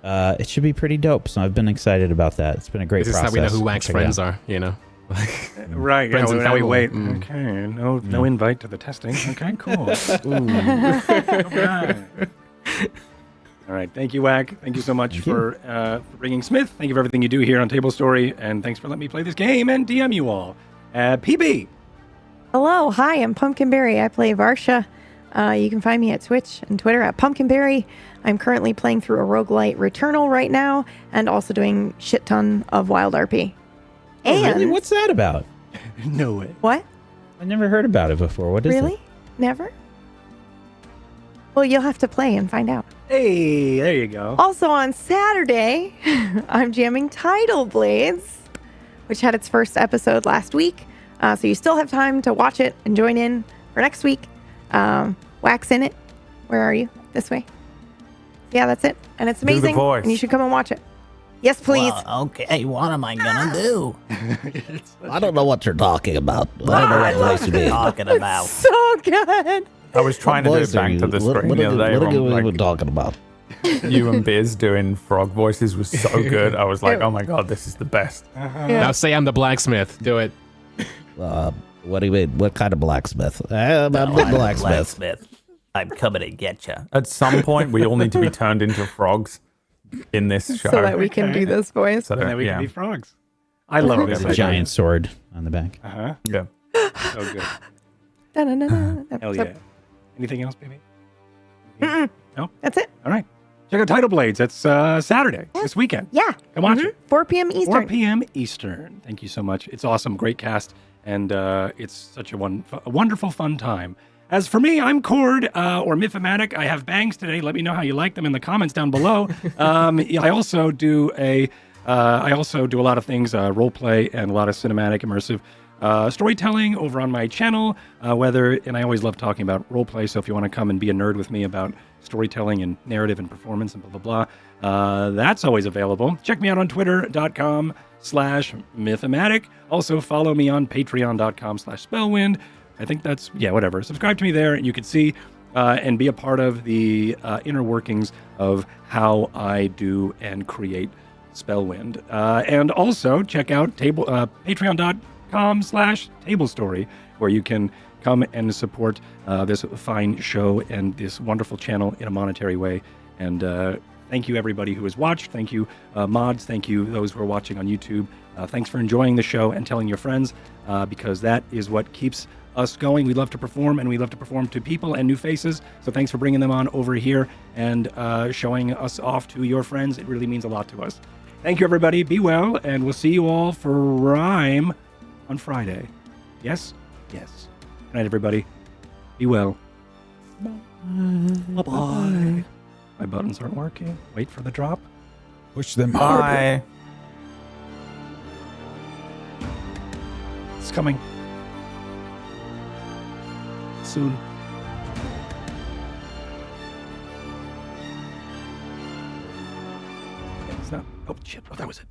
pretty dope. So I've been excited about that. It's been a great process. This is how we know who Wax friends are, you know? Right. Friends and now we family. wait. Okay. No invite to the testing. Okay, cool. All right. Thank you, Wack. Thank you so much for bringing Smith. Thank you for everything you do here on Table Story, and thanks for letting me play this game and DM you all. PB. Hello, hi, I'm Pumpkinberry. I play Varsha. You can find me at Twitch and Twitter at Pumpkinberry. I'm currently playing through a roguelite Returnal right now, and also doing shit ton of Wild RP. Oh, really? What's that about? No way. What? I never heard about it before. What is it? Really? Never? Well, you'll have to play and find out. Hey, there you go. Also on Saturday, I'm jamming Tidal Blades, which had its first episode last week. So you still have time to watch it and join in for next week. Wax in it. Where are you? This way. Yeah, that's it. And it's amazing. voice. And you should come and watch it. Yes, please. Well, okay, what am I gonna do? I don't know what you're talking about. I don't know what voice you're talking about. So good. I was trying to do it back to the screen the other day. What are Ron, you talking about? you and Biz doing frog voices was so good. I was like, oh my god, this is the best. Now say I'm the blacksmith. Do it. What do you mean? What kind of blacksmith? I'm the blacksmith. I'm coming to get you. At some point, we all need to be turned into frogs in this show. So that we can do this voice. So And then we yeah. can be frogs. I love this. There's a giant sword on the back. Uh-huh. Yeah. So good. Da-na-na-na. Hell yeah. Anything else, baby? No? That's it. All right. Check out Tidal Blades. That's Saturday, this weekend. Yeah. Come watch it. 4 p.m. Eastern. 4 p.m. Eastern. Thank you so much. It's awesome. Great cast. And it's such a wonderful, fun time. As for me, I'm Cord, or Mythomatic. I have bangs today. Let me know how you like them in the comments down below. I also do a lot of things, role play and a lot of cinematic, immersive storytelling over on my channel. And I always love talking about role play. So if you want to come and be a nerd with me about storytelling and narrative and performance and blah, blah, blah, that's always available. Check me out on twitter.com/Mythomatic. Also follow me on patreon.com/Spellwind. I think that's, whatever. Subscribe to me there, and you can see and be a part of the inner workings of how I do and create Spellwind. And also check out patreon.com/TableStory, where you can come and support this fine show and this wonderful channel in a monetary way. And thank you, everybody who has watched. Thank you, mods. Thank you, those who are watching on YouTube. Thanks for enjoying the show and telling your friends, because that is what keeps us going. We love to perform, and we love to perform to people and new faces. So thanks for bringing them on over here and showing us off to your friends. It really means a lot to us. Thank you, everybody. Be well, and we'll see you all for Rhyme on Friday. Yes? Yes. Good night, everybody. Be well. Bye-bye. My buttons aren't working. Wait for the drop. Push them harder. Bye. It's coming. Soon. It's not. Oh, shit. Oh, that was it.